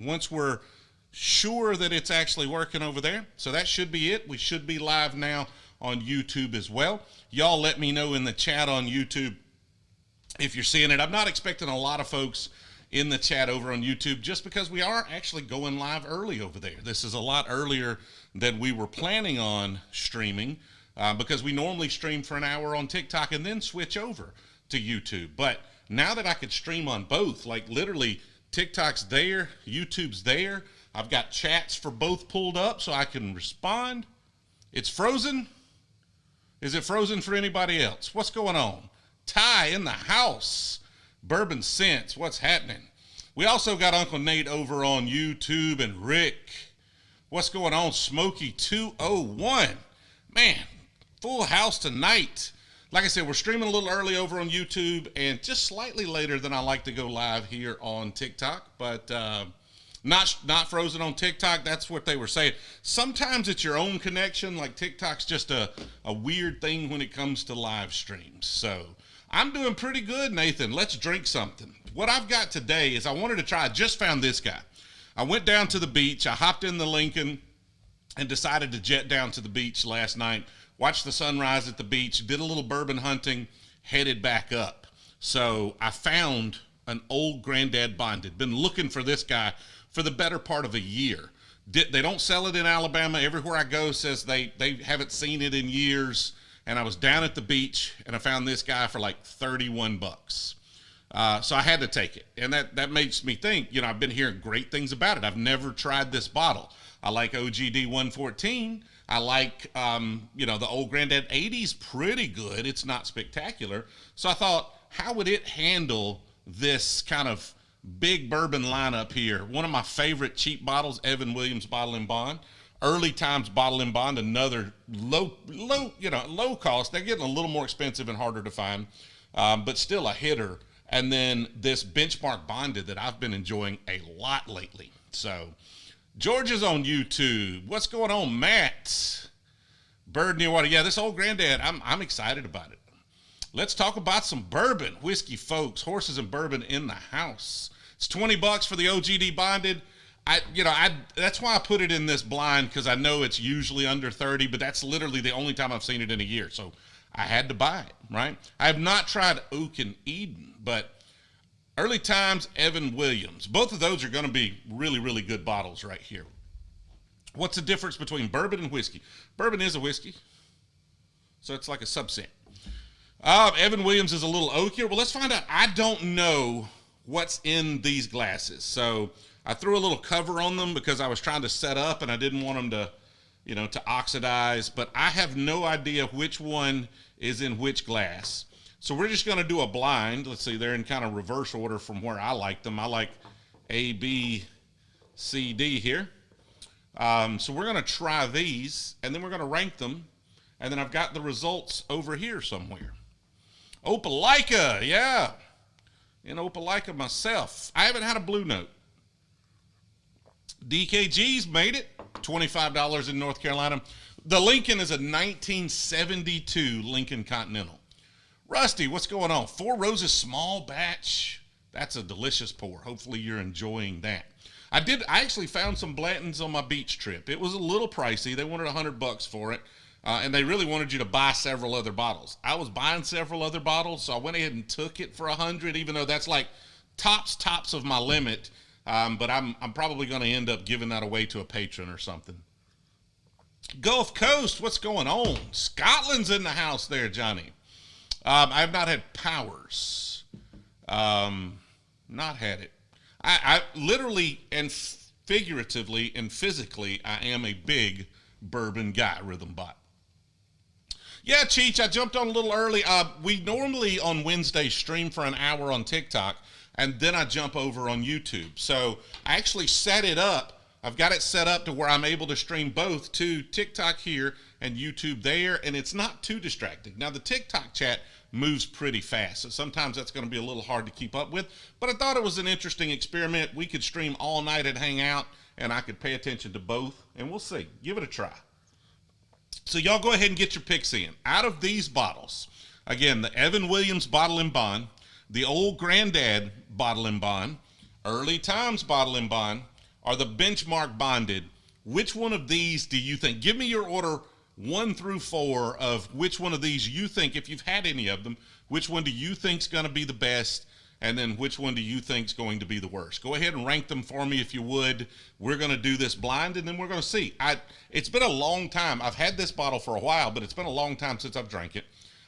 once we're sure that it's actually working over there. So that should be it. We should be live now on YouTube as well. Y'all let me know in the chat on YouTube if you're seeing it. I'm not expecting a lot of folks in the chat over on YouTube just because we are actually going live early over there. This is a lot earlier than we were planning on streaming because we normally stream for an hour on TikTok and then switch over to YouTube. But now that I could stream on both, like literally TikTok's there, YouTube's there. I've got chats for both pulled up so I can respond. It's frozen. Is it frozen for anybody else? What's going on? Ty in the house. Bourbon Sense. What's happening? We also got Uncle Nate over on YouTube and Rick. What's going on? Smokey 201. Man, full house tonight. Like I said, we're streaming a little early over on YouTube and just slightly later than I like to go live here on TikTok, but not frozen on TikTok. That's what they were saying. Sometimes it's your own connection. Like TikTok's just a weird thing when it comes to live streams. So I'm doing pretty good, Nathan. Let's drink something. What I've got today is I wanted to try, I just found this guy. I went down to the beach. I hopped in the Lincoln and decided to jet down to the beach last night. Watched the sunrise at the beach, did a little bourbon hunting, headed back up. So I found an old Granddad Bonded. Been looking for this guy for the better part of a year. They don't sell it in Alabama. Everywhere I go says they haven't seen it in years. And I was down at the beach and I found this guy for like 31 bucks. So I had to take it. And that makes me think, you know, I've been hearing great things about it. I've never tried this bottle. I like OGD 114. I like, you know, the old Granddad 80's pretty good. It's not spectacular. So I thought, how would it handle this kind of big bourbon lineup here? One of my favorite cheap bottles, Evan Williams Bottle and Bond. Early Times Bottle and Bond, another low cost. They're getting a little more expensive and harder to find, but still a hitter. And then this Benchmark Bonded that I've been enjoying a lot lately. So George is on YouTube. What's going on, Matt? Bird near water. Yeah, this old Granddad, I'm excited about it. Let's talk about some bourbon. Whiskey, folks. Horses and bourbon in the house. It's 20 bucks for the OGD Bonded. That's why I put it in this blind, because I know it's usually under 30, but that's literally the only time I've seen it in a year. So I had to buy it, right? I have not tried Oak and Eden, but Early Times, Evan Williams. Both of those are going to be really, really good bottles right here. What's the difference between bourbon and whiskey? Bourbon is a whiskey, so it's like a subset. Evan Williams is a little oakier. Well, let's find out. I don't know what's in these glasses, so I threw a little cover on them because I was trying to set up and I didn't want them to, you know, to oxidize, but I have no idea which one is in which glass. So we're just going to do a blind. Let's see, they're in kind of reverse order from where I like them. I like A, B, C, D here. So we're going to try these and then we're going to rank them. And then I've got the results over here somewhere. Opelika, yeah. In Opelika myself. I haven't had a Blue Note. DKG's made it. $25 in North Carolina. The Lincoln is a 1972 Lincoln Continental. Rusty, what's going on? Four Roses small batch. That's a delicious pour. Hopefully you're enjoying that. I actually found some Blantons on my beach trip. It was a little pricey. They wanted $100 for it. And they really wanted you to buy several other bottles. I was buying several other bottles, so I went ahead and took it for $100, even though that's like tops of my limit. But I'm probably going to end up giving that away to a patron or something. Gulf Coast, what's going on? Scotland's in the house there, Johnny. I have not had Powers. Not had it. I literally and figuratively and physically, I am a big bourbon guy, Rhythm Bot. Yeah, Cheech, I jumped on a little early. We normally on Wednesday stream for an hour on TikTok, and then I jump over on YouTube. So I actually set it up. I've got it set up to where I'm able to stream both to TikTok here and YouTube there, and it's not too distracting. Now, the TikTok chat moves pretty fast, so sometimes that's going to be a little hard to keep up with, but I thought it was an interesting experiment. We could stream all night and hang out, and I could pay attention to both, and we'll see. Give it a try. So y'all go ahead and get your picks in. Out of these bottles, again, the Evan Williams Bottle and Bond, the Old Granddad Bottle and Bond, Early Times Bottle and Bond, are the benchmark bonded. Which one of these do you think? Give me your order 1 through 4 of which one of these you think, if you've had any of them, which one do you think is going to be the best, and then which one do you think is going to be the worst? Go ahead and rank them for me if you would. We're going to do this blind, and then we're going to see. It's been a long time. I've had this bottle for a while, but it's been a long time since I've drank it.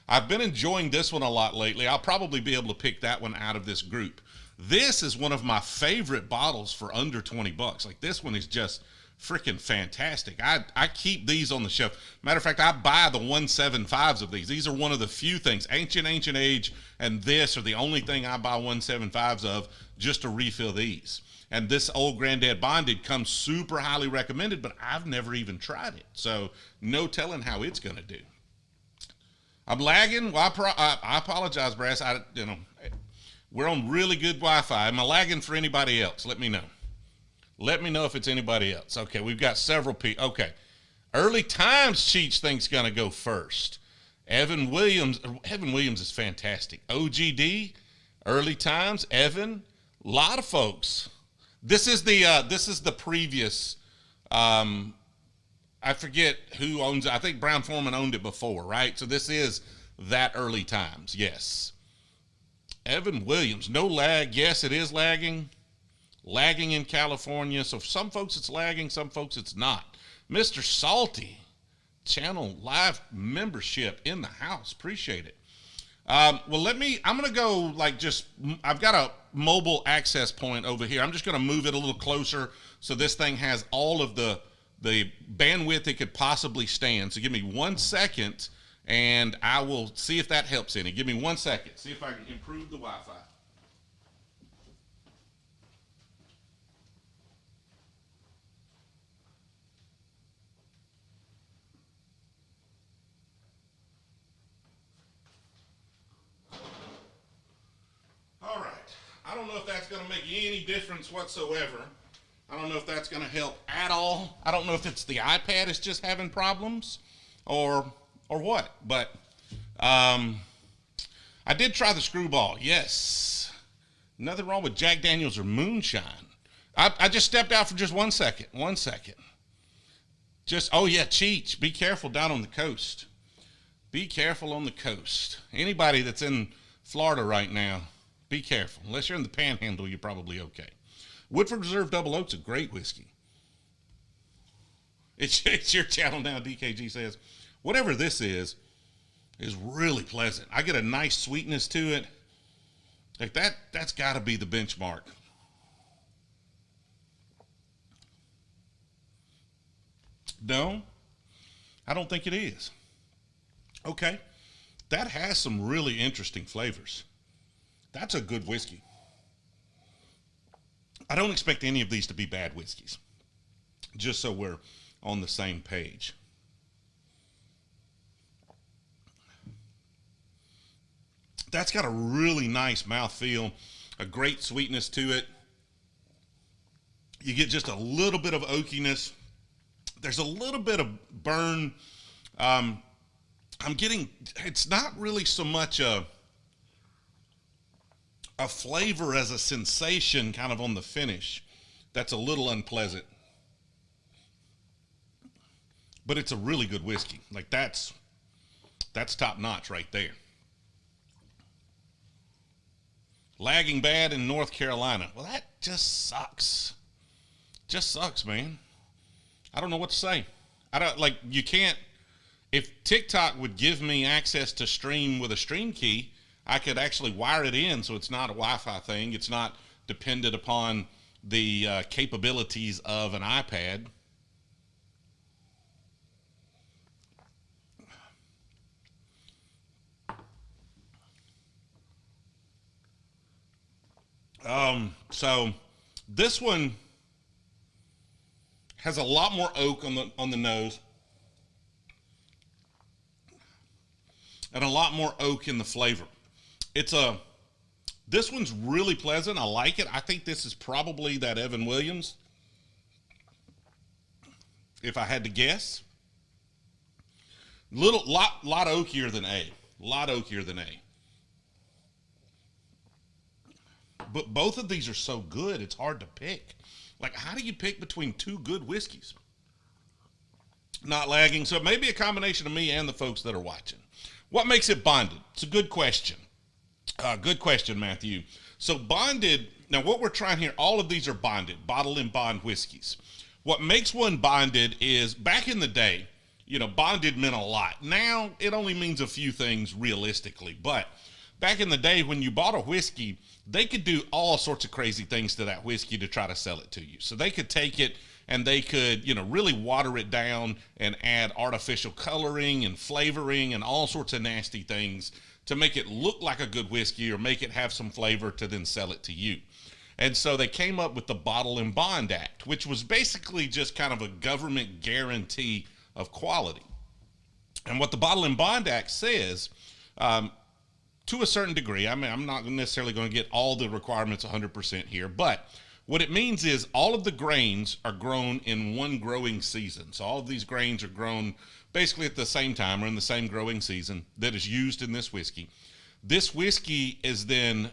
I've been enjoying this one a lot lately. I'll probably be able to pick that one out of this group. This is one of my favorite bottles for under 20 bucks. Like, this one is just freaking fantastic. I keep these on the shelf. Matter of fact, I buy the 175s of these. These are one of the few things. Ancient Age and this are the only thing I buy 175s of just to refill these. And this Old Granddad Bonded comes super highly recommended, but I've never even tried it. So no telling how it's going to do. I'm lagging. Well, I apologize, Brass. We're on really good Wi-Fi. Am I lagging for anybody else? Let me know. Let me know if it's anybody else. Okay, we've got several people. Okay. Early Times Cheech thinks going to go first. Evan Williams is fantastic. OGD, Early Times, Evan, a lot of folks. This is the previous, I forget who owns it. I think Brown-Forman owned it before, right? So this is that Early Times, yes. Evan Williams, no lag. Yes, it is lagging. Lagging in California. So for some folks it's lagging, some folks it's not. Mr. Salty, channel live membership in the house. Appreciate it. Well, I'm going to go I've got a mobile access point over here. I'm just going to move it a little closer so this thing has all of the bandwidth it could possibly stand. So give me 1 second and I will see if that helps any. Give me 1 second. See if I can improve the Wi-Fi. I don't know if that's going to make any difference whatsoever. I don't know if that's going to help at all. I don't know if it's the iPad is just having problems or what. But I did try the Screwball. Yes. Nothing wrong with Jack Daniels or moonshine. I just stepped out for just 1 second. 1 second. Oh yeah, Cheech. Be careful down on the coast. Be careful on the coast. Anybody that's in Florida right now, be careful. Unless you're in the Panhandle, you're probably okay. Woodford Reserve Double Oak's a great whiskey. It's your channel now, DKG says. Whatever this is really pleasant. I get a nice sweetness to it. Like that's got to be the benchmark. No, I don't think it is. Okay, that has some really interesting flavors. That's a good whiskey. I don't expect any of these to be bad whiskeys, just so we're on the same page. That's got a really nice mouthfeel, a great sweetness to it. You get just a little bit of oakiness. There's a little bit of burn. It's not really so much a flavor as a sensation kind of on the finish. That's a little unpleasant. But it's a really good whiskey. Like that's top notch right there. Lagging bad in North Carolina. Well, that just sucks. Just sucks, man. I don't know what to say. You can't, if TikTok would give me access to stream with a stream key, I could actually wire it in so it's not a Wi-Fi thing. It's not dependent upon the capabilities of an iPad. So this one has a lot more oak on the nose and a lot more oak in the flavor. This one's really pleasant. I like it. I think this is probably that Evan Williams, if I had to guess. Lot oakier than A. Lot oakier than A. But both of these are so good, it's hard to pick. Like, how do you pick between two good whiskeys? Not lagging. So it may be a combination of me and the folks that are watching. What makes it bonded? It's a good question. Good question, Matthew. So bonded, now what we're trying here, all of these are bonded, bottle and bond whiskeys. What makes one bonded is, back in the day, you know, bonded meant a lot. Now it only means a few things realistically. But back in the day when you bought a whiskey, they could do all sorts of crazy things to that whiskey to try to sell it to you. So they could take it and they could, you know, really water it down and add artificial coloring and flavoring and all sorts of nasty things to make it look like a good whiskey or make it have some flavor to then sell it to you. And so they came up with the Bottle and Bond Act, which was basically just kind of a government guarantee of quality. And what the Bottle and Bond Act says, to a certain degree, I mean, I'm not necessarily going to get all the requirements 100% here, but what it means is all of the grains are grown in one growing season. So all of these grains are grown basically at the same time or in the same growing season that is used in this whiskey. This whiskey is then,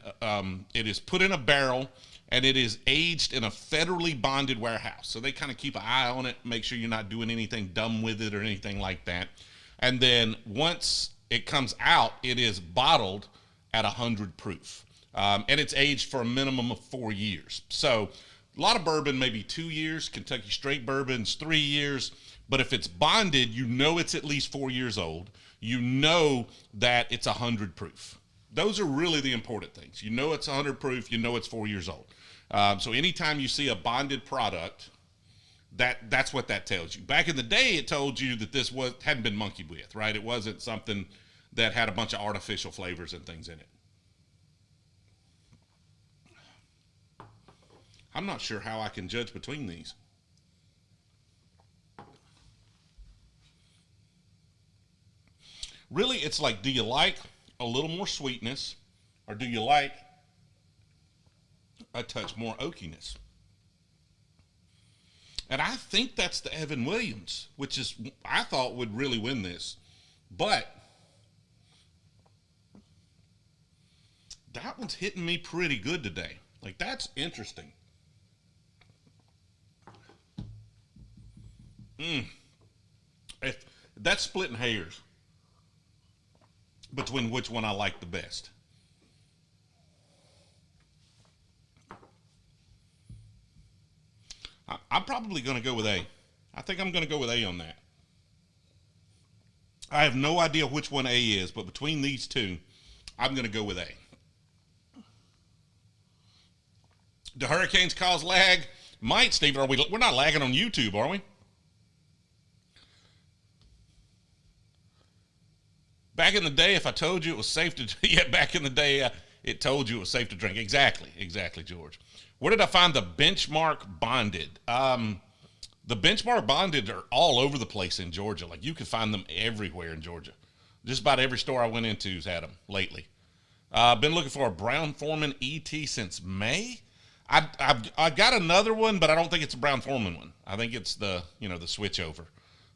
it is put in a barrel and it is aged in a federally bonded warehouse. So they kind of keep an eye on it, make sure you're not doing anything dumb with it or anything like that. And then once it comes out, it is bottled at 100 proof. And it's aged for a minimum of 4 years. So a lot of bourbon, maybe 2 years. Kentucky straight bourbon's 3 years. But if it's bonded, you know it's at least 4 years old. You know that it's 100 proof. Those are really the important things. You know it's 100 proof. You know it's 4 years old. So anytime you see a bonded product, that's what that tells you. Back in the day, it told you that this hadn't been monkeyed with, right? It wasn't something that had a bunch of artificial flavors and things in it. I'm not sure how I can judge between these. Really, it's like, do you like a little more sweetness or do you like a touch more oakiness? And I think that's the Evan Williams, which is, I thought would really win this. But that one's hitting me pretty good today. Like, that's interesting. If that's splitting hairs between which one I like the best. I'm probably going to go with A. I think I'm going to go with A on that. I have no idea which one A is, but between these two, I'm going to go with A. Do hurricanes cause lag? Might, Steve. We're not lagging on YouTube, are we? Back in the day, if I told you it was safe to, yeah, back in the day, it told you it was safe to drink. Exactly, George. Where did I find the Benchmark Bonded? The Benchmark Bonded are all over the place in Georgia. Like, you can find them everywhere in Georgia. Just about every store I went into has had them lately. I've been looking for a Brown-Forman ET since May. I got another one, but I don't think it's a Brown-Forman one. I think it's the, the switch over.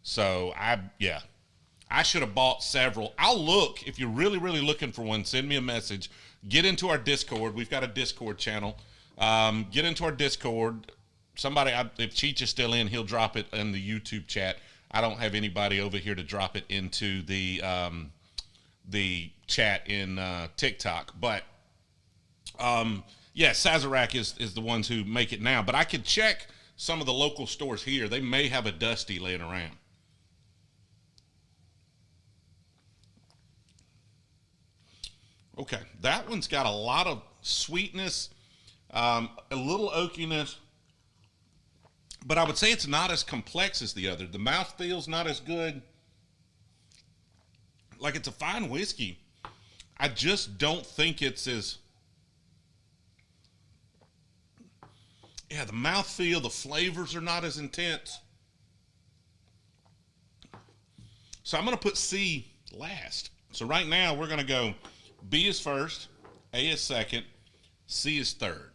So, I should have bought several. I'll look. If you're really, really looking for one, send me a message. Get into our Discord. We've got a Discord channel. Get into our Discord. Somebody, if Cheech is still in, he'll drop it in the YouTube chat. I don't have anybody over here to drop it into the chat in TikTok. But, Sazerac is the ones who make it now. But I could check some of the local stores here. They may have a Dusty laying around. Okay, that one's got a lot of sweetness, a little oakiness, but I would say it's not as complex as the other. The mouthfeel's not as good. Like, it's a fine whiskey. I just don't think it's as... Yeah, the mouthfeel, the flavors are not as intense. So I'm going to put C last. So right now we're going to go... B is first, A is second, C is third.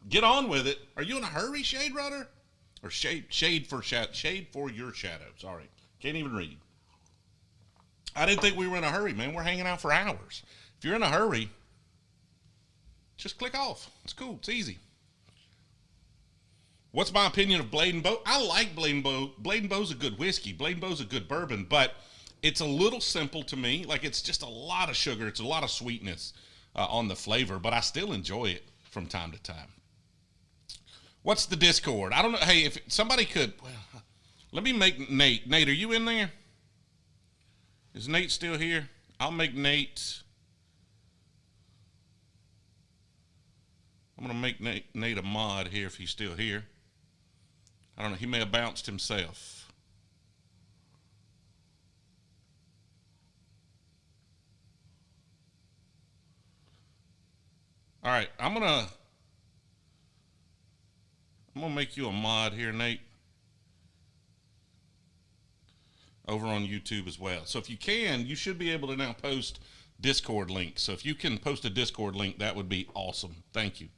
Get on with it. Are you in a hurry, Shade Runner? Or shade for your shadow. Sorry, can't even read. I didn't think we were in a hurry, man. We're hanging out for hours. If you're in a hurry, just click off. It's cool. It's easy. What's my opinion of Blade and Bow? I like Blade and Bow. Blade and Bow's a good whiskey. Blade and Bow's a good bourbon, but it's a little simple to me. Like, it's just a lot of sugar. It's a lot of sweetness on the flavor, but I still enjoy it from time to time. What's the Discord? I don't know. Hey, if somebody could, well, let me make Nate. Nate, are you in there? Is Nate still here? I'll make Nate. I'm going to make Nate a mod here if he's still here. I don't know. He may have bounced himself. All right. I'm going to make you a mod here, Nate. Over on YouTube as well. So if you can, you should be able to now post Discord links. So if you can post a Discord link, that would be awesome. Thank you.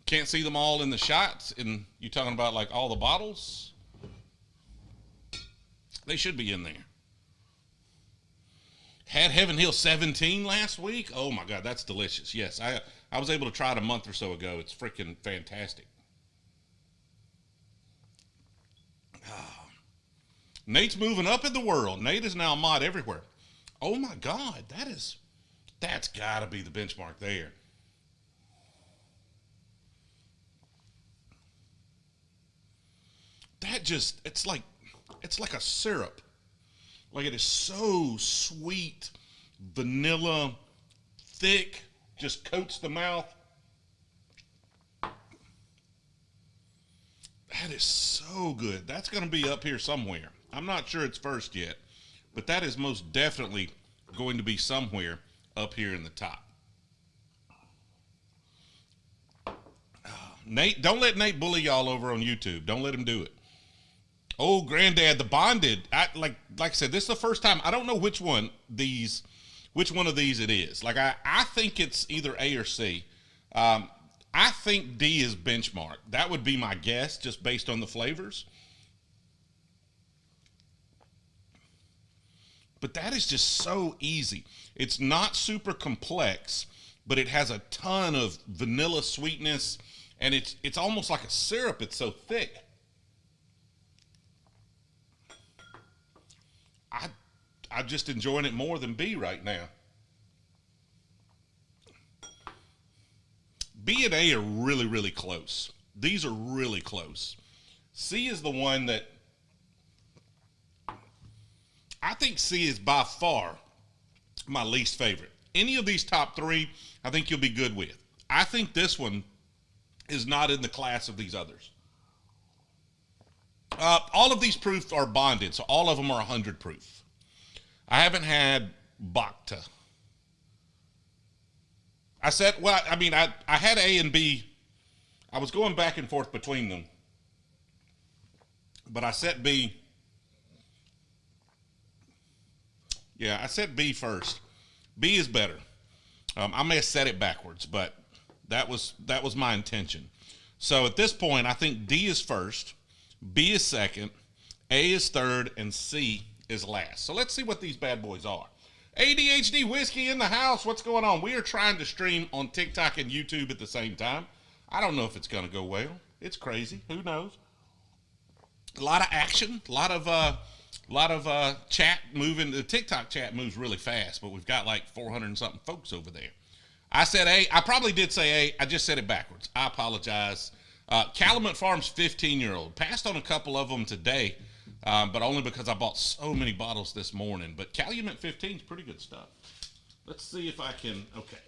Can't see them all in the shots. And you talking about like all the bottles? They should be in there. Had Heaven Hill 17 last week. Oh my God, that's delicious. Yes, I was able to try it a month or so ago. It's freaking fantastic. Nate's moving up in the world. Nate is now a mod everywhere. Oh my God, that's got to be the benchmark there. That just, it's like a syrup. Like, it is so sweet, vanilla, thick, just coats the mouth. That is so good. That's going to be up here somewhere. I'm not sure it's first yet, but that is most definitely going to be somewhere up here in the top. Nate, don't let Nate bully y'all over on YouTube. Don't let him do it. Oh, Granddad, the Bonded. Like I said, this is the first time. I don't know which one of these it is. Like, I think it's either A or C. I think D is benchmark. That would be my guess, just based on the flavors. But that is just so easy. It's not super complex, but it has a ton of vanilla sweetness, and it's almost like a syrup. It's so thick. I'm just enjoying it more than B right now. B and A are really, really close. These are really close. C is the one that I think C is by far my least favorite. Any of these top three, I think you'll be good with. I think this one is not in the class of these others. All of these proofs are bonded, so all of them are 100 proof. I haven't had Bacta. I said, well, I mean, I had A and B. I was going back and forth between them. But I set B. Yeah, I set B first. B is better. I may have set it backwards, but that was my intention. So at this point, I think D is first, B is second, A is third, and C is last. So let's see what these bad boys are. ADHD Whiskey in the house. What's going on? We are trying to stream on TikTok and YouTube at the same time. I don't know if it's going to go well. It's crazy. Who knows? A lot of action. A lot of chat moving. The TikTok chat moves really fast, but we've got like 400 and something folks over there. I said A. I probably did say A. I just said it backwards. I apologize. Calumet Farms 15-year-old. Passed on a couple of them today. But only because I bought so many bottles this morning. But Calumet 15 is pretty good stuff. Let's see if I can. Okay,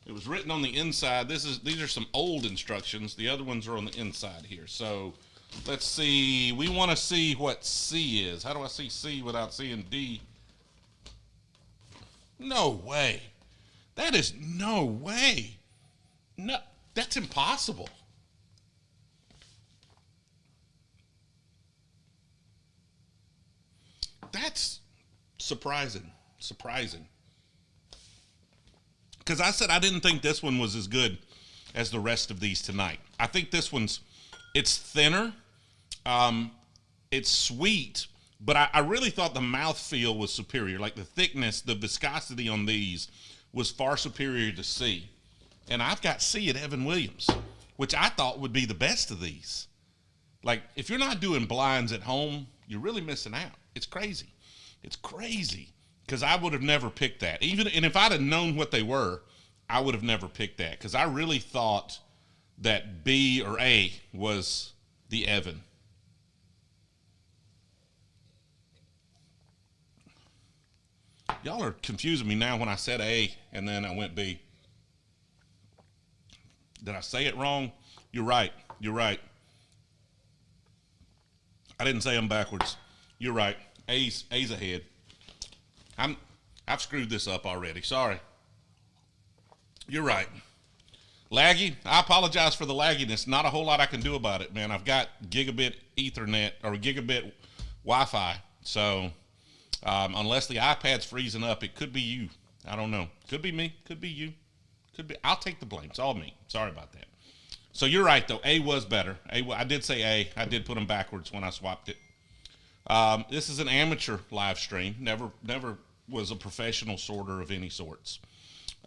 it was written on the inside. These are some old instructions. The other ones are on the inside here. So let's see. We want to see what C is. How do I see C without seeing D? No way. That is no way. No, that's impossible. That's surprising. Because I said I didn't think this one was as good as the rest of these tonight. I think this it's thinner. It's sweet, but I really thought the mouthfeel was superior. Like the thickness, the viscosity on these was far superior to C. And I've got C at Evan Williams, which I thought would be the best of these. Like, if you're not doing blinds at home, you're really missing out. It's crazy. It's crazy. Because I would have never picked that. And if I'd have known what they were, I would have never picked that. Because I really thought that B or A was the Evan. Y'all are confusing me now when I said A and then I went B. Did I say it wrong? You're right. You're right. I didn't say them backwards. You're right. A's ahead. I've screwed this up already. Sorry. You're right. Laggy. I apologize for the lagginess. Not a whole lot I can do about it, man. I've got gigabit Ethernet or gigabit Wi-Fi. So unless the iPad's freezing up, it could be you. I don't know. Could be me. Could be you. Could be. I'll take the blame. It's all me. Sorry about that. So you're right, though. A was better. I did say A. I did put them backwards when I swapped it. This is an amateur live stream. Never was a professional sorter of any sorts.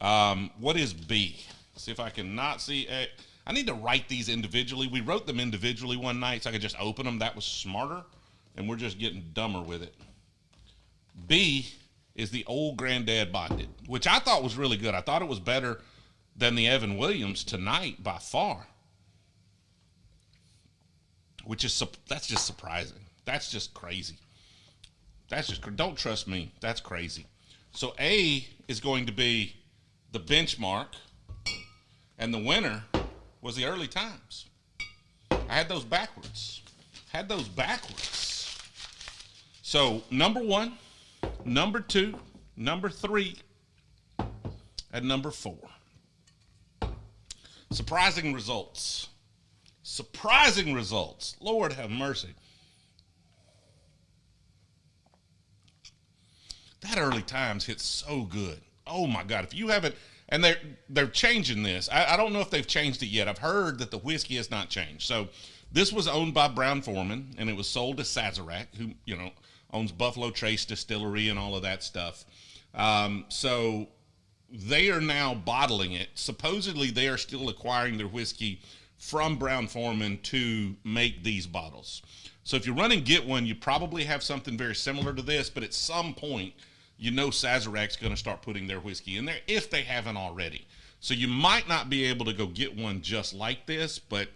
What is B? See if I can not see A. I need to write these individually. We wrote them individually one night so I could just open them. That was smarter, and we're just getting dumber with it. B is the old granddad bonded, which I thought was really good. I thought it was better than the Evan Williams tonight by far. That's just surprising. That's just crazy. Don't trust me. That's crazy. So A is going to be the benchmark, and the winner was the early times. I had those backwards. So number 1, number 2, number 3, and number 4. Surprising results. Lord have mercy. That early times hit so good. Oh my God. If you haven't, and they're changing this. I don't know if they've changed it yet. I've heard that the whiskey has not changed. So this was owned by Brown-Forman, and it was sold to Sazerac, who, owns Buffalo Trace Distillery and all of that stuff. So they are now bottling it. Supposedly they are still acquiring their whiskey from Brown-Forman to make these bottles. So if you run and get one, you probably have something very similar to this, but at some point, Sazerac's going to start putting their whiskey in there if they haven't already. So you might not be able to go get one just like this, but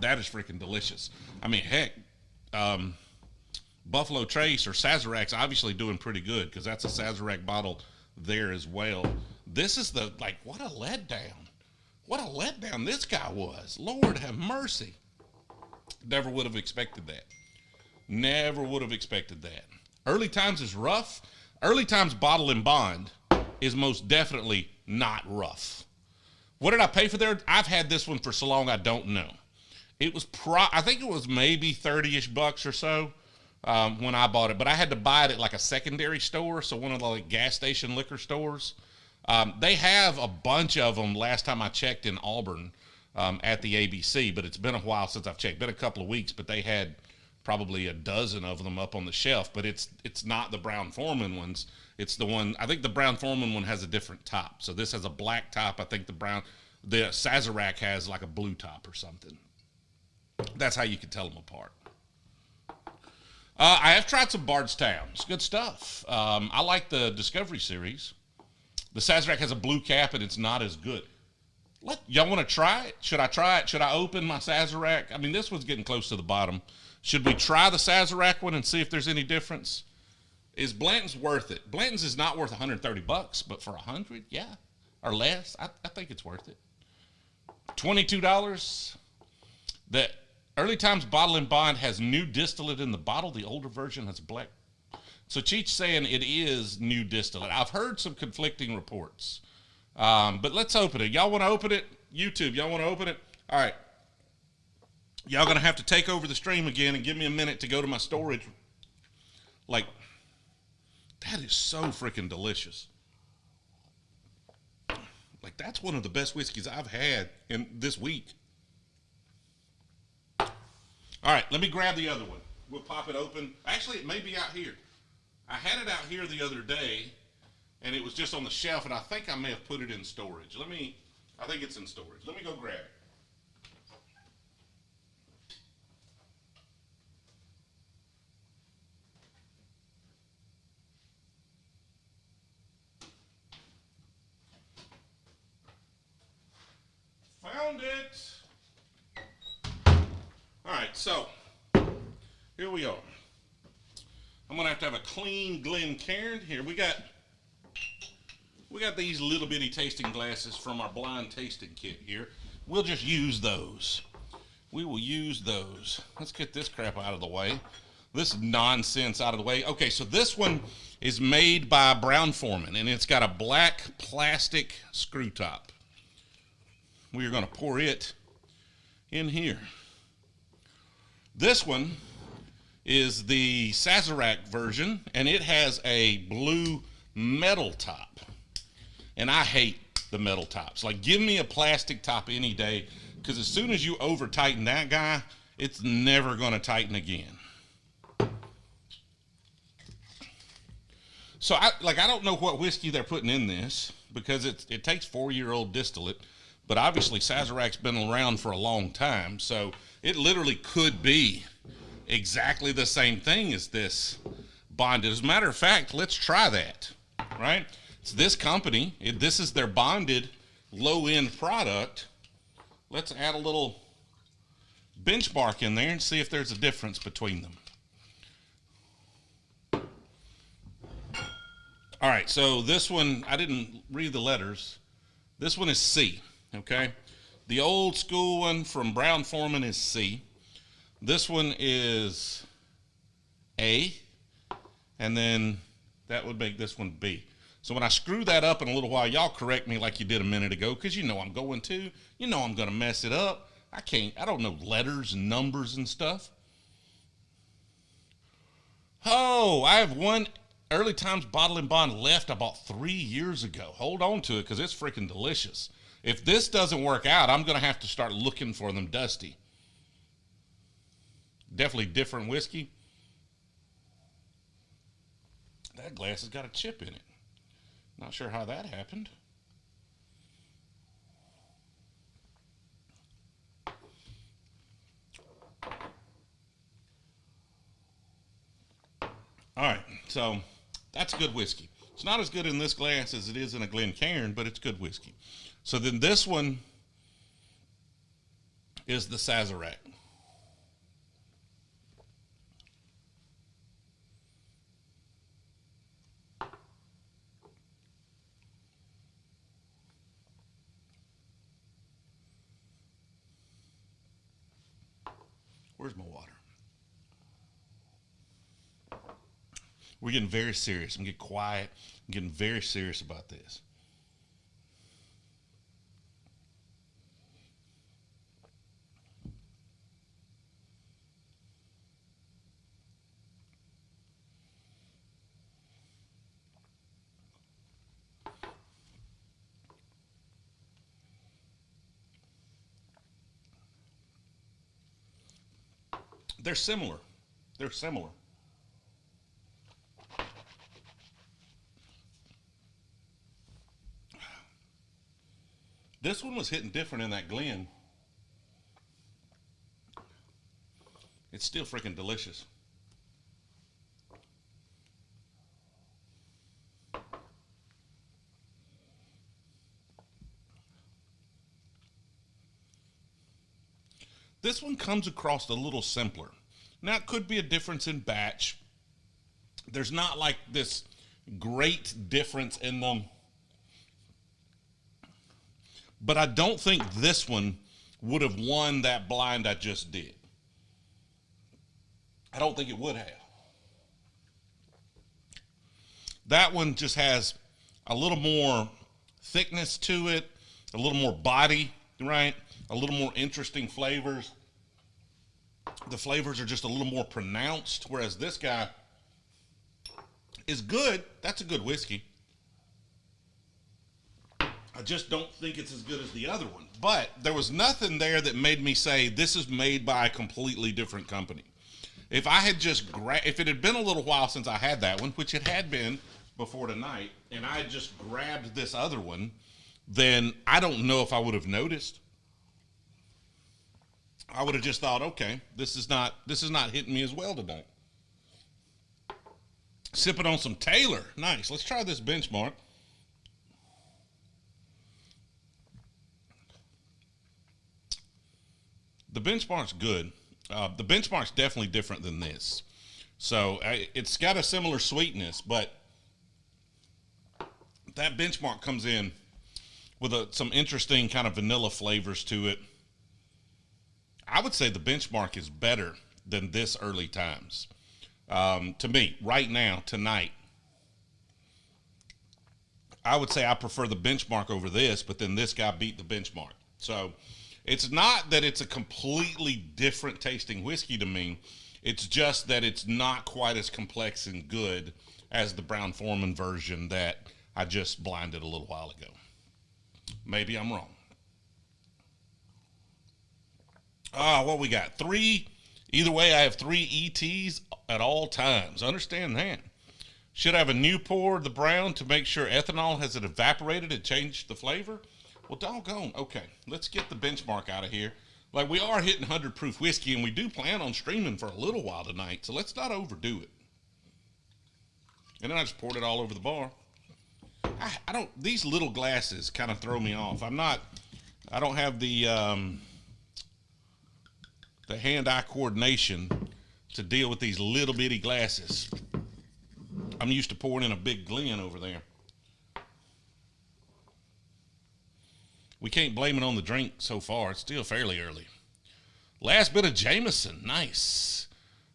that is freaking delicious. I mean, heck, Buffalo Trace or Sazerac's obviously doing pretty good because that's a Sazerac bottle there as well. This is what a letdown. What a letdown this guy was. Lord have mercy. Never would have expected that. Never would have expected that. Early times is rough. Early times bottle and bond is most definitely not rough. What did I pay for there? I've had this one for so long I don't know. It was I think it was maybe 30-ish bucks or so when I bought it, but I had to buy it at like a secondary store, so one of the gas station liquor stores. They have a bunch of them last time I checked in Auburn at the ABC, but it's been a while since I've checked. Been a couple of weeks, but they had probably a dozen of them up on the shelf, but it's not the Brown-Forman ones. It's the one, I think the Brown-Forman one has a different top. So this has a black top. I think the Sazerac has like a blue top or something. That's how you can tell them apart. I have tried some Bardstown. It's good stuff. I like the Discovery series. The Sazerac has a blue cap and it's not as good. Y'all want to try it? Should I try it? Should I open my Sazerac? I mean, this one's getting close to the bottom. Should we try the Sazerac one and see if there's any difference? Is Blanton's worth it? Blanton's is not worth 130 bucks, but for 100, yeah, or less, I think it's worth it. $22. The Early Times Bottle and Bond has new distillate in the bottle. The older version has black. So Cheech saying it is new distillate. I've heard some conflicting reports. But let's open it. Y'all want to open it? YouTube, y'all want to open it? All right. Y'all going to have to take over the stream again and give me a minute to go to my storage. That is so freaking delicious. That's one of the best whiskeys I've had in this week. All right, let me grab the other one. We'll pop it open. Actually, it may be out here. I had it out here the other day, and it was just on the shelf, and I think I may have put it in storage. I think it's in storage. Let me go grab it. right, so here we are. I'm gonna have to have a clean Glencairn. Here we got these little bitty tasting glasses from our blind tasting kit here. We'll just use those. We will use those. Let's get this crap out of the way. This nonsense out of the way. Okay, so this one is made by Brown-Forman, and it's got a black plastic screw top. We are going to pour it in here. This one is the Sazerac version, and it has a blue metal top. And I hate the metal tops. Like, give me a plastic top any day, because as soon as you over tighten that guy, it's never going to tighten again. So I don't know what whiskey they're putting in this, because it takes 4-year-old distillate, but obviously Sazerac's been around for a long time, so it literally could be exactly the same thing as this bonded. As a matter of fact, let's try that, right? It's this company. This is their bonded low-end product. Let's add a little benchmark in there and see if there's a difference between them. All right, so this one, I didn't read the letters. This one is C, okay? The old school one from Brown-Forman is C. This one is A, and then that would make this one B. So when I screw that up in a little while, y'all correct me like you did a minute ago, because you know I'm going to. You know I'm going to mess it up. I don't know letters and numbers and stuff. Oh, I have one Early Times Bottle and Bond left I bought 3 years ago. Hold on to it, because it's freaking delicious. If this doesn't work out, I'm going to have to start looking for them dusty. Definitely different whiskey. That glass has got a chip in it. Not sure how that happened. All right, so that's good whiskey. It's not as good in this glass as it is in a Glencairn, but it's good whiskey. So then this one is the Sazerac. Where's my water? We're getting very serious. I'm getting quiet. I'm getting very serious about this. They're similar. They're similar. This one was hitting different in that Glen. It's still freaking delicious. This one comes across a little simpler. Now, it could be a difference in batch. There's not like this great difference in them. But I don't think this one would have won that blind I just did. I don't think it would have. That one just has a little more thickness to it, a little more body, right? A little more interesting flavors. The flavors are just a little more pronounced, whereas this guy is good. That's a good whiskey. I just don't think it's as good as the other one. But there was nothing there that made me say this is made by a completely different company. If I had just if it had been a little while since I had that one, which it had been before tonight, and I had just grabbed this other one, then I don't know if I would have noticed. I would have just thought, okay, this is not hitting me as well tonight. Sipping on some Taylor. Nice. Let's try this benchmark. The benchmark's good. The benchmark's definitely different than this. So it's got a similar sweetness, but that benchmark comes in with some interesting kind of vanilla flavors to it. I would say the benchmark is better than this early times. To me, right now, tonight, I would say I prefer the benchmark over this, but then this guy beat the benchmark. So it's not that it's a completely different tasting whiskey to me. It's just that it's not quite as complex and good as the Brown-Forman version that I just blinded a little while ago. Maybe I'm wrong. What we got? Either way, I have 3 ETs at all times. Understand that. Should I have a new pour of the brown to make sure ethanol has evaporated and changed the flavor? Well, doggone. Okay, let's get the benchmark out of here. Like, we are hitting 100 proof whiskey, and we do plan on streaming for a little while tonight, so let's not overdo it. And then I just poured it all over the bar. These little glasses kind of throw me off. I don't have the hand-eye coordination to deal with these little bitty glasses. I'm used to pouring in a big Glen over there. We can't blame it on the drink so far. It's still fairly early. Last bit of Jameson. Nice.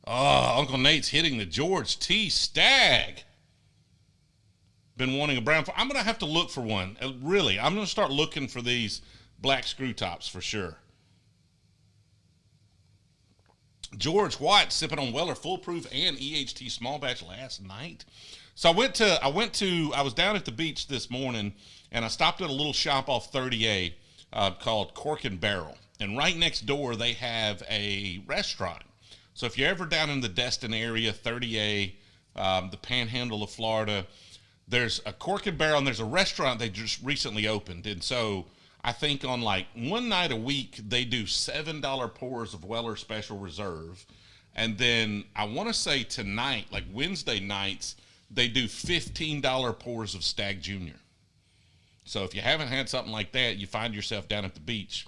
Oh, Uncle Nate's hitting the George T. Stag. Been wanting a brown. I'm going to have to look for one. Really, I'm going to start looking for these black screw tops for sure. George White sipping on Weller Full Proof and EHT Small Batch last night. So I was down at the beach this morning, and I stopped at a little shop off 30A called Cork and Barrel. And right next door, they have a restaurant. So if you're ever down in the Destin area, 30A, the Panhandle of Florida, there's a Cork and Barrel, and there's a restaurant they just recently opened. And so I think on like one night a week, they do $7 pours of Weller Special Reserve. And then I want to say tonight, like Wednesday nights, they do $15 pours of Stag Junior. So if you haven't had something like that, you find yourself down at the beach.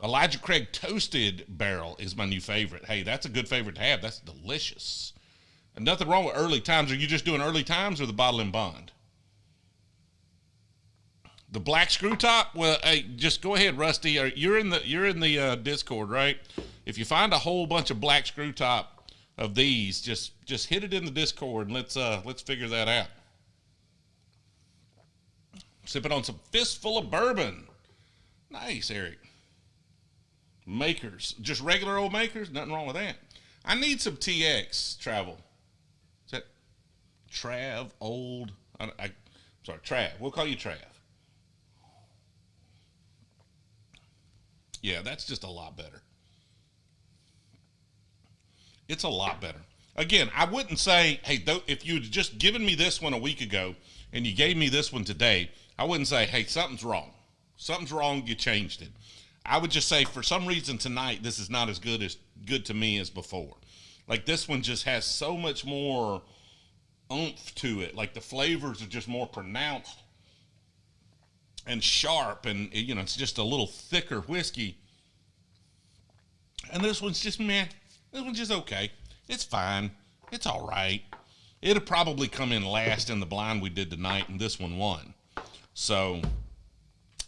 Elijah Craig Toasted Barrel is my new favorite. Hey, that's a good favorite to have. That's delicious. And nothing wrong with early times. Are you just doing early times or the bottle and bond? The black screw top? Well, hey, just go ahead, Rusty. You're in the Discord, right? If you find a whole bunch of black screw top of these, just hit it in the Discord and let's figure that out. Sipping on some Fistful of Bourbon. Nice, Eric. Makers. Just regular old Makers? Nothing wrong with that. I need some TX Travel. Is that Trav old? Sorry, Trav. We'll call you Trav. Yeah, that's just a lot better. It's a lot better. Again, I wouldn't say, hey, if you'd just given me this one a week ago and you gave me this one today, I wouldn't say, hey, something's wrong. Something's wrong, you changed it. I would just say, for some reason tonight, this is not as good to me as before. Like, this one just has so much more oomph to it. Like, the flavors are just more pronounced and sharp, and, you know, it's just a little thicker whiskey. And this one's just meh. This one's just okay. It's fine. It's all right. It'll probably come in last in the blind we did tonight, and this one won. So,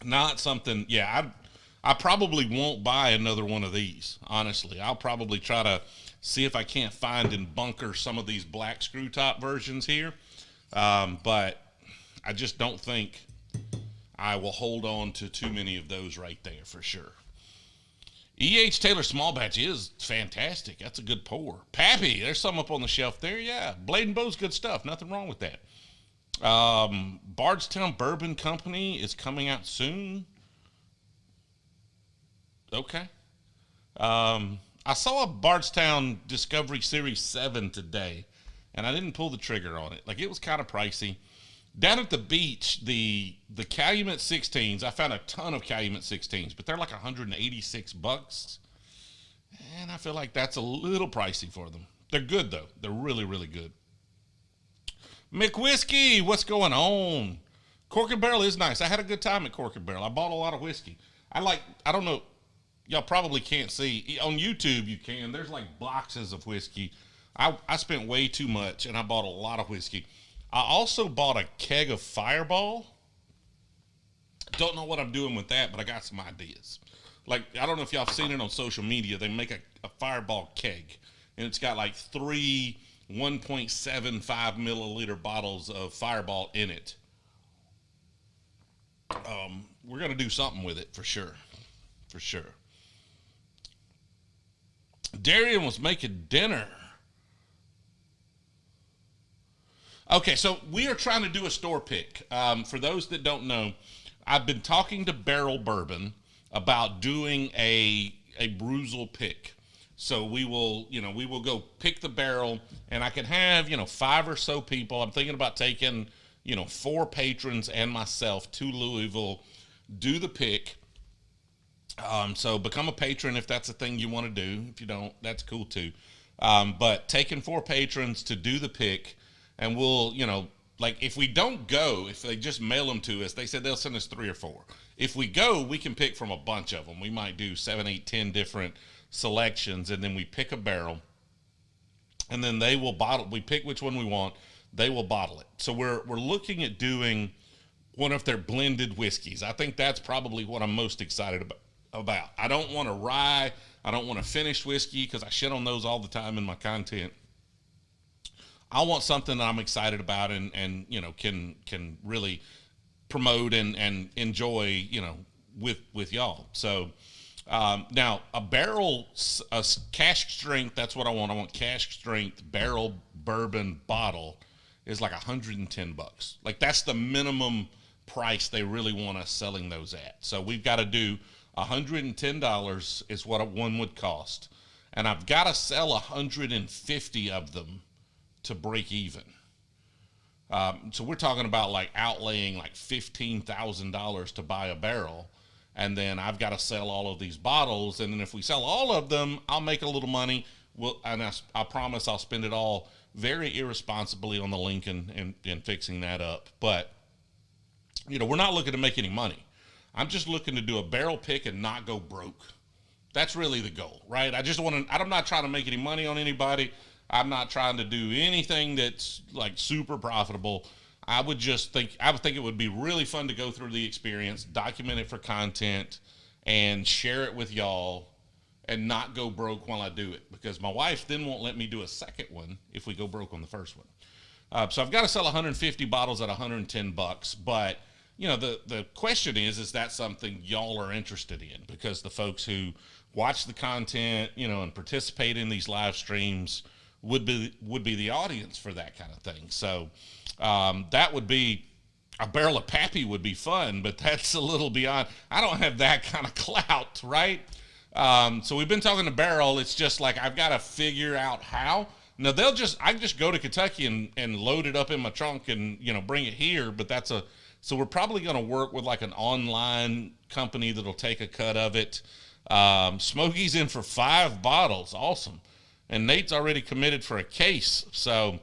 not something, yeah, I probably won't buy another one of these, honestly. I'll probably try to see if I can't find and bunker some of these black screw top versions here. But I just don't think I will hold on to too many of those right there for sure. E.H. Taylor Small Batch is fantastic. That's a good pour. Pappy, there's some up on the shelf there. Yeah, Blade and Bow's good stuff. Nothing wrong with that. Bardstown Bourbon Company is coming out soon. Okay. I saw a Bardstown Discovery Series 7 today, and I didn't pull the trigger on it. Like, it was kind of pricey. Down at the beach, the Calumet 16s, I found a ton of Calumet 16s, but they're like $186. And I feel like that's a little pricey for them. They're good, though. They're really, really good. McWhiskey, what's going on? Cork and Barrel is nice. I had a good time at Cork and Barrel. I bought a lot of whiskey. I don't know. y'all probably can't see. On YouTube, you can. There's like boxes of whiskey. I spent way too much, and I bought a lot of whiskey. I also bought a keg of Fireball. Don't know what I'm doing with that, but I got some ideas. Like, I don't know if y'all have seen it on social media. They make a Fireball keg, and it's got like three 1.75 milliliter bottles of Fireball in it. We're going to do something with it for sure. For sure. Darian was making dinner. Okay, so we are trying to do a store pick. For those that don't know, I've been talking to Barrel Bourbon about doing a Brewzle pick. So we will go pick the barrel, and I can have, 5 or so people. I'm thinking about taking, 4 patrons and myself to Louisville, do the pick. So become a patron if that's a thing you want to do. If you don't, that's cool too. But taking 4 patrons to do the pick, and we'll, like if we don't go, if they just mail them to us, they said they'll send us 3 or 4. If we go, we can pick from a bunch of them. We might do 7, 8, 10 different selections, and then we pick a barrel, and then they will bottle. We pick which one we want. They will bottle it. So we're looking at doing one of their blended whiskeys. I think that's probably what I'm most excited about. I don't want a rye. I don't want a finished whiskey because I shit on those all the time in my content. I want something that I'm excited about and can really promote and enjoy, with y'all. So now a barrel, a cask strength, that's what I want. I want cask strength barrel bourbon bottle is like $110. Like that's the minimum price they really want us selling those at. So we've got to do $110 is what one would cost. And I've got to sell 150 of them to break even. So we're talking about like outlaying like $15,000 to buy a barrel. And then I've got to sell all of these bottles. And then if we sell all of them, I'll make a little money. And I promise I'll spend it all very irresponsibly on the Lincoln and fixing that up. But, we're not looking to make any money. I'm just looking to do a barrel pick and not go broke. That's really the goal, right? I'm not trying to make any money on anybody. I'm not trying to do anything that's like super profitable. I would think it would be really fun to go through the experience, document it for content, and share it with y'all and not go broke while I do it, because my wife then won't let me do a second one if we go broke on the first one. So I've got to sell 150 bottles at $110, but the question is that something y'all are interested in? Because the folks who watch the content, and participate in these live streams would be the audience for that kind of thing. So that would be a barrel of Pappy would be fun, but that's a little beyond. I don't have that kind of clout, right? So we've been talking to Barrel. It's just like I've got to figure out how. Now I just go to Kentucky and load it up in my trunk and bring it here. But so we're probably going to work with like an online company that'll take a cut of it. Smokey's in for 5 bottles, awesome. And Nate's already committed for a case, so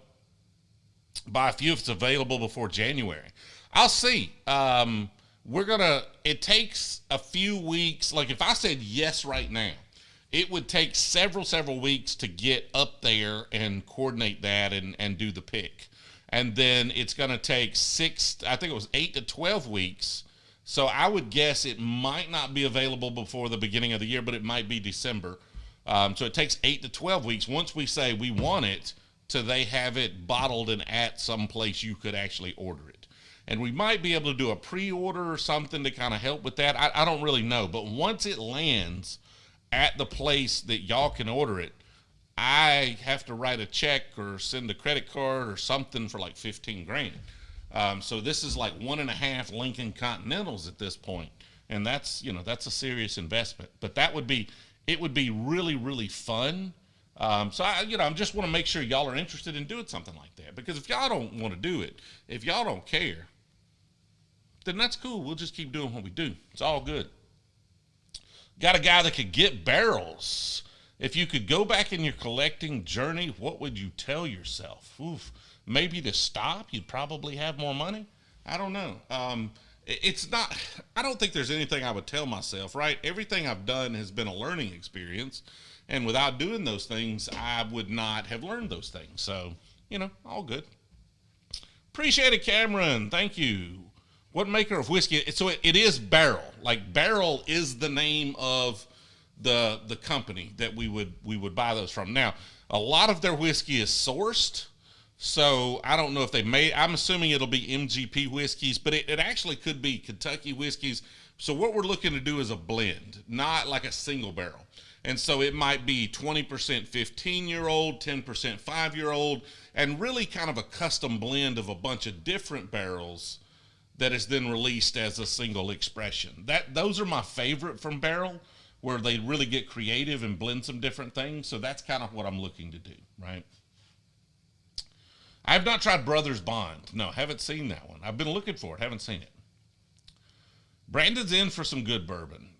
buy a few if it's available before January. I'll see. It takes a few weeks. Like if I said yes right now, it would take several weeks to get up there and coordinate that and do the pick. And then it's going to take 8 to 12 weeks. So I would guess it might not be available before the beginning of the year, but it might be December. So it takes 8 to 12 weeks once we say we want it till they have it bottled and at some place you could actually order it. And we might be able to do a pre-order or something to kind of help with that. I don't really know. But once it lands at the place that y'all can order it, I have to write a check or send a credit card or something for like $15,000. So this is like 1.5 Lincoln Continentals at this point. And that's a serious investment. But it would be really, really fun. So I just want to make sure y'all are interested in doing something like that. Because if y'all don't want to do it, if y'all don't care, then that's cool. We'll just keep doing what we do. It's all good. Got a guy that could get barrels. If you could go back in your collecting journey, what would you tell yourself? Maybe to stop. You'd probably have more money. I don't know. it's not, I don't think there's anything I would tell myself, right? Everything I've done has been a learning experience. And without doing those things, I would not have learned those things. So, all good. Appreciate it, Cameron. Thank you. What maker of whiskey? So it is Barrel. Like Barrel is the name of the company that we would buy those from. Now, a lot of their whiskey is sourced. So I don't know if they made, I'm assuming it'll be MGP whiskeys, but it actually could be Kentucky whiskeys. So what we're looking to do is a blend, not like a single barrel. And so it might be 20% 15-year-old, 10% 5-year-old, and really kind of a custom blend of a bunch of different barrels that is then released as a single expression. Those are my favorite from Barrel, where they really get creative and blend some different things. So that's kind of what I'm looking to do, right? I have not tried Brothers Bond. No, haven't seen that one. I've been looking for it. Haven't seen it. Brandon's in for some good bourbon.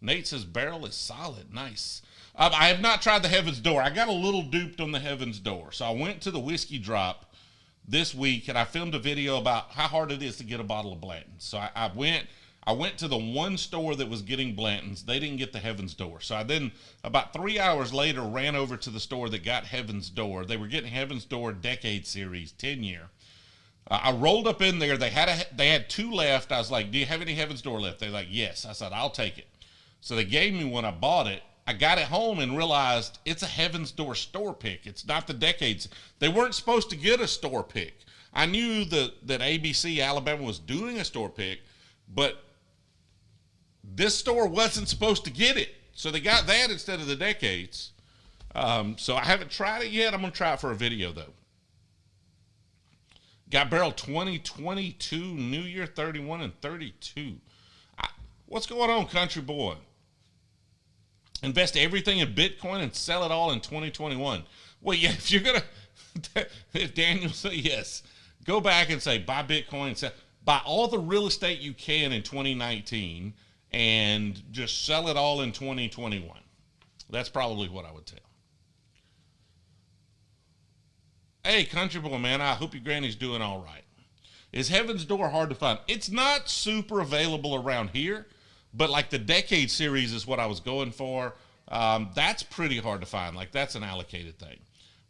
Nate says Barrel is solid. Nice. I have not tried the Heaven's Door. I got a little duped on the Heaven's Door. So I went to the Whiskey Drop this week, and I filmed a video about how hard it is to get a bottle of Blanton's. So I went to the one store that was getting Blanton's. They didn't get the Heaven's Door. So I then, about 3 hours later, ran over to the store that got Heaven's Door. They were getting Heaven's Door Decade Series, 10-year. I rolled up in there. They had 2 left. I was like, do you have any Heaven's Door left? They're like, yes. I said, I'll take it. So they gave me one. I bought it. I got it home and realized it's a Heaven's Door store pick. It's not the Decades. They weren't supposed to get a store pick. I knew that ABC Alabama was doing a store pick, but this store wasn't supposed to get it. So they got that instead of the Decades. So I haven't tried it yet. I'm going to try it for a video, though. Got Barrel 2022, New Year 31 and 32. What's going on, country boy? Invest everything in Bitcoin and sell it all in 2021. Well, yeah, if you're going to, if Daniel said yes, go back and say, buy Bitcoin, buy all the real estate you can in 2019 and just sell it all in 2021. That's probably what I would tell. Hey, country boy, man, I hope your granny's doing all right. Is Heaven's Door hard to find? It's not super available around here, but like the Decade Series is what I was going for. That's pretty hard to find. Like that's an allocated thing.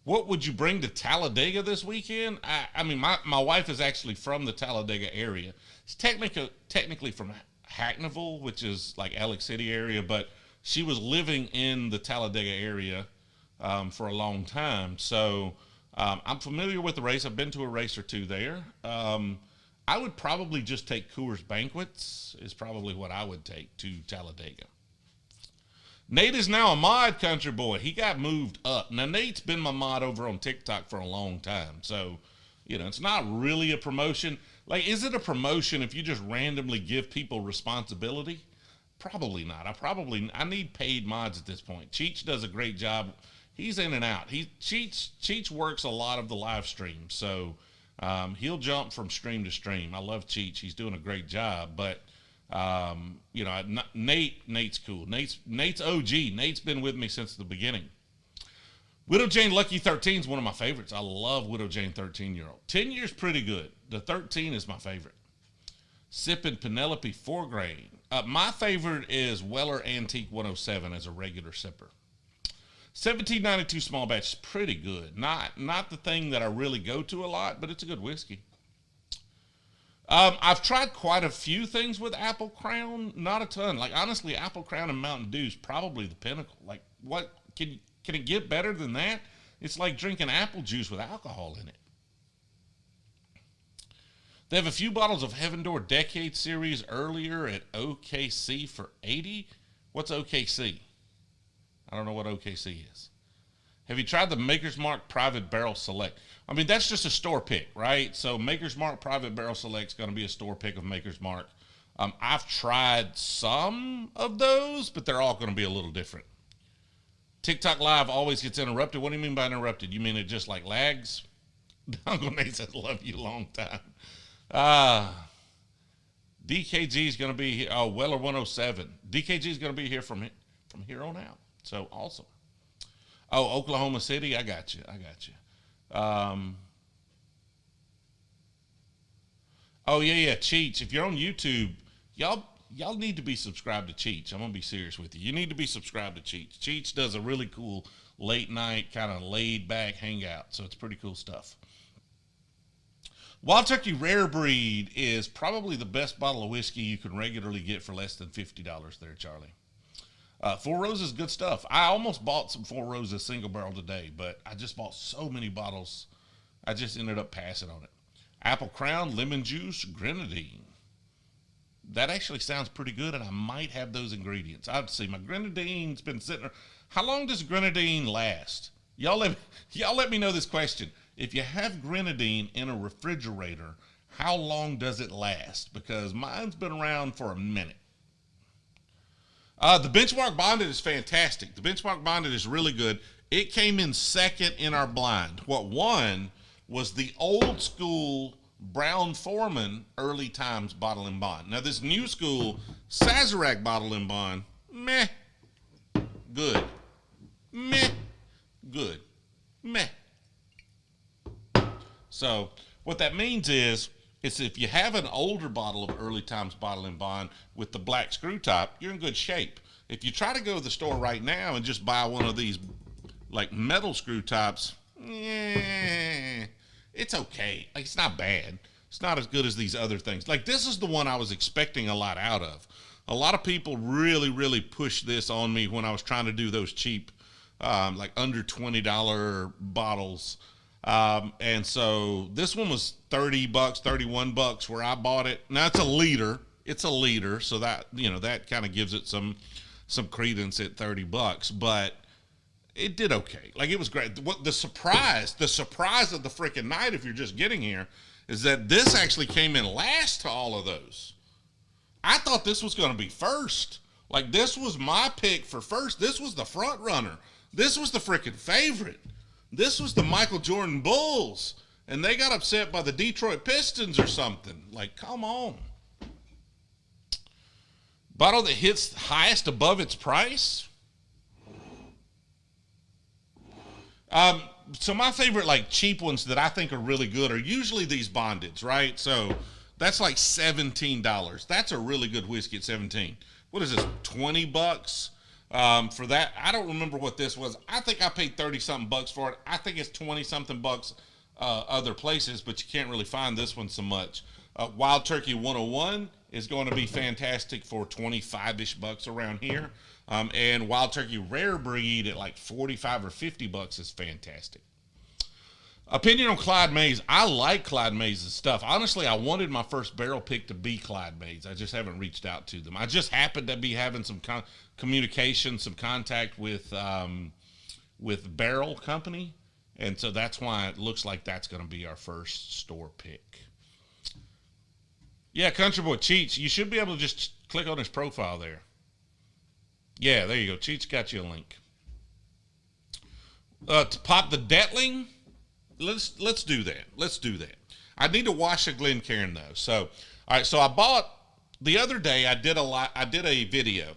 What would you bring to Talladega this weekend? I mean, my wife is actually from the Talladega area. It's technically from Hackneyville, which is like Alex City area, but she was living in the Talladega area for a long time. So I'm familiar with the race. I've been to a race or two there. I would probably just take Coors Banquets is probably what I would take to Talladega. Nate is now a mod, country boy. He got moved up. Now, Nate's been my mod over on TikTok for a long time. So, it's not really a promotion. Like, is it a promotion if you just randomly give people responsibility? Probably not. I need paid mods at this point. Cheech does a great job. He's in and out. Cheech works a lot of the live streams. So, he'll jump from stream to stream. I love Cheech. He's doing a great job. But, Nate's cool. Nate's OG. Nate's been with me since the beginning. Widow Jane Lucky 13 is one of my favorites. I love Widow Jane 13-year-old. 10 years pretty good. The 13 is my favorite. Sipping Penelope 4 grain. My favorite is Weller Antique 107 as a regular sipper. 1792 small batch is pretty good. Not the thing that I really go to a lot, but it's a good whiskey. I've tried quite a few things with Apple Crown. Not a ton. Like, honestly, Apple Crown and Mountain Dew is probably the pinnacle. Like, what? Can it get better than that? It's like drinking apple juice with alcohol in it. They have a few bottles of Heaven Door Decade Series earlier at OKC for $80. What's OKC? I don't know what OKC is. Have you tried the Maker's Mark Private Barrel Select? I mean, that's just a store pick, right? So Maker's Mark Private Barrel Select is going to be a store pick of Maker's Mark. I've tried some of those, but they're all going to be a little different. TikTok Live always gets interrupted. What do you mean by interrupted? You mean it just like lags? Uncle Nate says, love you long time. DKG is going to be here. Oh, Weller 107. DKG is going to be here from here on out. So awesome. Oh, Oklahoma City. I got you. Oh yeah, Cheech. If you're on YouTube, y'all need to be subscribed to Cheech. I'm gonna be serious with you. You need to be subscribed to Cheech. Cheech does a really cool late night kind of laid back hangout, so it's pretty cool stuff. Wild Turkey Rare Breed is probably the best bottle of whiskey you can regularly get for less than $50 there, Charlie. Four Roses, good stuff. I almost bought some Four Roses single barrel today, but I just bought so many bottles, I just ended up passing on it. Apple Crown, lemon juice, grenadine. That actually sounds pretty good, and I might have those ingredients. I'd see my grenadine's been sitting there. How long does grenadine last? Y'all let me know this question. If you have grenadine in a refrigerator, how long does it last? Because mine's been around for a minute. The Benchmark Bonded is fantastic. The Benchmark Bonded is really good. It came in second in our blind. What won was the old school Brown Forman Early Times Bottle and Bond. Now this new school Sazerac Bottle and Bond, meh, good, meh, good, meh. So what that means is if you have an older bottle of Early Times Bottle and Bond with the black screw top, you're in good shape. If you try to go to the store right now and just buy one of these like metal screw tops, it's okay. Like, it's not bad. It's not as good as these other things. Like, this is the one I was expecting a lot out of. A lot of people really pushed this on me when I was trying to do those cheap, like under $20 bottles. And so this one was $30, $31 where I bought it. Now it's a liter. It's a liter. So that, that kind of gives it some credence at $30, but it did okay. Like, it was great. What the surprise of the freaking night, if you're just getting here, is that this actually came in last to all of those. I thought this was going to be first. Like, this was my pick for first. This was the front runner. This was the freaking favorite. This was the Michael Jordan Bulls, and they got upset by the Detroit Pistons or something. Like, come on. Bottle that hits highest above its price. So my favorite, like, cheap ones that I think are really good are usually these bondeds, right? So that's like $17. That's a really good whiskey at 17. What is this, $20? For that, I don't remember what this was. I think I paid 30-something bucks for it. I think it's 20-something bucks other places, but you can't really find this one so much. Wild Turkey 101 is going to be fantastic for 25-ish bucks around here. And Wild Turkey Rare Breed at like 45 or 50 bucks is fantastic. Opinion on Clyde Mays. I like Clyde Mays' stuff. Honestly, I wanted my first barrel pick to be Clyde Mays. I just haven't reached out to them. I just happened to be having some communication, some contact with Barrel Company, and so that's why it looks like that's going to be our first store pick. Yeah, Country Boy Cheech, you should be able to just click on his profile there. Yeah, there you go. Cheech got you a link. To pop the Detling, let's do that. Let's do that. I need to wash a Glencairn though. So, all right. So I bought the other day. I did a video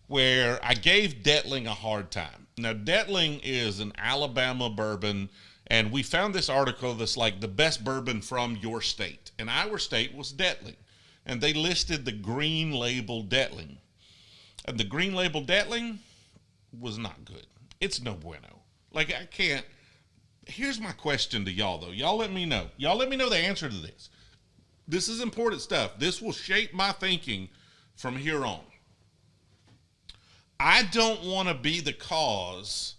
where I gave Detling a hard time. Now, Detling is an Alabama bourbon, and we found this article that's like the best bourbon from your state, and our state was Detling, and they listed the green label Detling. And the green label Detling was not good. It's no bueno. Like, I can't. Here's my question to y'all, though. Y'all let me know. Y'all let me know the answer to this. This is important stuff. This will shape my thinking from here on. I don't want to be the cause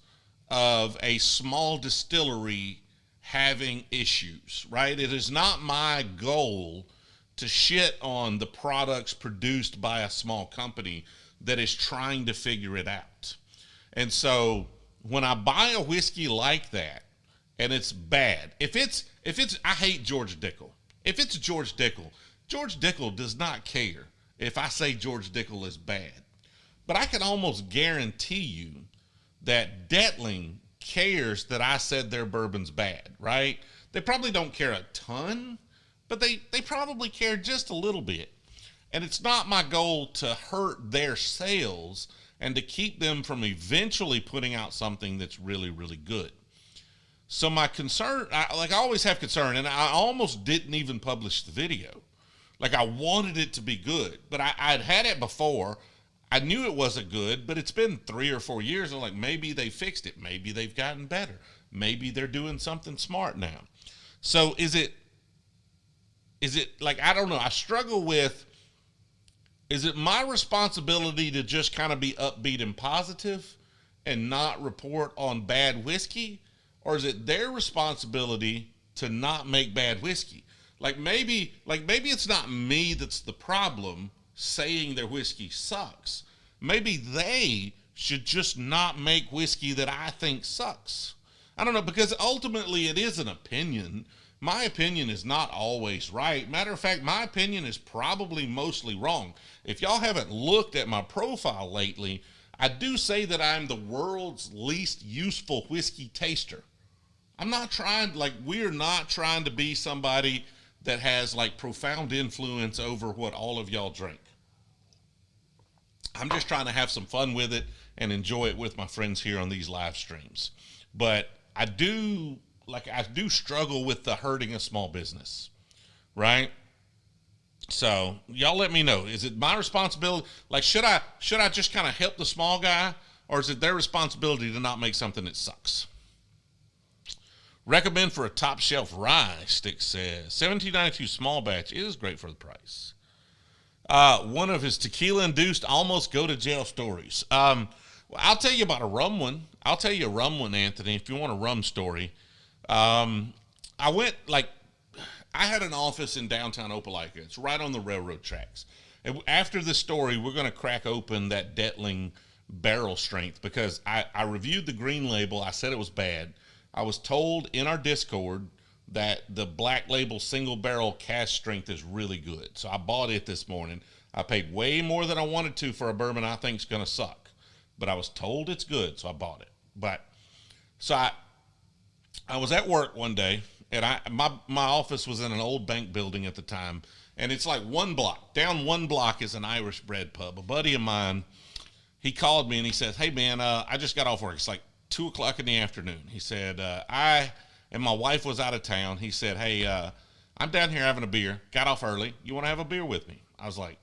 of a small distillery having issues, right? It is not my goal to shit on the products produced by a small company that is trying to figure it out. And so when I buy a whiskey like that and it's bad, if it's I hate George Dickel. If it's George Dickel does not care if I say George Dickel is bad. But I can almost guarantee you that Detling cares that I said their bourbon's bad, right? They probably don't care a ton, but they probably care just a little bit. And it's not my goal to hurt their sales and to keep them from eventually putting out something that's really, really good. So my concern, I always have concern, and I almost didn't even publish the video Like I wanted it to be good, but I'd had it before. I knew it wasn't good, but it's been 3 or 4 years. I'm like, maybe they fixed it. Maybe they've gotten better. Maybe they're doing something smart now. So is it like, I don't know. I struggle with, is it my responsibility to just kind of be upbeat and positive and not report on bad whiskey? Or is it their responsibility to not make bad whiskey? Like maybe it's not me that's the problem saying their whiskey sucks. Maybe they should just not make whiskey that I think sucks. I don't know, because ultimately it is an opinion. My opinion is not always right. Matter of fact, my opinion is probably mostly wrong. If y'all haven't looked at my profile lately, I do say that I'm the world's least useful whiskey taster. I'm not trying, like, we're not trying to be somebody that has like profound influence over what all of y'all drink. I'm just trying to have some fun with it and enjoy it with my friends here on these live streams. But I do struggle with the hurting a small business, right? So y'all let me know. Is it my responsibility? Like, should I just kind of help the small guy, or is it their responsibility to not make something that sucks? Recommend for a top shelf rye, Stick says. 1792 small batch is great for the price. One of his tequila induced almost go to jail stories. Well, I'll tell you about a rum one. I'll tell you a rum one, Anthony, if you want a rum story. I had an office in downtown Opelika. It's right on the railroad tracks. And after this story, we're going to crack open that Detling barrel strength, because I reviewed the green label. I said it was bad. I was told in our Discord that the black label single barrel cask strength is really good. So I bought it this morning. I paid way more than I wanted to for a bourbon I think is going to suck. But I was told it's good, so I bought it. I was at work one day, and my office was in an old bank building at the time. And it's like one block. Down one block is an Irish bread pub. A buddy of mine, he called me and he says, hey, man, I just got off work. It's like 2 o'clock in the afternoon. He said, and my wife was out of town. He said, hey, I'm down here having a beer. Got off early. You want to have a beer with me? I was like,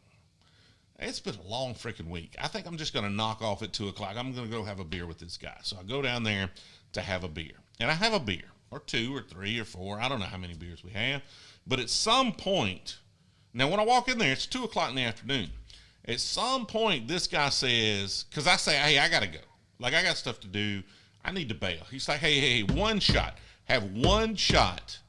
it's been a long freaking week. I think I'm just going to knock off at 2 o'clock. I'm going to go have a beer with this guy. So I go down there to have a beer. And I have a beer, or 2 or 3 or 4. I don't know how many beers we have. But at some point, now when I walk in there, it's 2 o'clock in the afternoon. At some point, this guy says, because I say, hey, I got to go. Like, I got stuff to do. I need to bail. He's like, hey, one shot. Have one shot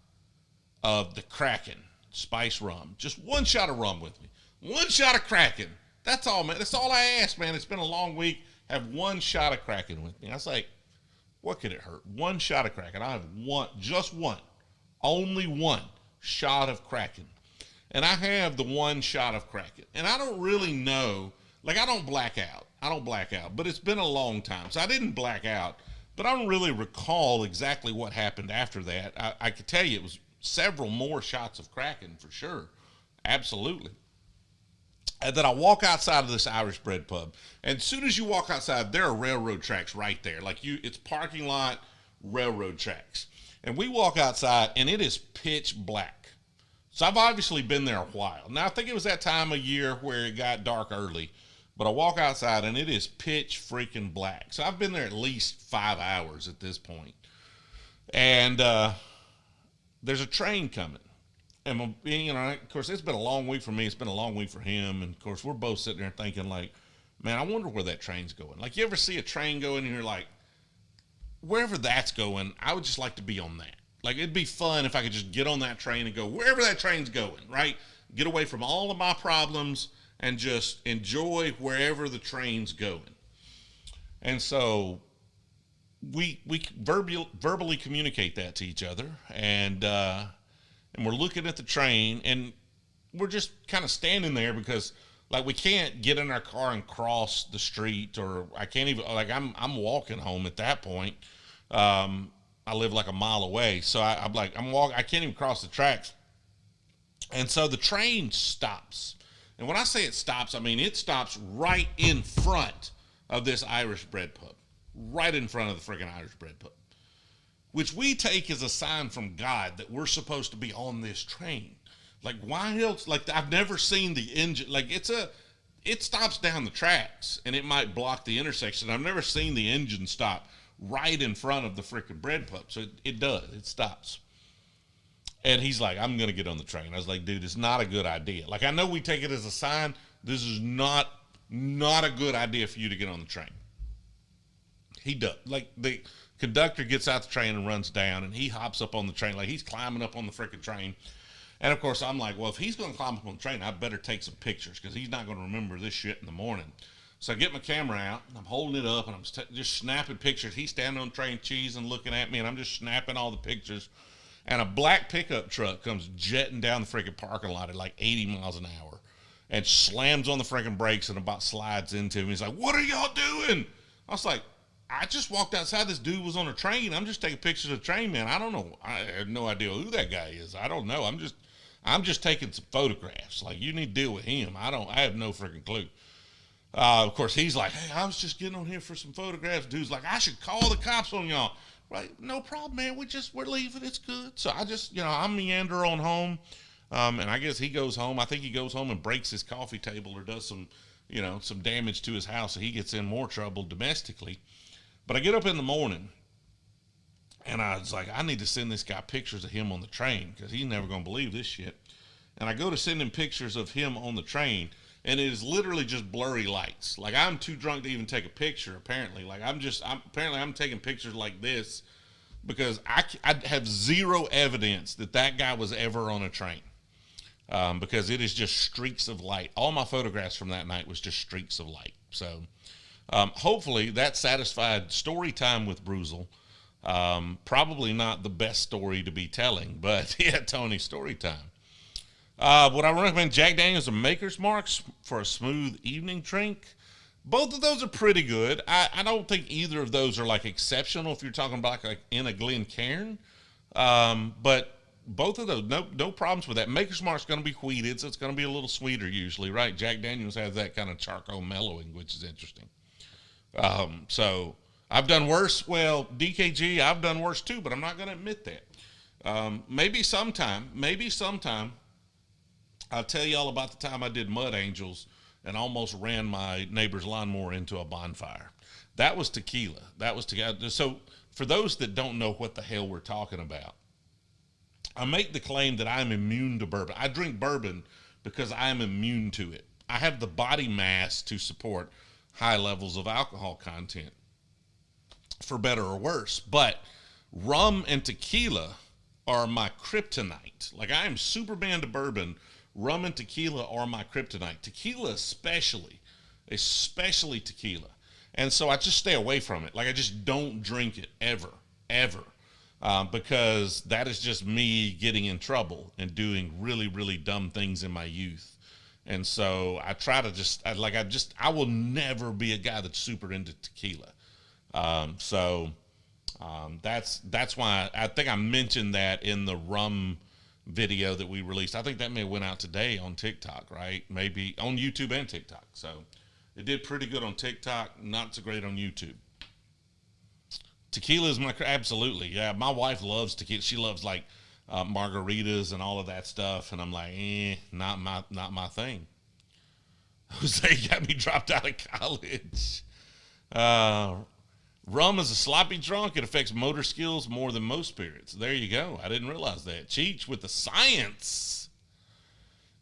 of the Kraken spice rum. Just one shot of rum with me. One shot of Kraken. That's all, man. That's all I ask, man. It's been a long week. Have one shot of Kraken with me. I was like, what could it hurt? One shot of Kraken. I have one, just one. Only one shot of Kraken. And I have the one shot of Kraken. And I don't really know. Like, I don't black out. But it's been a long time. So I didn't black out. But I don't really recall exactly what happened after that. I could tell you it was several more shots of Kraken for sure. Absolutely. And then I walk outside of this Irish bread pub. And as soon as you walk outside, there are railroad tracks right there. Like, it's parking lot, railroad tracks. And we walk outside, and it is pitch black. So I've obviously been there a while. Now, I think it was that time of year where it got dark early. But I walk outside, and it is pitch freaking black. So I've been there at least 5 hours at this point. And there's a train coming. And, of course, it's been a long week for me. It's been a long week for him. And, of course, we're both sitting there thinking, like, man, I wonder where that train's going. Like, you ever see a train going, and you're like, wherever that's going, I would just like to be on that. Like, it'd be fun if I could just get on that train and go wherever that train's going, right? Get away from all of my problems and just enjoy wherever the train's going. And so we verbally communicate that to each other, and we're looking at the train, and we're just kind of standing there because, like, we can't get in our car and cross the street, or I can't even, like, I'm walking home at that point. I live like a mile away, so I'm walking. I can't even cross the tracks. And so the train stops. And when I say it stops, I mean it stops right in front of this Irish bread pub. Right in front of the freaking Irish bread pub. Which we take as a sign from God that we're supposed to be on this train. Like, why else? Like, I've never seen the engine. Like, it stops down the tracks and it might block the intersection. I've never seen the engine stop right in front of the freaking bread pub. So it does. It stops. And he's like, I'm going to get on the train. I was like, dude, it's not a good idea. Like, I know we take it as a sign. This is not a good idea for you to get on the train. He does. Like, the conductor gets out the train and runs down, and he hops up on the train. Like, he's climbing up on the freaking train. And, of course, I'm like, well, if he's going to climb up on the train, I better take some pictures because he's not going to remember this shit in the morning. So I get my camera out, and I'm holding it up, and I'm just snapping pictures. He's standing on the train, cheesing, looking at me, and I'm just snapping all the pictures. And a black pickup truck comes jetting down the freaking parking lot at like 80 miles an hour and slams on the freaking brakes and about slides into him. He's like, what are y'all doing? I was like, I just walked outside. This dude was on a train. I'm just taking pictures of the train, man. I don't know. I have no idea who that guy is. I don't know. I'm just taking some photographs. Like, you need to deal with him. I have no freaking clue. Of course, he's like, hey, I was just getting on here for some photographs. Dude's like, I should call the cops on y'all. Right, no problem, man. We're leaving. It's good. So I just, I meander on home, and I guess he goes home. I think he goes home and breaks his coffee table or does some, some damage to his house. So he gets in more trouble domestically. But I get up in the morning, and I was like, I need to send this guy pictures of him on the train because he's never going to believe this shit. And I go to send him pictures of him on the train, and it is literally just blurry lights. Like, I'm too drunk to even take a picture, apparently. Like, I'm taking pictures like this because I have zero evidence that guy was ever on a train. Because it is just streaks of light. All my photographs from that night was just streaks of light. So, hopefully that satisfied Storytime with Brewzle. Probably not the best story to be telling, but yeah, Tony, Storytime. Would I recommend Jack Daniels and Maker's Marks for a smooth evening drink? Both of those are pretty good. I don't think either of those are like exceptional if you're talking about like in a Glencairn. But both of those, no problems with that. Maker's Mark's going to be wheated, so it's going to be a little sweeter usually, right? Jack Daniels has that kind of charcoal mellowing, which is interesting. So I've done worse. Well, DKG, I've done worse too, but I'm not going to admit that. Maybe sometime I'll tell y'all about the time I did Mud Angels and almost ran my neighbor's lawnmower into a bonfire. That was tequila. So for those that don't know what the hell we're talking about, I make the claim that I'm immune to bourbon. I drink bourbon because I am immune to it. I have the body mass to support high levels of alcohol content, for better or worse. But rum and tequila are my kryptonite. Like, I am Superman to bourbon. Rum and tequila are my kryptonite. Tequila especially tequila. And so I just stay away from it. Like, I just don't drink it ever. Because that is just me getting in trouble and doing really, really dumb things in my youth. And so I try to I will never be a guy that's super into tequila. That's why I think I mentioned that in the rum video that we released. I think that may have went out today on TikTok, right? Maybe on YouTube and TikTok. So it did pretty good on TikTok, not so great on YouTube. Tequila is absolutely, yeah. My wife loves tequila. She loves like margaritas and all of that stuff, and I'm like, not my thing. Jose got me dropped out of college. Rum is a sloppy drunk. It affects motor skills more than most spirits. There you go. I didn't realize that. Cheech with the science.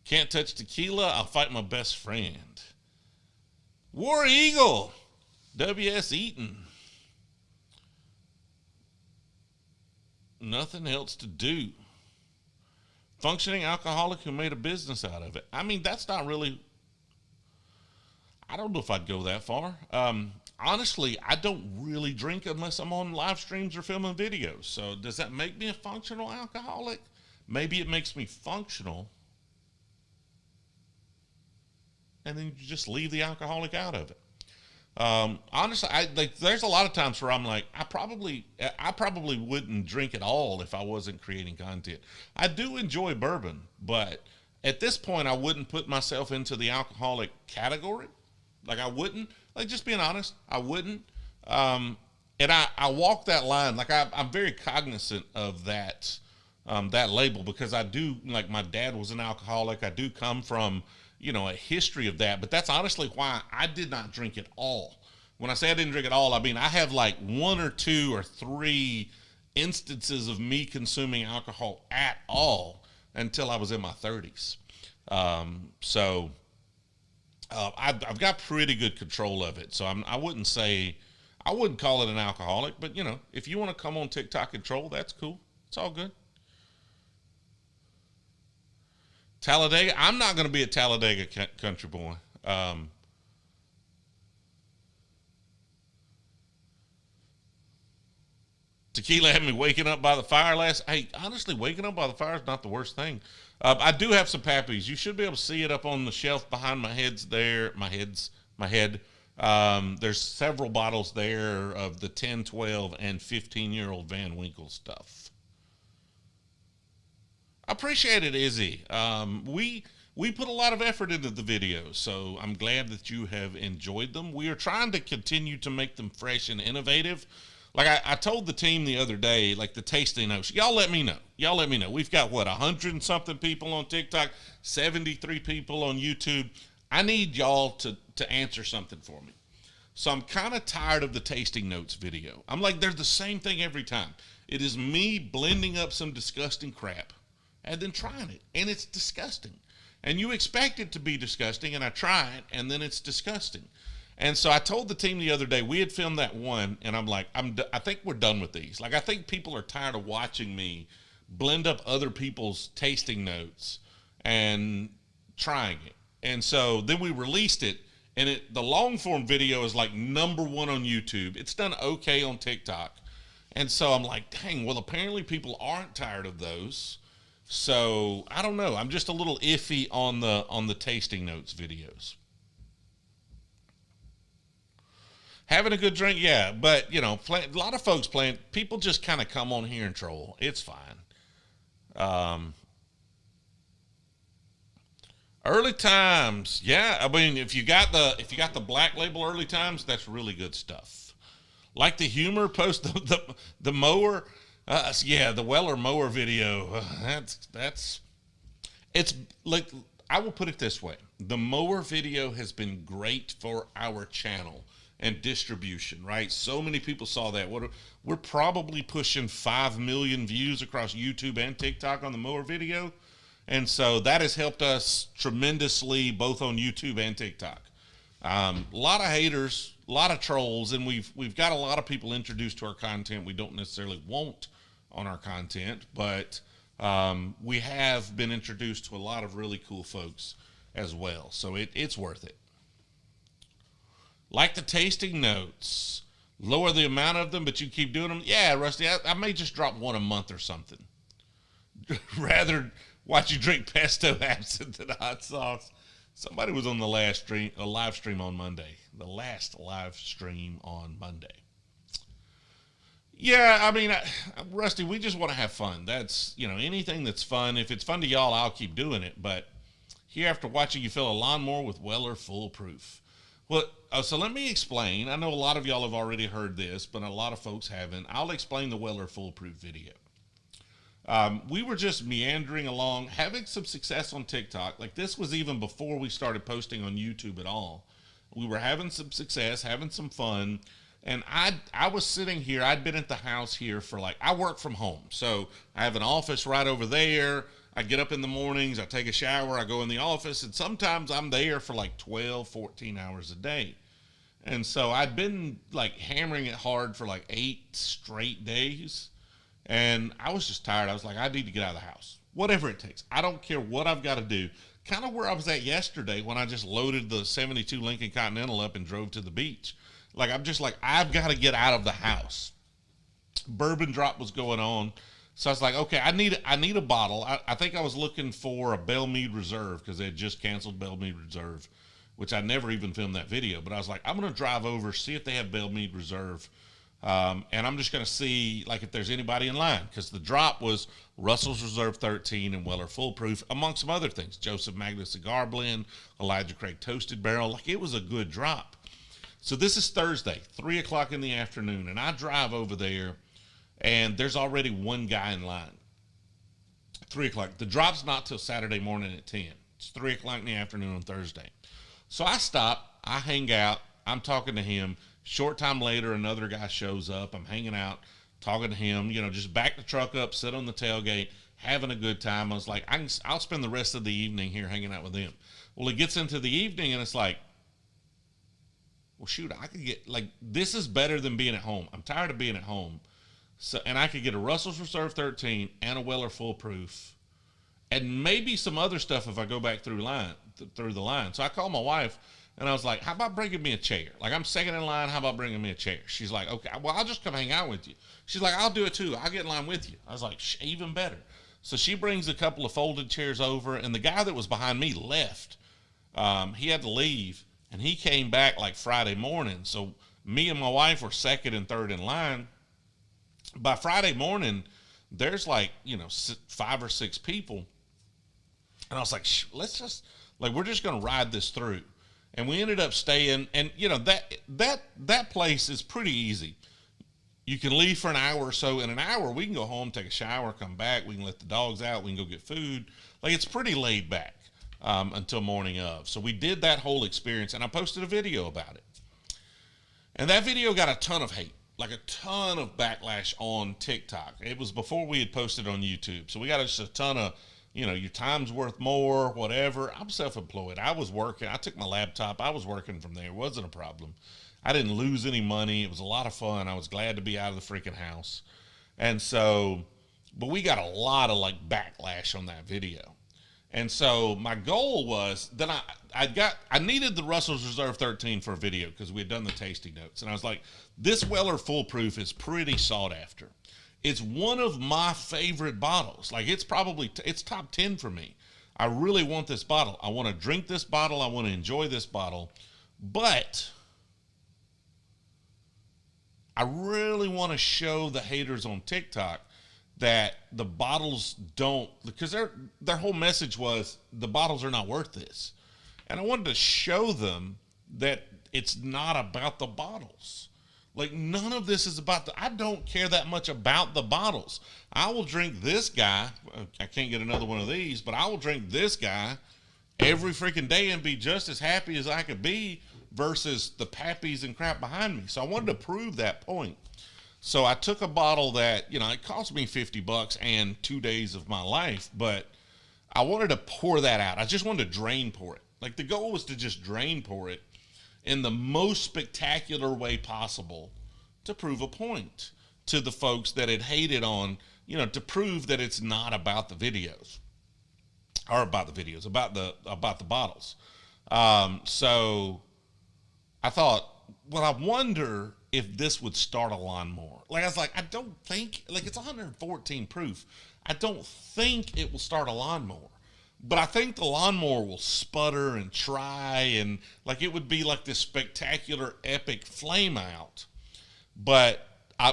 Can't touch tequila. I'll fight my best friend. War Eagle. W.S. Eaton. Nothing else to do. Functioning alcoholic who made a business out of it. I mean, that's not really... I don't know if I'd go that far. Honestly, I don't really drink unless I'm on live streams or filming videos. So does that make me a functional alcoholic? Maybe it makes me functional. And then you just leave the alcoholic out of it. Honestly, there's a lot of times where I'm like, I probably wouldn't drink at all if I wasn't creating content. I do enjoy bourbon, but at this point, I wouldn't put myself into the alcoholic category. Like, I wouldn't. Like, just being honest, I wouldn't. And I walk that line. Like, I'm very cognizant of that that label, because I do, like, my dad was an alcoholic. I do come from, a history of that, but that's honestly why I did not drink at all. When I say I didn't drink at all, I mean I have like one or two or three instances of me consuming alcohol at all until I was in my 30s. So I've got pretty good control of it. So I wouldn't say, I wouldn't call it an alcoholic, but if you want to come on TikTok and troll, that's cool. It's all good. Talladega, I'm not going to be a Talladega country boy. Tequila had me waking up by the fire last. Hey, honestly, waking up by the fire is not the worst thing. I do have some Pappies. You should be able to see it up on the shelf behind my heads there. My head. There's several bottles there of the 10, 12, and 15-year-old Van Winkle stuff. I appreciate it, Izzy. We put a lot of effort into the videos, so I'm glad that you have enjoyed them. We are trying to continue to make them fresh and innovative. Like I told the team the other day, like the tasting notes, y'all let me know. Y'all let me know. We've got, 100 and something people on TikTok, 73 people on YouTube. I need y'all to answer something for me. So I'm kind of tired of the tasting notes video. I'm like, they're the same thing every time. It is me blending up some disgusting crap and then trying it, and it's disgusting. And you expect it to be disgusting, and I try it, and then it's disgusting. And so I told the team the other day, we had filmed that one, and I'm like, I think we're done with these. Like, I think people are tired of watching me blend up other people's tasting notes and trying it. And so then we released it, and the long form video is like #1 on YouTube. It's done okay on TikTok. And so I'm like, dang, well, apparently people aren't tired of those. So I don't know. I'm just a little iffy on the tasting notes videos. Having a good drink, yeah, but a lot of folks playing. People just kind of come on here and troll. It's fine. Early times, yeah. I mean, if you got the black label early times, that's really good stuff. Like the humor post, the mower, yeah, the Weller mower video. It's like, I will put it this way: the mower video has been great for our channel and distribution, right? So many people saw that. We're probably pushing 5 million views across YouTube and TikTok on the mower video. And so that has helped us tremendously, both on YouTube and TikTok. A lot of haters, a lot of trolls, and we've got a lot of people introduced to our content we don't necessarily want on our content, but we have been introduced to a lot of really cool folks as well. So it's worth it. Like the tasting notes, lower the amount of them, but you keep doing them. Yeah, Rusty, I may just drop one a month or something. Rather watch you drink pesto absinthe than hot sauce. Somebody was on the live stream on Monday. The last live stream on Monday. Yeah, I mean, Rusty, we just want to have fun. That's, anything that's fun. If it's fun to y'all, I'll keep doing it. But here, after watching you fill a lawnmower with Weller Foolproof. Well, so let me explain. I know a lot of y'all have already heard this, but a lot of folks haven't. I'll explain the Weller Foolproof video. We were just meandering along, having some success on TikTok. Like, this was even before we started posting on YouTube at all. We were having some success, having some fun. And I was sitting here. I'd been at the house here for I work from home. So I have an office right over there. I get up in the mornings, I take a shower, I go in the office, and sometimes I'm there for 12, 14 hours a day. And so I'd been hammering it hard for 8 straight days. And I was just tired. I was like, I need to get out of the house. Whatever it takes. I don't care what I've got to do. Kind of where I was at yesterday when I just loaded the 72 Lincoln Continental up and drove to the beach. I'm just I've got to get out of the house. Bourbon drop was going on. So I was like, okay, I need a bottle. I think I was looking for a Belle Meade Reserve because they had just canceled Belle Meade Reserve, which I never even filmed that video. But I was like, I'm going to drive over, see if they have Belle Meade Reserve. And I'm just going to see if there's anybody in line, because the drop was Russell's Reserve 13 and Weller Foolproof, among some other things. Joseph Magna Cigar Blend, Elijah Craig Toasted Barrel. It was a good drop. So this is Thursday, 3 o'clock in the afternoon, and I drive over there, and there's already one guy in line. 3 o'clock. The drop's not till Saturday morning at 10. It's 3 o'clock in the afternoon on Thursday. So I stop, I hang out, I'm talking to him. Short time later, another guy shows up. I'm hanging out, talking to him, you know, just back the truck up, sit on the tailgate, having a good time. I was like, I'll spend the rest of the evening here hanging out with him. Well, it gets into the evening and it's like, well, shoot, I could get, like, this is better than being at home. I'm tired of being at home. So, and I could get a Russell's Reserve 13 and a Weller Full Proof and maybe some other stuff if I go back through the line. So I called my wife and I was like, how about bringing me a chair? Like, I'm second in line. How about bringing me a chair? She's like, okay, well, I'll just come hang out with you. She's like, I'll do it too. I'll get in line with you. I was like, even better. So she brings a couple of folded chairs over, and the guy that was behind me left. He had to leave, and he came back like Friday morning. So me and my wife were second and third in line. By Friday morning, there's like, you know, 5 or 6 people. And I was like, let's just, like, we're just going to ride this through. And we ended up staying, and, you know, that place is pretty easy. You can leave for an hour or so. In an hour, we can go home, take a shower, come back. We can let the dogs out. We can go get food. Like, it's pretty laid back until morning of. So we did that whole experience, and I posted a video about it. And that video got a ton of hate, like a ton of backlash on TikTok. It was before we had posted on YouTube. So we got just a ton of, you know, your time's worth more, whatever. I'm self-employed. I was working. I took my laptop. I was working from there. It wasn't a problem. I didn't lose any money. It was a lot of fun. I was glad to be out of the freaking house. And so, but we got a lot of like backlash on that video. And so my goal was that I needed the Russell's Reserve 13 for a video because we had done the tasting notes. And I was like, this Weller Full Proof is pretty sought after. It's one of my favorite bottles. Like, it's probably, it's top 10 for me. I really want this bottle. I want to drink this bottle. I want to enjoy this bottle. But I really want to show the haters on TikTok that the bottles don't, because their whole message was the bottles are not worth this. And I wanted to show them that it's not about the bottles. Like, none of this is about I don't care that much about the bottles. I will drink this guy. I can't get another one of these, but I will drink this guy every freaking day and be just as happy as I could be versus the pappies and crap behind me. So I wanted to prove that point. So I took a bottle that, you know, it cost me $50 and 2 days of my life, but I wanted to pour that out. I just wanted to drain pour it. Like, the goal was to just drain pour it in the most spectacular way possible to prove a point to the folks that had hated on, you know, to prove that it's not about the videos or about the bottles. So I thought, well, I wonder if this would start a lawnmower. Like, I was like, I don't think, like, it's 114 proof. I don't think it will start a lawnmower. But I think the lawnmower will sputter and try, and like it would be like this spectacular epic flame out. But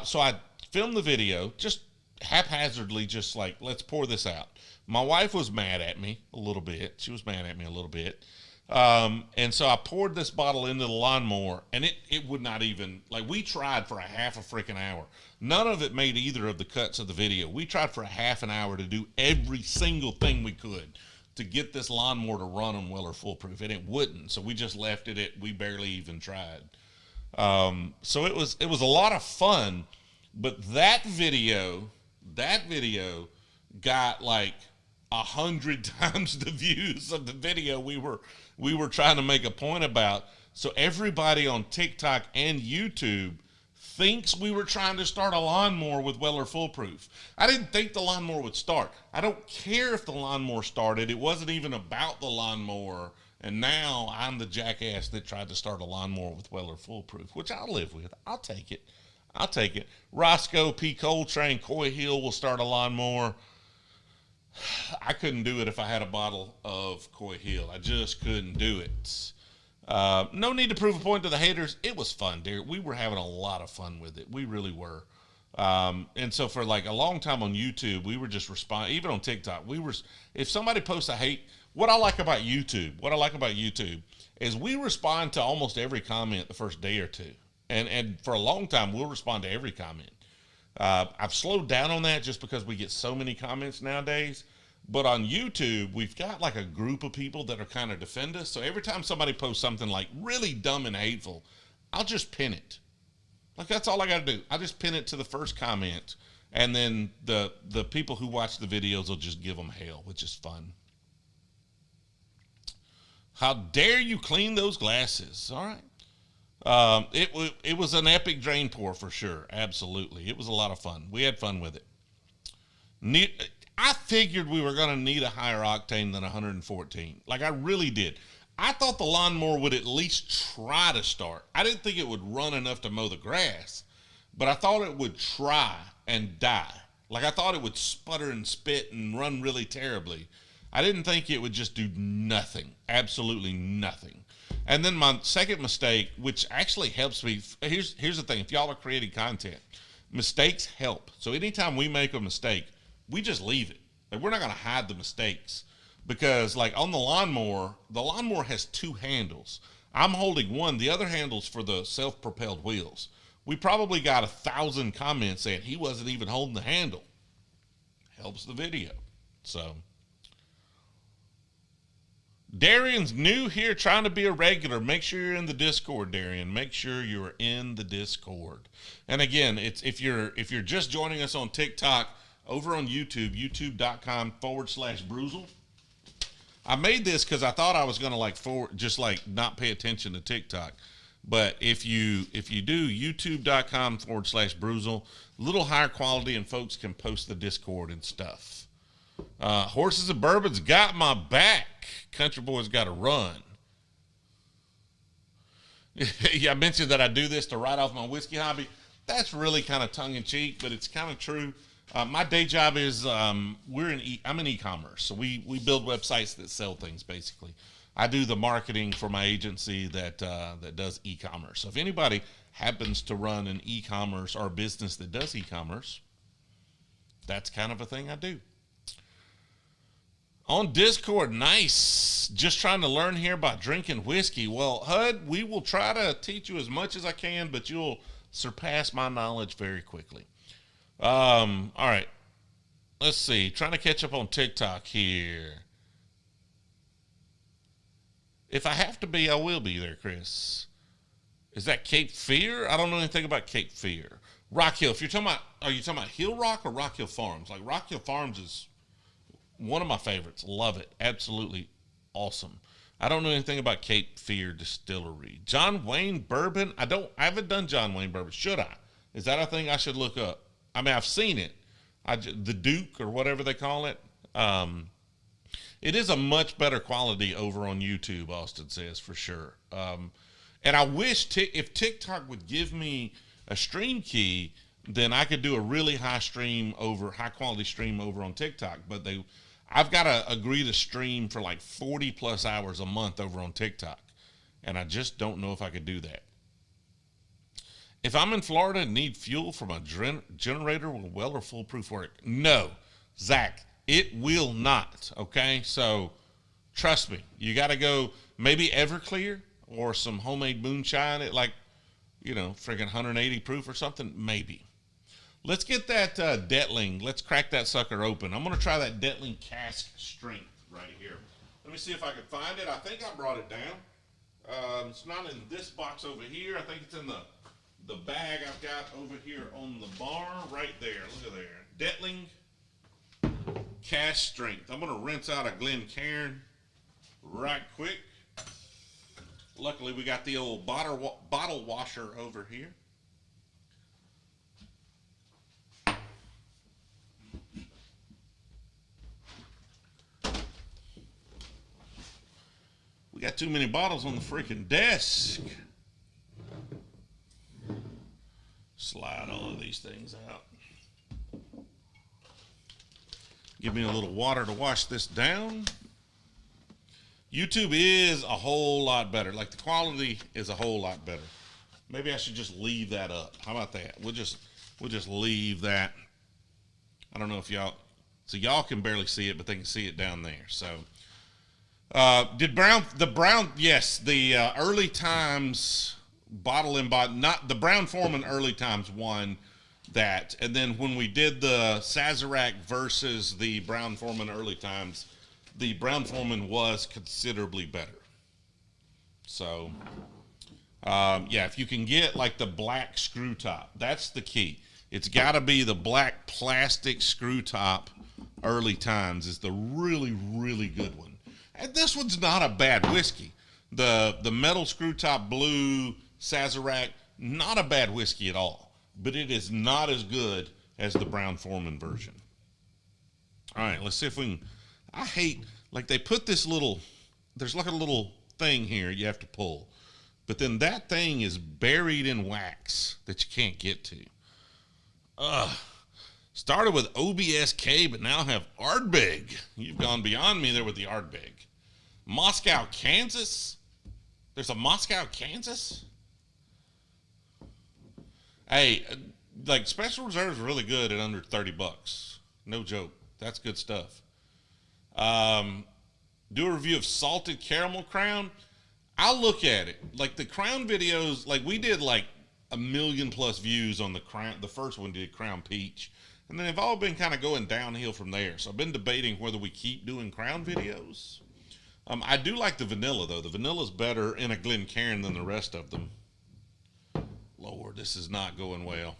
so I filmed the video just haphazardly, just like, let's pour this out. My wife was mad at me a little bit. She was mad at me a little bit. And so I poured this bottle into the lawnmower, and it would not even, like, we tried for a half a freaking hour. None of it made either of the cuts of the video. We tried for a half an hour to do every single thing we could to get this lawnmower to run on Weller Full Proof, and it wouldn't. So we just left it. We barely even tried. So it was a lot of fun, but that video got like 100 times the views of the video we were trying to make a point about. So everybody on TikTok and YouTube thinks we were trying to start a lawnmower with Weller Full Proof. I didn't think the lawnmower would start. I don't care if the lawnmower started. It wasn't even about the lawnmower. And now I'm the jackass that tried to start a lawnmower with Weller Full Proof, which I'll live with. I'll take it. Roscoe P. Coltrane, Coy Hill will start a lawnmower. I couldn't do it if I had a bottle of Coy Hill. I just couldn't do it. No need to prove a point to the haters. It was fun, dear. We were having a lot of fun with it. We really were. And so for like a long time on YouTube, we were just responding. Even on TikTok, if somebody posts a hate, what I like about YouTube is we respond to almost every comment the first day or two. And for a long time, we'll respond to every comment. I've slowed down on that just because we get so many comments nowadays. But on YouTube, we've got like a group of people that are kind of defend us. So every time somebody posts something like really dumb and hateful, I'll just pin it. Like, that's all I got to do. I just pin it to the first comment. And then the people who watch the videos will just give them hell, which is fun. How dare you clean those glasses? All right. It was an epic drain pour for sure. Absolutely. It was a lot of fun. We had fun with it. I figured we were going to need a higher octane than 114. Like, I really did. I thought the lawnmower would at least try to start. I didn't think it would run enough to mow the grass, but I thought it would try and die. Like, I thought it would sputter and spit and run really terribly. I didn't think it would just do nothing. Absolutely nothing. And then my second mistake, which actually helps me, here's the thing. If y'all are creating content, mistakes help. So anytime we make a mistake, we just leave it. Like, we're not going to hide the mistakes, because like on the lawnmower has two handles. I'm holding one. The other handle's for the self-propelled wheels. We probably got 1,000 comments saying he wasn't even holding the handle. Helps the video. So Darian's new here, trying to be a regular. Make sure you're in the Discord, Darian. Make sure you're in the Discord. And again, it's if you're just joining us on TikTok, over on YouTube, youtube.com/Brewzle. I made this because I thought I was going to just not pay attention to TikTok. But if you do youtube.com/Brewzle, a little higher quality, and folks can post the Discord and stuff. Horses and Bourbon's got my back. Country Boy's got to run. Yeah, I mentioned that I do this to write off my whiskey hobby. That's really kind of tongue-in-cheek, but it's kind of true. My day job is I'm in e-commerce, so we build websites that sell things. Basically, I do the marketing for my agency that does e-commerce. So if anybody happens to run an e-commerce or a business that does e-commerce, that's kind of a thing I do. On Discord, nice. Just trying to learn here about drinking whiskey. Well, HUD, we will try to teach you as much as I can, but you'll surpass my knowledge very quickly. All right. Let's see. Trying to catch up on TikTok here. If I have to be, I will be there, Chris. Is that Cape Fear? I don't know anything about Cape Fear. Rock Hill. If you're talking about, are you talking about Hill Rock or Rock Hill Farms? Like, Rock Hill Farms is one of my favorites. Love it. Absolutely awesome. I don't know anything about Cape Fear Distillery. John Wayne Bourbon. I haven't done John Wayne Bourbon. Should I? Is that a thing I should look up? I mean, I've seen it. The Duke or whatever they call it. It is a much better quality over on YouTube, Austin says, for sure. And I wish if TikTok would give me a stream key, then I could do a really high quality stream over on TikTok. But I've got to agree to stream for like 40 plus hours a month over on TikTok. And I just don't know if I could do that. If I'm in Florida and need fuel from a generator, will well or foolproof work? No, Zach, it will not, okay? So trust me, you got to go maybe Everclear or some homemade moonshine at like, friggin' 180 proof or something, maybe. Let's get that Detling. Let's crack that sucker open. I'm going to try that Detling cask strength right here. Let me see if I can find it. I think I brought it down. It's not in this box over here. I think it's in the bag I've got over here on the bar right there. Look at there. Detling cask strength. I'm going to rinse out a Glencairn right quick. Luckily, we got the old bottle washer over here. We got too many bottles on the freaking desk. Slide all of these things out. Give me a little water to wash this down. YouTube is a whole lot better. Like, the quality is a whole lot better. Maybe I should just leave that up. How about that? We'll just leave that. I don't know if y'all can barely see it, but they can see it down there. So yes, the Early Times bottle and bottle, not the Brown Forman Early Times one. that. And then when we did the Sazerac versus the Brown-Forman early times, the Brown-Forman was considerably better. So, yeah, if you can get like the black screw top, that's the key. It's got to be the black plastic screw top early times is the really, really good one. And this one's not a bad whiskey. The metal screw top blue Sazerac, not a bad whiskey at all. But it is not as good as the Brown-Forman version. All right, let's see if we can. I hate, like they put this little, there's like a little thing here you have to pull. But then that thing is buried in wax that you can't get to. Started with OBSK, but now have Ardbeg. You've gone beyond me there with the Ardbeg. Moscow, Kansas? There's a Moscow, Kansas? Hey, like Special Reserve is really good at under 30 bucks. No joke. That's good stuff. Do a review of Salted Caramel Crown. I'll look at it. Like the Crown videos, like we did like 1 million+ views on the Crown. The first one did Crown Peach. And then they've all been kind of going downhill from there. So I've been debating whether we keep doing Crown videos. I do like the vanilla though. The vanilla's better in a Glencairn than the rest of them. Lord, this is not going well.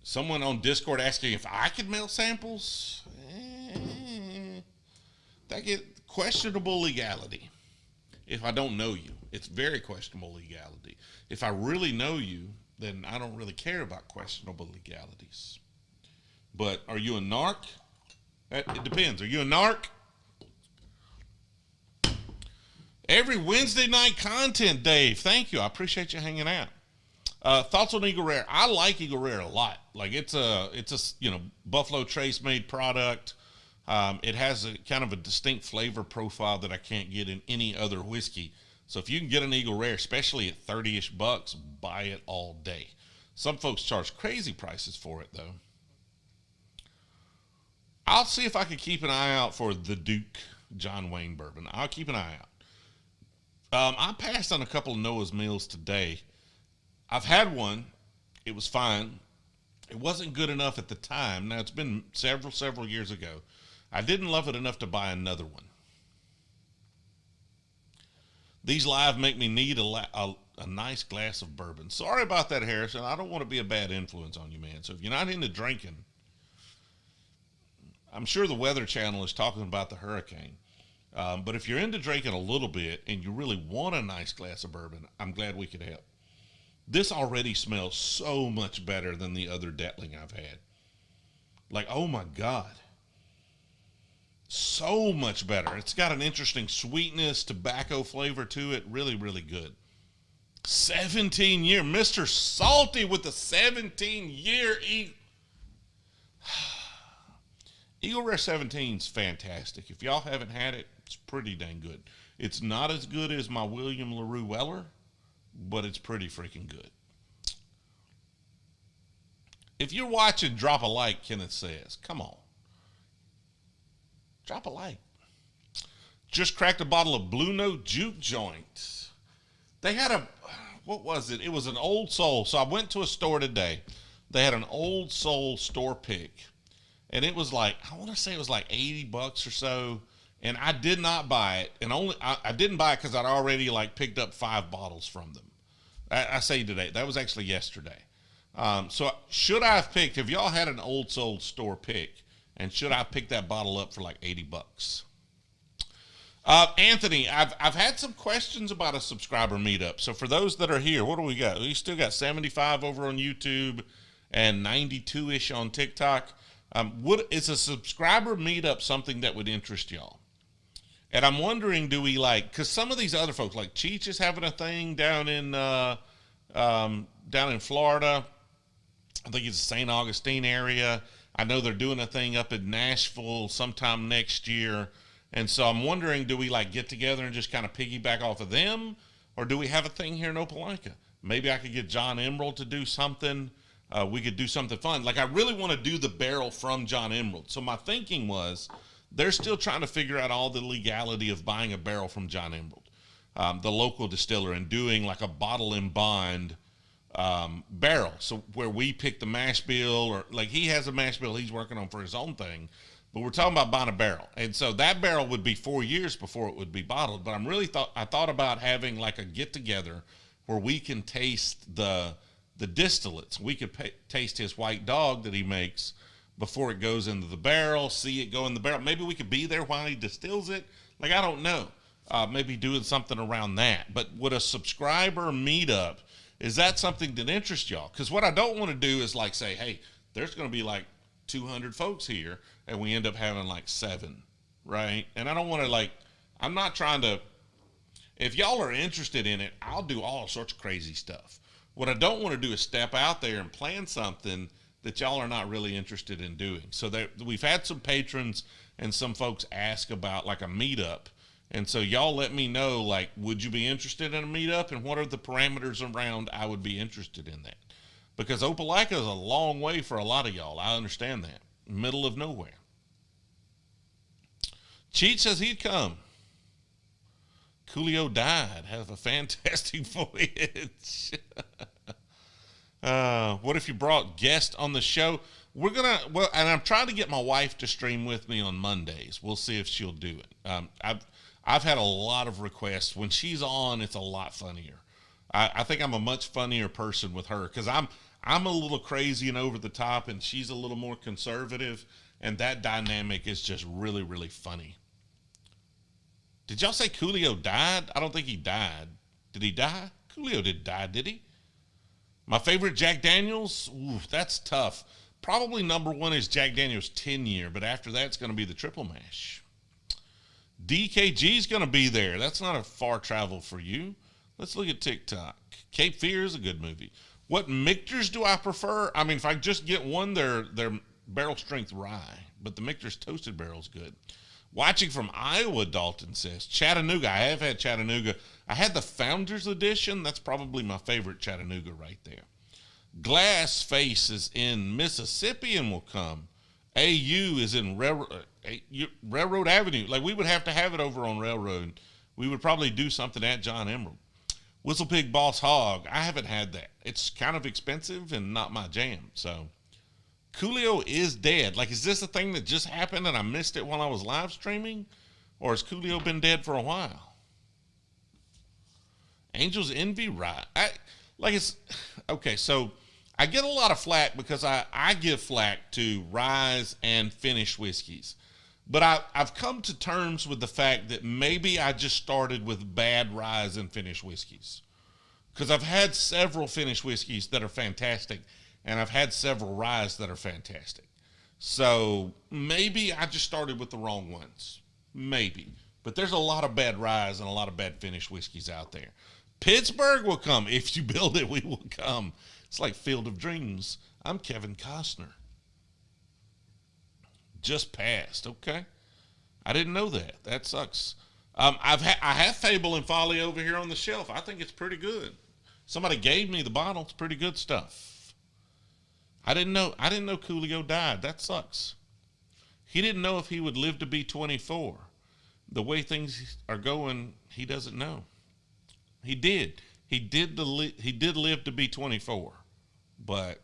Someone on Discord asking if I could mail samples. That get questionable legality. If I don't know you, it's very questionable legality. If I really know you, then I don't really care about questionable legalities. But are you a narc? It depends. Are you a narc? Every Wednesday night content, Dave. Thank you. I appreciate you hanging out. Thoughts on Eagle Rare? I like Eagle Rare a lot. Like it's a Buffalo Trace made product. It has a kind of a distinct flavor profile that I can't get in any other whiskey. So if you can get an Eagle Rare, especially at 30-ish bucks, buy it all day. Some folks charge crazy prices for it though. I'll see if I can keep an eye out for the Duke John Wayne bourbon. I'll keep an eye out. I passed on a couple of Noah's Mills today. I've had one. It was fine. It wasn't good enough at the time. Now, it's been several years ago. I didn't love it enough to buy another one. These live make me need a nice glass of bourbon. Sorry about that, Harrison. I don't want to be a bad influence on you, man. So if you're not into drinking, I'm sure the Weather Channel is talking about the hurricane. But if you're into drinking a little bit and you really want a nice glass of bourbon, I'm glad we could help. This already smells so much better than the other Detling I've had. Like, oh my God. So much better. It's got an interesting sweetness, tobacco flavor to it. Really, really good. 17-year. Mr. Salty with the 17-year Eagle Rare 17 is fantastic. If y'all haven't had it, it's pretty dang good. It's not as good as my William LaRue Weller, but it's pretty freaking good. If you're watching, drop a like, Kenneth says. Come on. Drop a like. Just cracked a bottle of Blue Note Juke Joint. They had a, what was it? It was an Old Soul. So I went to a store today. They had an Old Soul store pick. And it was like, I want to say it was like 80 bucks or so. And I did not buy it. And I didn't buy it because I'd already like picked up 5 bottles from them. I say today. That was actually yesterday. So should I have picked, if y'all had an Old Soul store pick, and should I have picked that bottle up for like 80 bucks? Anthony, I've had some questions about a subscriber meetup. So for those that are here, what do we got? We still got 75 over on YouTube and 92-ish on TikTok. Is a subscriber meetup something that would interest y'all? And I'm wondering, do we like, because some of these other folks, like Cheech is having a thing down in Florida. I think it's the St. Augustine area. I know they're doing a thing up in Nashville sometime next year. And so I'm wondering, do we like get together and just kind of piggyback off of them? Or do we have a thing here in Opelika? Maybe I could get John Emerald to do something. We could do something fun. Like I really want to do the barrel from John Emerald. So my thinking was they're still trying to figure out all the legality of buying a barrel from John Emerald, the local distiller, and doing like a bottle in bond barrel. So where we pick the mash bill, or like he has a mash bill he's working on for his own thing, but we're talking about buying a barrel. And so that barrel would be 4 years before it would be bottled. But I thought about having like a get together where we can taste the distillates. We could taste his white dog that he makes before it goes into the barrel, see it go in the barrel. Maybe we could be there while he distills it. Like, I don't know. Maybe doing something around that. But would a subscriber meetup, is that something that interests y'all? Because what I don't want to do is like say, hey, there's going to be like 200 folks here, and we end up having like 7, right? And I don't want to like, I'm not trying to, if y'all are interested in it, I'll do all sorts of crazy stuff. What I don't want to do is step out there and plan something that y'all are not really interested in doing. So we've had some patrons and some folks ask about like a meetup. And so y'all let me know, like, would you be interested in a meetup, and what are the parameters around I would be interested in that? Because Opelika is a long way for a lot of y'all. I understand that. Middle of nowhere. Cheat says he'd come. Coolio died. Have a fantastic voyage. What if you brought guests on the show? And I'm trying to get my wife to stream with me on Mondays. We'll see if she'll do it. I've had a lot of requests. When she's on, it's a lot funnier. I think I'm a much funnier person with her because I'm a little crazy and over the top, and she's a little more conservative, and that dynamic is just really, really funny. Did y'all say Coolio died? I don't think he died. Did he die? Coolio didn't die, did he? My favorite Jack Daniels? Ooh, that's tough. Probably number 1 is Jack Daniels 10-year, but after that, it's going to be the Triple Mash. DKG's going to be there. That's not a far travel for you. Let's look at TikTok. Cape Fear is a good movie. What mixtures do I prefer? I mean, if I just get one, they're barrel strength rye, but the Michter's toasted barrel is good. Watching from Iowa, Dalton says. Chattanooga. I have had Chattanooga. I had the Founders Edition. That's probably my favorite Chattanooga right there. Glass Face is in Mississippi and will come. AU is in Railroad Avenue. Like, we would have to have it over on Railroad. We would probably do something at John Emerald. Whistle Pig Boss Hog. I haven't had that. It's kind of expensive and not my jam. So, Coolio is dead. Like, is this a thing that just happened and I missed it while I was live streaming? Or has Coolio been dead for a while? Angels Envy Rye. Okay, so I get a lot of flack because I give flack to ryes and finished whiskeys. But I've come to terms with the fact that maybe I just started with bad ryes and finished whiskeys. Because I've had several finished whiskeys that are fantastic, and I've had several ryes that are fantastic. So maybe I just started with the wrong ones. Maybe. But there's a lot of bad ryes and a lot of bad finished whiskeys out there. Pittsburgh will come. If you build it, we will come. It's like Field of Dreams. I'm Kevin Costner. Just passed. Okay. I didn't know that. That sucks. I have Fable and Folly over here on the shelf. I think it's pretty good. Somebody gave me the bottle. It's pretty good stuff. I didn't know Coolio died. That sucks. He didn't know if he would live to be 24. The way things are going, he doesn't know. He did. He did live to be 24. But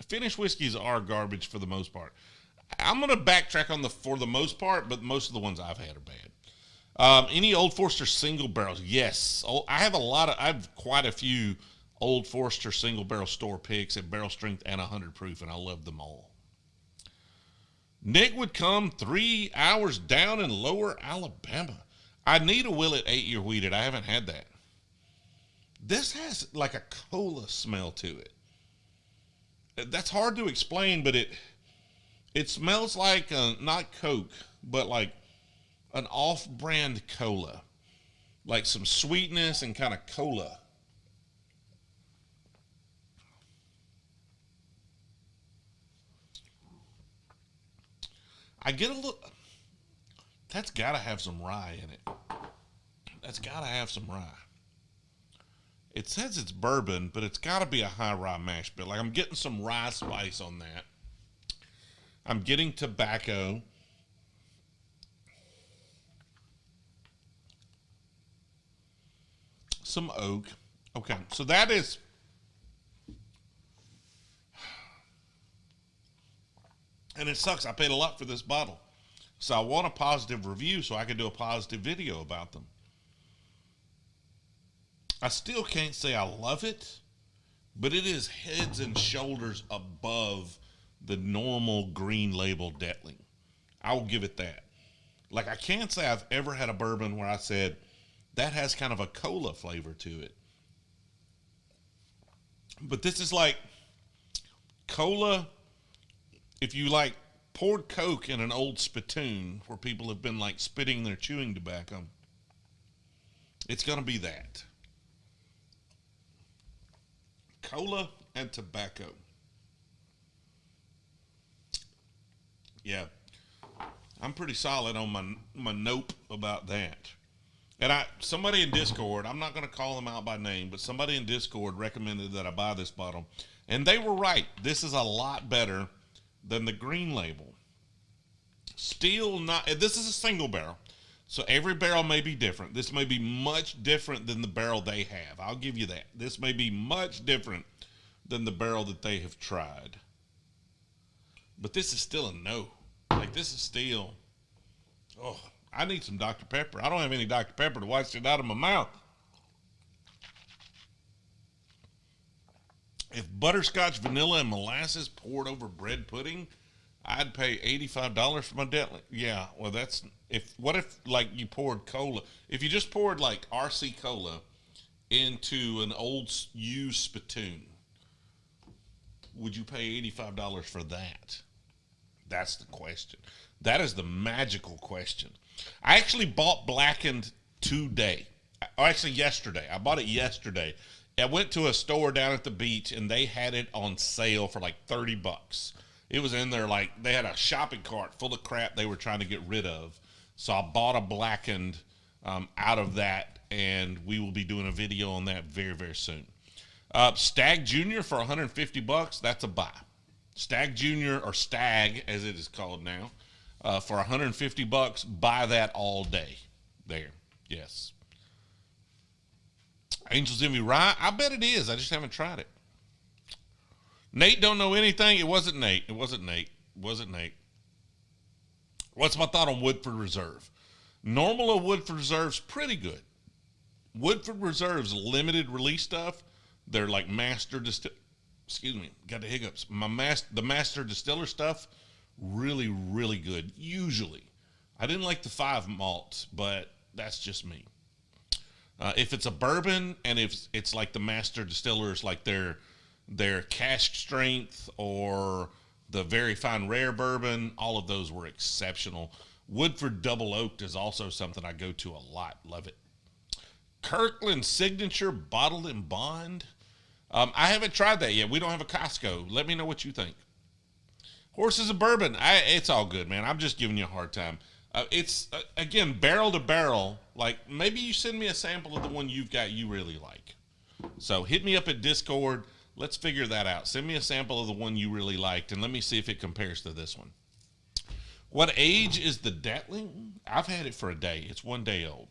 finished whiskeys are garbage for the most part. I'm going to backtrack on for the most part, but most of the ones I've had are bad. Any Old Forester single barrels? Yes. I have quite a few Old Forester single barrel store picks at barrel strength and 100 proof, and I love them all. Nick would come 3 hours down in Lower Alabama. I need a Willet 8-year wheated. I haven't had that. This has like a cola smell to it. That's hard to explain, but it smells like not Coke, but like an off-brand cola. Like some sweetness and kind of cola. I get a little... That's got to have some rye in it. That's got to have some rye. It says it's bourbon, but it's got to be a high rye mash bill. Like, I'm getting some rye spice on that. I'm getting tobacco. Some oak. Okay, so that is And it sucks. I paid a lot for this bottle. So I want a positive review so I can do a positive video about them. I still can't say I love it, but it is heads and shoulders above the normal green label Detling. I will give it that. Like, I can't say I've ever had a bourbon where I said that has kind of a cola flavor to it. But this is like cola, if you like poured Coke in an old spittoon where people have been like spitting their chewing tobacco, it's going to be that. Cola and tobacco. Yeah. I'm pretty solid on my nope about that. And somebody in Discord, I'm not going to call them out by name, but somebody in Discord recommended that I buy this bottle. And they were right. This is a lot better than the green label. Still not, this is a single barrel. So every barrel may be different. This may be much different than the barrel they have. I'll give you that. This may be much different than the barrel that they have tried. But this is still a no. Like, this is still, oh, I need some Dr. Pepper. I don't have any Dr. Pepper to wash it out of my mouth. If butterscotch, vanilla, and molasses poured over bread pudding, I'd pay $85 for my Detling. Yeah, well, what if, like, you poured cola? If you just poured, like, RC Cola into an old used spittoon, would you pay $85 for that? That's the question. That is the magical question. I actually bought Blackened today. Or actually yesterday. I bought it yesterday. I went to a store down at the beach, and they had it on sale for like $30. It was in there like, they had a shopping cart full of crap they were trying to get rid of. So I bought a Blackened out of that, and we will be doing a video on that very, very soon. Stag Junior for $150, that's a buy. Stag Junior, or Stag as it is called now, for $150, buy that all day. There, yes. Angel's Envy Rye, I bet it is. I just haven't tried it. Nate don't know anything. It wasn't Nate. It wasn't Nate. It wasn't Nate. What's my thought on Woodford Reserve? Normal of Woodford Reserve's pretty good. Woodford Reserve's limited release stuff, they're like master distill. Excuse me, got the hiccups. The master distiller stuff, really, really good. Usually, I didn't like the 5 malts, but that's just me. If it's a bourbon and if it's like the master distillers, like their cask strength or the very fine rare bourbon, all of those were exceptional. Woodford Double Oaked is also something I go to a lot. Love it. Kirkland Signature Bottled in Bond. I haven't tried that yet. We don't have a Costco. Let me know what you think. Horses of Bourbon. It's all good, man. I'm just giving you a hard time. It's, again, barrel to barrel. Like, maybe you send me a sample of the one you've got you really like. So hit me up at Discord. Let's figure that out. Send me a sample of the one you really liked, and let me see if it compares to this one. What age is the Detling? I've had it for a day. It's 1 day old.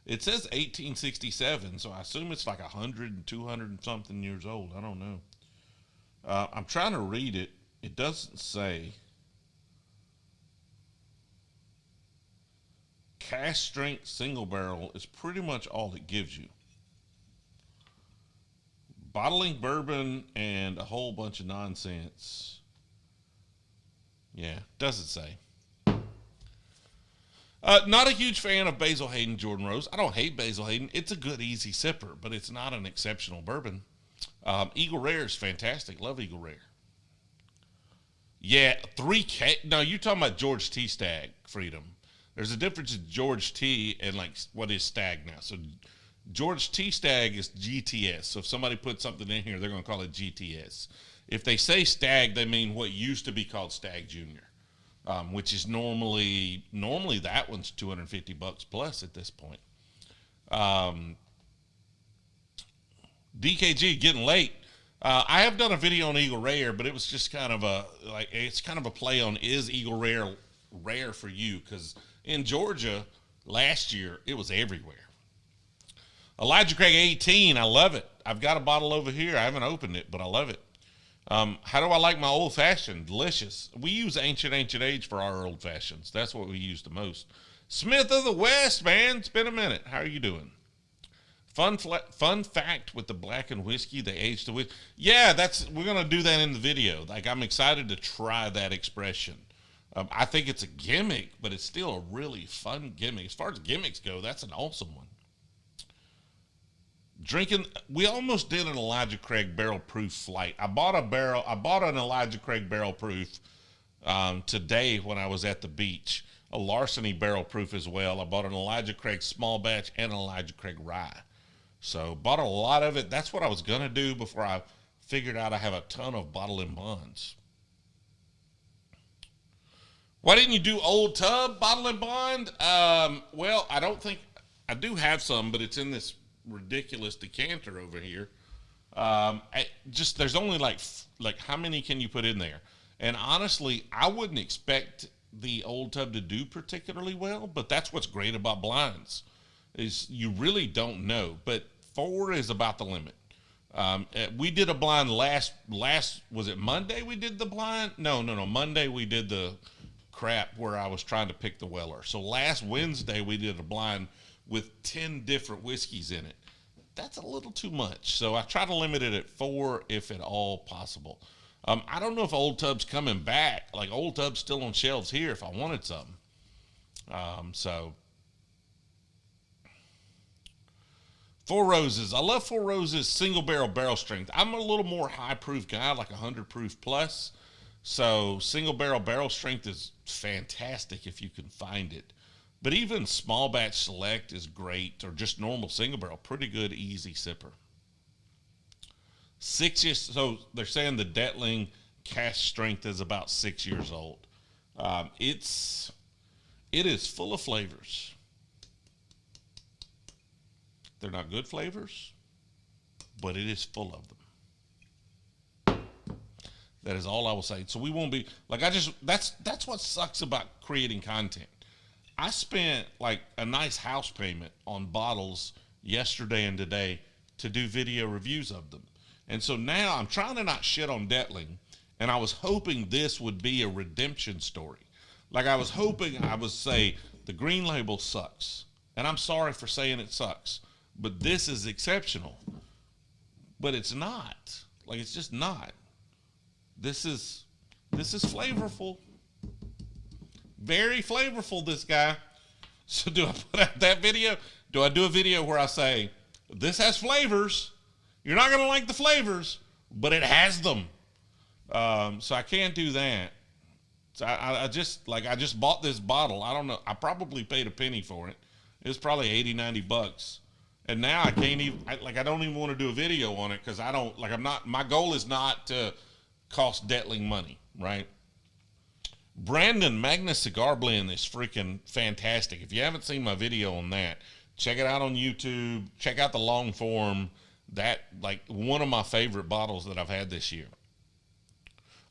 It says 1867, so I assume it's like 100 and 200 and something years old. I don't know. I'm trying to read it. It doesn't say. Cask strength single barrel is pretty much all it gives you. Bottling bourbon and a whole bunch of nonsense. Yeah, doesn't say. Not a huge fan of Basil Hayden Jordan Rose. I don't hate Basil Hayden. It's a good, easy sipper, but it's not an exceptional bourbon. Eagle Rare is fantastic. Love Eagle Rare. Yeah, 3K. No, you're talking about George T. Stag, Freedom. There's a difference in George T. and, like, what is Stag now. So George T. Stag is GTS. So if somebody puts something in here, they're going to call it GTS. If they say Stag, they mean what used to be called Stag Junior. Which is normally that one's $250 plus at this point. DKG getting late. I have done a video on Eagle Rare, but it was just kind of it's kind of a play on, is Eagle rare for you? Because in Georgia last year it was everywhere. Elijah Craig 18, I love it. I've got a bottle over here. I haven't opened it, but I love it. How do I like my old fashioned? Delicious. We use ancient age for our old fashions. That's what we use the most. Smith of the West, man. It's been a minute. How are you doing? Fun fact with the blackened whiskey, they aged the whiskey. Yeah, we're gonna do that in the video. Like, I'm excited to try that expression. I think it's a gimmick, but it's still a really fun gimmick. As far as gimmicks go, that's an awesome one. Drinking, we almost did an Elijah Craig barrel proof flight. I bought an Elijah Craig barrel proof today when I was at the beach. A Larceny barrel proof as well. I bought an Elijah Craig small batch and an Elijah Craig rye. So bought a lot of it. That's what I was gonna do before I figured out I have a ton of bottle and bonds. Why didn't you do old tub bottle and bond? Well, I don't think I do have some, but it's in this ridiculous decanter over here. There's only like how many can you put in there? And honestly, I wouldn't expect the old tub to do particularly well, but that's what's great about blinds is you really don't know. But 4 is about the limit. We did a blind last was it Monday we did the blind? No, Monday we did the crap where I was trying to pick the Weller. So last Wednesday we did a blind with 10 different whiskeys in it. That's a little too much. So I try to limit it at 4 if at all possible. I don't know if Old Tub's coming back. Like, Old Tub's still on shelves here if I wanted some. Four Roses. I love Four Roses single barrel strength. I'm a little more high proof guy, like 100 proof plus. So single barrel strength is fantastic if you can find it. But even small batch select is great, or just normal single barrel, pretty good, easy sipper. 6 years, so they're saying the Detling cask strength is about 6 years old. It is full of flavors. They're not good flavors, but it is full of them. That is all I will say. So we won't be like, that's what sucks about creating content. I spent like a nice house payment on bottles yesterday and today to do video reviews of them. And so now I'm trying to not shit on Detling, and I was hoping this would be a redemption story. Like, I was hoping I would say the green label sucks, and I'm sorry for saying it sucks, but this is exceptional. But it's not. Like, it's just not. This is flavorful. Very flavorful, this guy. So do I put out that video? Do I do a video where I say, this has flavors? You're not going to like the flavors, but it has them. So I can't do that. So I just bought this bottle. I don't know. I probably paid a penny for it. It was probably 80, 90 bucks. And now I can't even, I don't even want to do a video on it because my goal is not to cost Detling money, right? Brandon Magnus Cigar Blend is freaking fantastic. If you haven't seen my video on that, check it out on YouTube. Check out the long form. That, like, one of my favorite bottles that I've had this year.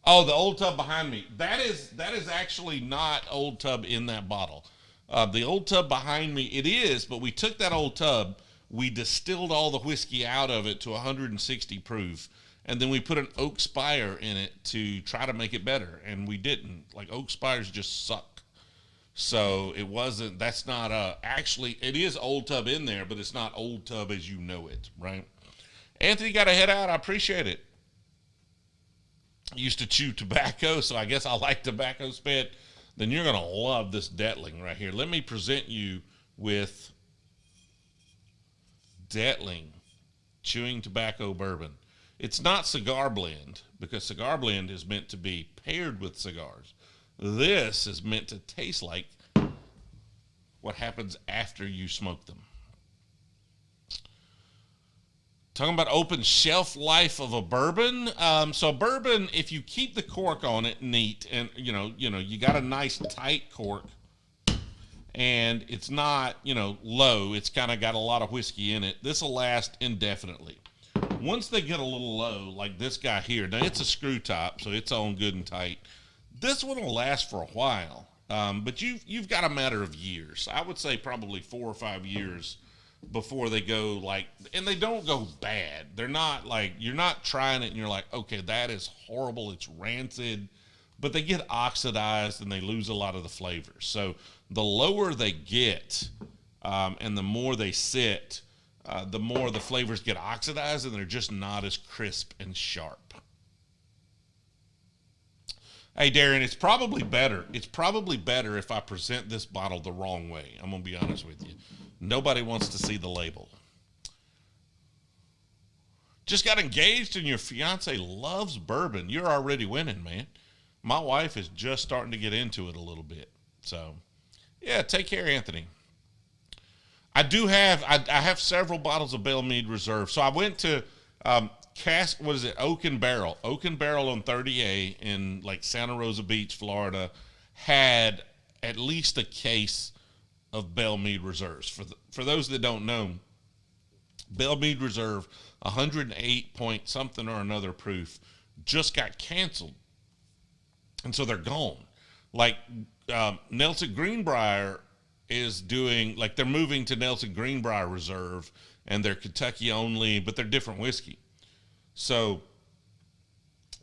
Oh, the Old Tub behind me. That is actually not Old Tub in that bottle. The Old Tub behind me, it is, but we took that Old Tub, we distilled all the whiskey out of it to 160 proof, and then we put an oak spire in it to try to make it better, and we didn't. Like, oak spires just suck. So it wasn't, that's not actually, it is Old Tub in there, but it's not Old Tub as you know it, right? Anthony got to head out. I appreciate it. Used to chew tobacco, so I guess I like tobacco spit. Then you're going to love this Detling right here. Let me present you with Detling chewing tobacco bourbon. It's not cigar blend, because cigar blend is meant to be paired with cigars. This is meant to taste like what happens after you smoke them. Talking about open shelf life of a bourbon. So bourbon, if you keep the cork on it neat, and you got a nice tight cork, and it's not, low, it's kind of got a lot of whiskey in it, this will last indefinitely. Once they get a little low, like this guy here, now it's a screw top, so it's on good and tight. This one will last for a while, but you've got a matter of years. I would say probably 4 or 5 years before they go like, and they don't go bad. They're not like, you're not trying it and you're like, okay, that is horrible. It's rancid, but they get oxidized and they lose a lot of the flavors. So the lower they get, and the more they sit, the more the flavors get oxidized and they're just not as crisp and sharp. Hey, Darren, it's probably better. It's probably better if I present this bottle the wrong way. I'm going to be honest with you. Nobody wants to see the label. Just got engaged and your fiance loves bourbon. You're already winning, man. My wife is just starting to get into it a little bit. So, yeah, take care, Anthony. I have several bottles of Belle Meade Reserve. So I went to Oak and Barrel on 30A in like Santa Rosa Beach, Florida, had at least a case of Belle Meade Reserves. For those that don't know, Belle Meade Reserve, 108 point something or another proof, just got canceled. And so they're gone. Like Nelson Greenbrier is doing, like they're moving to Nelson Greenbrier Reserve, and they're Kentucky only, but they're different whiskey. So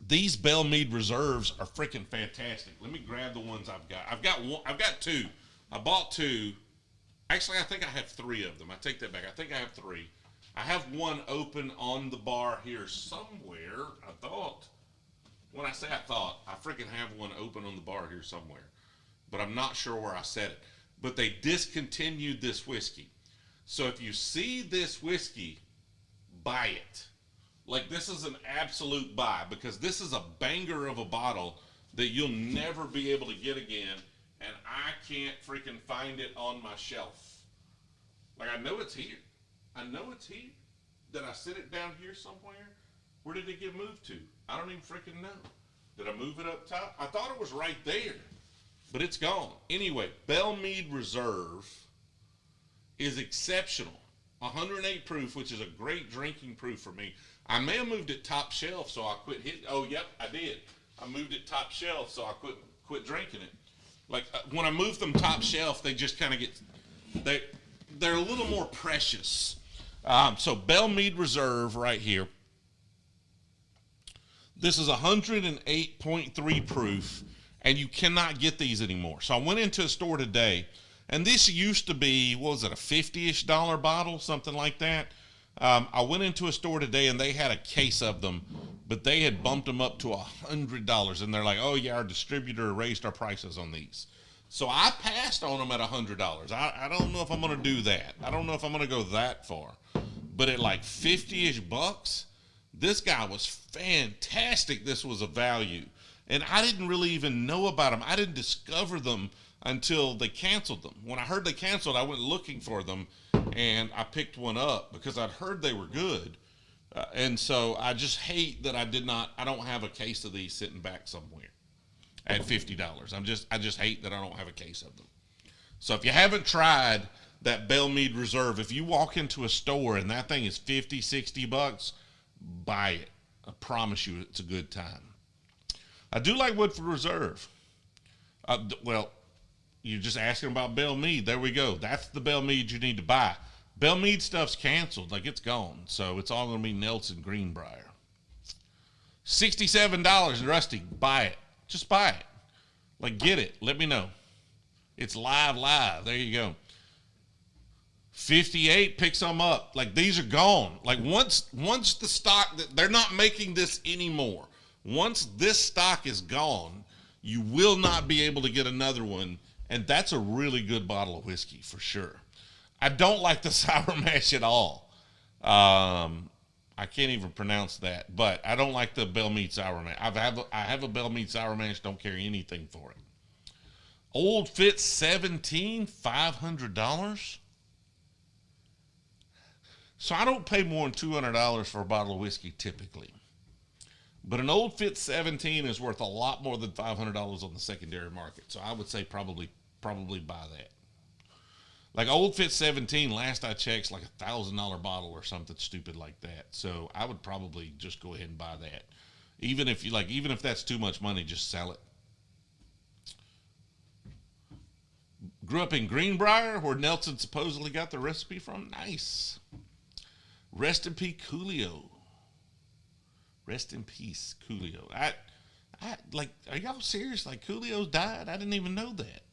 these Belle Meade Reserves are freaking fantastic. Let me grab the ones I've got. I've got two. I bought two. Actually, I think I have three of them. I take that back. I think I have three. I have one open on the bar here somewhere. I thought. When I say I thought, I freaking have one open on the bar here somewhere. But I'm not sure where I set it. But they discontinued this whiskey. So if you see this whiskey, buy it. Like, this is an absolute buy, because this is a banger of a bottle that you'll never be able to get again, and I can't freaking find it on my shelf. Like, I know it's here. I know it's here. Did I sit it down here somewhere? Where did it get moved to? I don't even freaking know. Did I move it up top? I thought it was right there, but it's gone. Anyway, Belle Meade Reserve is exceptional. 108 proof, which is a great drinking proof for me. I may have moved it top shelf, so I quit hitting. Oh, yep, I did. I moved it top shelf, so I quit drinking it. Like, when I move them top shelf, they just kind of get, they're a little more precious. So Belle Meade Reserve right here. This is 108.3 proof, and you cannot get these anymore. So I went into a store today, and this used to be, what was it, a $50-ish bottle, something like that. I went into a store today, and they had a case of them, but they had bumped them up to $100, and they're like, oh, yeah, our distributor raised our prices on these. So I passed on them at $100. I don't know if I'm going to do that. I don't know if I'm going to go that far. But at like 50-ish bucks, this guy was fantastic. This was a value. And I didn't really even know about them. I didn't discover them until they canceled them. When I heard they canceled, I went looking for them, and I picked one up because I'd heard they were good. And so I just hate that I don't have a case of these sitting back somewhere at $50. I just hate that I don't have a case of them. So if you haven't tried that Belle Meade Reserve, if you walk into a store and that thing is 50, 60 bucks, buy it. I promise you it's a good time. I do like Woodford Reserve. Well, you're just asking about Belle Meade. There we go. That's the Belle Meade you need to buy. Belle Meade stuff's canceled. Like, it's gone. So it's all going to be Nelson Greenbrier. $67, Rusty. Buy it. Just buy it. Like, get it. Let me know. It's live. There you go. 58, pick some up. Like, these are gone. Like, once the stock, they're not making this anymore. Once this stock is gone, you will not be able to get another one, and that's a really good bottle of whiskey for sure. I don't like the sour mash at all. I can't even pronounce that, but I don't like the Belle Meade sour mash. I have a Belle Meade sour mash, don't care anything for it. Old Fit 17, $500. So I don't pay more than $200 for a bottle of whiskey typically. But an Old Fit 17 is worth a lot more than $500 on the secondary market. So I would say probably buy that. Like Old Fit 17, last I checked, is like a $1,000 bottle or something stupid like that. So I would probably just go ahead and buy that. Even if that's too much money, just sell it. Grew up in Greenbrier, where Nelson supposedly got the recipe from. Nice. Rest in peace, Coolio. Rest in peace, Coolio. Like, are y'all serious? Like, Coolio's died? I didn't even know that.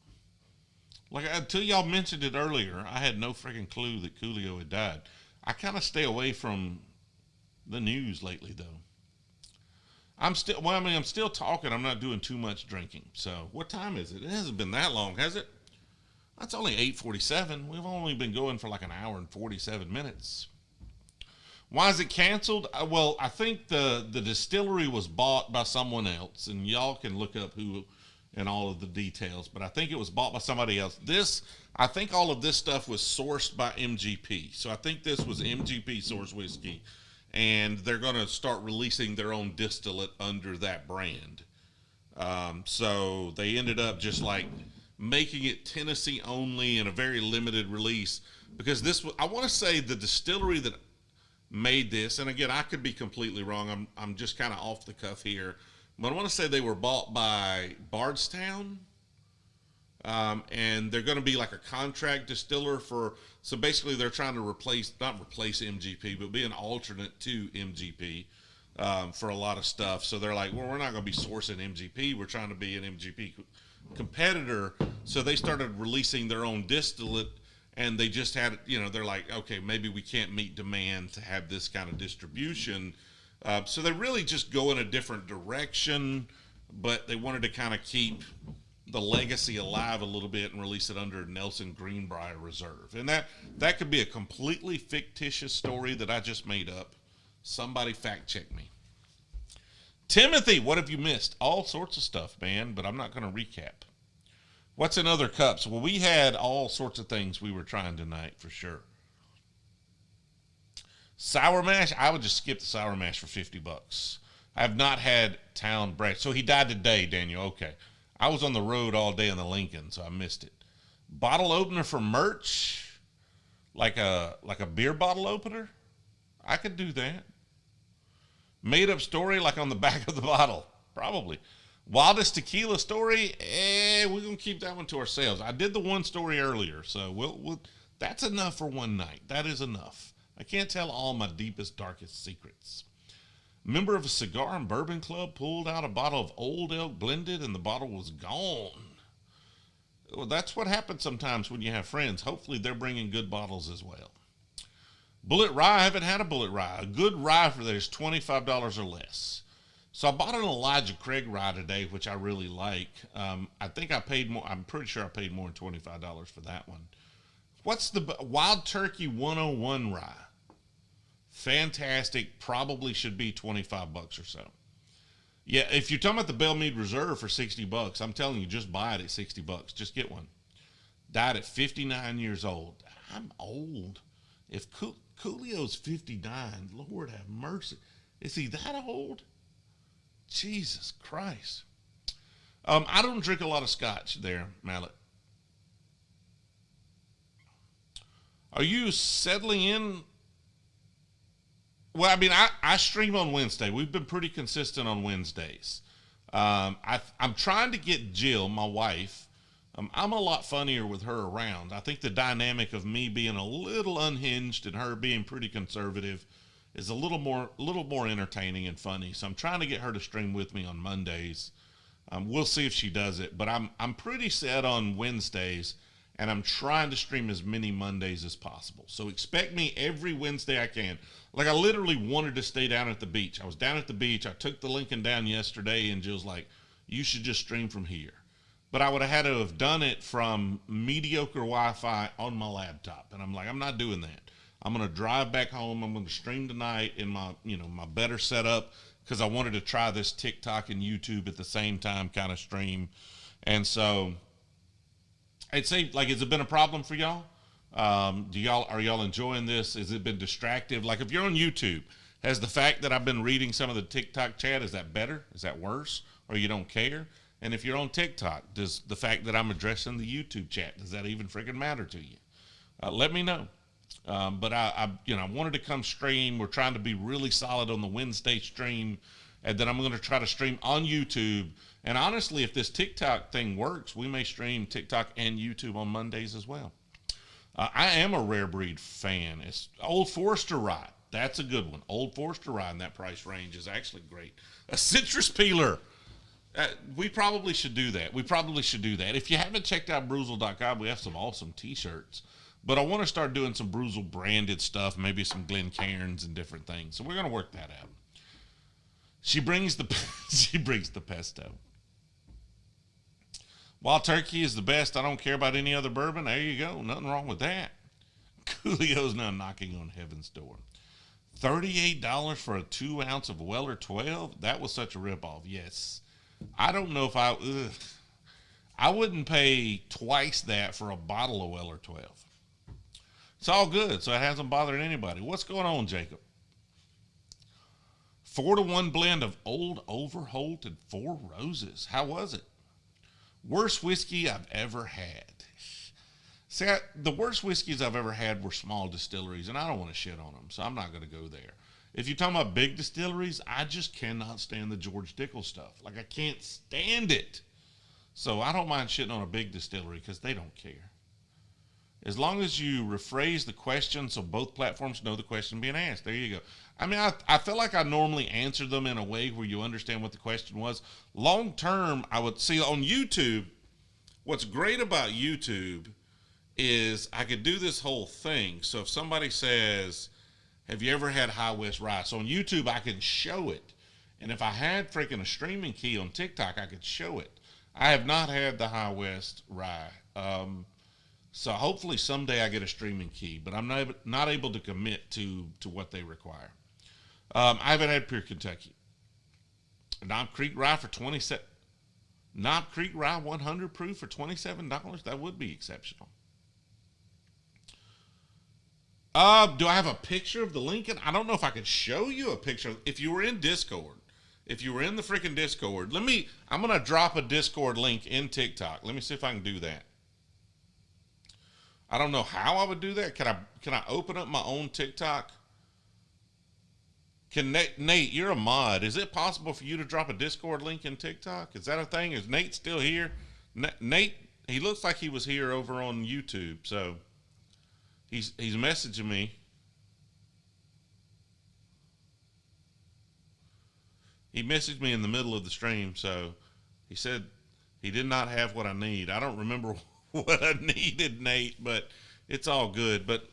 Like, until y'all mentioned it earlier, I had no freaking clue that Coolio had died. I kind of stay away from the news lately, though. I'm still talking. I'm not doing too much drinking. So, what time is it? It hasn't been that long, has it? That's only 8:47. We've only been going for like an hour and 47 minutes. Why is it canceled? Well, I think the distillery was bought by someone else, and y'all can look up who and all of the details, but I think it was bought by somebody else. I think all of this stuff was sourced by MGP. So I think this was MGP source whiskey, and they're going to start releasing their own distillate under that brand. So they ended up just like making it Tennessee only in a very limited release, because I want to say the distillery that made this, and again, I could be completely wrong. I'm just kind of off the cuff here, but I want to say they were bought by Bardstown, and they're going to be like a contract distiller so basically they're trying to not replace MGP, but be an alternate to MGP for a lot of stuff. So they're like, well, we're not going to be sourcing MGP. We're trying to be an MGP competitor. So they started releasing their own distillate, and they just had, they're like, okay, maybe we can't meet demand to have this kind of distribution. So they really just go in a different direction, but they wanted to kind of keep the legacy alive a little bit and release it under Nelson Greenbrier Reserve. And that could be a completely fictitious story that I just made up. Somebody fact check me. Timothy, what have you missed? All sorts of stuff, man, but I'm not going to recap. What's in other cups? Well, we had all sorts of things we were trying tonight for sure. Sour mash, I would just skip the sour mash for $50. I have not had town bread. So he died today, Daniel. Okay. I was on the road all day in the Lincoln, so I missed it. Bottle opener for merch, like a beer bottle opener. I could do that. Made up story like on the back of the bottle, probably. Wildest tequila story, we're gonna keep that one to ourselves. I did the one story earlier, so we'll that's enough for one night. That is enough. I can't tell all my deepest, darkest secrets. Member of a cigar and bourbon club pulled out a bottle of Old Elk blended, and the bottle was gone. Well, that's what happens sometimes when you have friends. Hopefully they're bringing good bottles as well. Bullet rye, I haven't had a bullet rye. A good rye for that is $25 or less. So I bought an Elijah Craig rye today, which I really like. I think I paid more. I'm pretty sure I paid more than $25 for that one. What's the Wild Turkey 101 rye? Fantastic. Probably should be $25 or so. Yeah, if you're talking about the Belle Meade Reserve for $60, I'm telling you, just buy it at $60. Just get one. Died at 59 years old. I'm old. If Coolio's 59, Lord have mercy. Is he that old? Jesus Christ. I don't drink a lot of scotch there, Mallet. Are you settling in? Well, I mean, I stream on Wednesday. We've been pretty consistent on Wednesdays. I'm trying to get Jill, my wife. I'm a lot funnier with her around. I think the dynamic of me being a little unhinged and her being pretty conservative is a little more entertaining and funny. So I'm trying to get her to stream with me on Mondays. We'll see if she does it, but I'm pretty set on Wednesdays, and I'm trying to stream as many Mondays as possible. So expect me every Wednesday I can. Like, I literally wanted to stay down at the beach. I was down at the beach. I took the Lincoln down yesterday, and Jill's like, you should just stream from here. But I would have had to have done it from mediocre Wi-Fi on my laptop. And I'm like, I'm not doing that. I'm going to drive back home. I'm going to stream tonight in my better setup, because I wanted to try this TikTok and YouTube at the same time kind of stream. And so it seems like, has it been a problem for y'all? Are y'all enjoying this? Has it been distractive? Like, if you're on YouTube, has the fact that I've been reading some of the TikTok chat, is that better? Is that worse? Or you don't care? And if you're on TikTok, does the fact that I'm addressing the YouTube chat, does that even freaking matter to you? Let me know. But I wanted to come stream. We're trying to be really solid on the Wednesday stream. and then I'm going to try to stream on YouTube. And honestly, if this TikTok thing works, we may stream TikTok and YouTube on Mondays as well. I am a Rare Breed fan. It's Old Forester Rye. That's a good one. Old Forester Rye in that price range is actually great. A citrus peeler. We probably should do that. If you haven't checked out Brewzle.com, we have some awesome t-shirts. But I want to start doing some Brewzle branded stuff, maybe some Glencairns and different things. So we're going to work that out. She brings the pesto. Wild Turkey is the best. I don't care about any other bourbon. There you go. Nothing wrong with that. Coolio's now knocking on heaven's door. $38 for a 2 ounce of Weller 12? That was such a ripoff. Yes. I don't know if I wouldn't pay twice that for a bottle of Weller 12. It's all good, so it hasn't bothered anybody. What's going on, Jacob? 4-to-1 blend of Old Overholt and Four Roses. How was it? Worst whiskey I've ever had. See, the worst whiskeys I've ever had were small distilleries, and I don't want to shit on them, so I'm not going to go there. If you're talking about big distilleries, I just cannot stand the George Dickel stuff. Like, I can't stand it. So I don't mind shitting on a big distillery because they don't care. As long as you rephrase the question so both platforms know the question being asked. There you go. I mean, I feel like I normally answer them in a way where you understand what the question was. Long term, I would see on YouTube, what's great about YouTube is I could do this whole thing. So if somebody says, have you ever had High West Rye? So on YouTube, I can show it. And if I had freaking a streaming key on TikTok, I could show it. I have not had the High West Rye. So hopefully someday I get a streaming key, but I'm not able to commit to what they require. I haven't had Pure Kentucky. Knob Creek Rye for $27. Knob Creek Rye 100 proof for $27. That would be exceptional. Do I have a picture of the Lincoln? I don't know if I could show you a picture. If you were in Discord, if you were in the freaking Discord, I'm going to drop a Discord link in TikTok. Let me see if I can do that. I don't know how I would do that. Can I open up my own TikTok? Nate, you're a mod. Is it possible for you to drop a Discord link in TikTok? Is that a thing? Is Nate still here? Nate, he looks like he was here over on YouTube, so he's messaging me. He messaged me in the middle of the stream, so he said he did not have what I need. I don't remember what I needed, Nate, but it's all good. But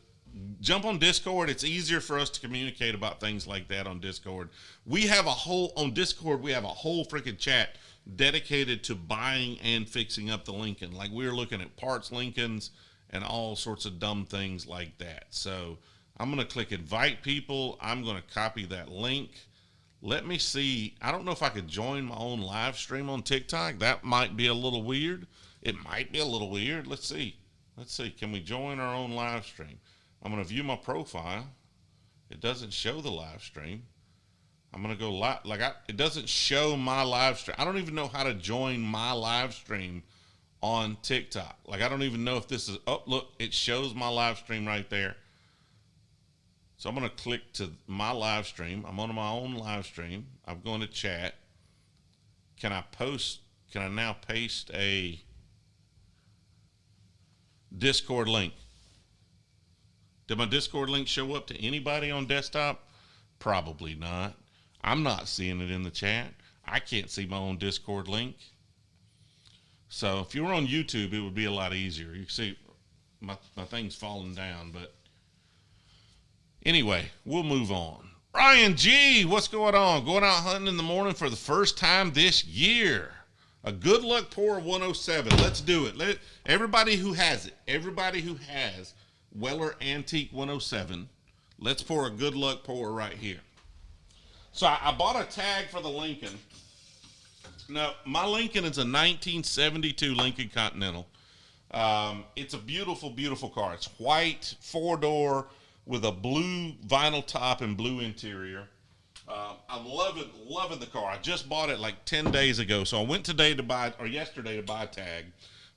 jump on Discord. It's easier for us to communicate about things like that on Discord. On Discord, we have a whole freaking chat dedicated to buying and fixing up the Lincoln. Like, we're looking at parts Lincolns and all sorts of dumb things like that. So I'm going to click invite people. I'm going to copy that link. Let me see. I don't know if I could join my own live stream on TikTok. That might be a little weird. It might be a little weird. Let's see. Can we join our own live stream? I'm going to view my profile. It doesn't show the live stream. I'm going to go live. It doesn't show my live stream. I don't even know how to join my live stream on TikTok. I don't even know if this is, oh, look, it shows my live stream right there. So I'm going to click to my live stream. I'm on my own live stream. I'm going to chat. Can I now paste a Discord link? Did my Discord link show up to anybody on desktop? Probably not. I'm not seeing it in the chat. I can't see my own Discord link. So if you were on YouTube, it would be a lot easier. You can see my thing's falling down, but anyway, we'll move on. Ryan G, what's going on? Going out hunting in the morning for the first time this year. A good luck pour 107. Let's do it. Everybody who has Weller Antique 107, let's pour a good luck pour right here. So I bought a tag for the Lincoln. Now, my Lincoln is a 1972 Lincoln Continental. It's a beautiful, beautiful car. It's white, 4-door, with a blue vinyl top and blue interior. I'm loving the car. I just bought it like 10 days ago. So I went yesterday to buy a tag.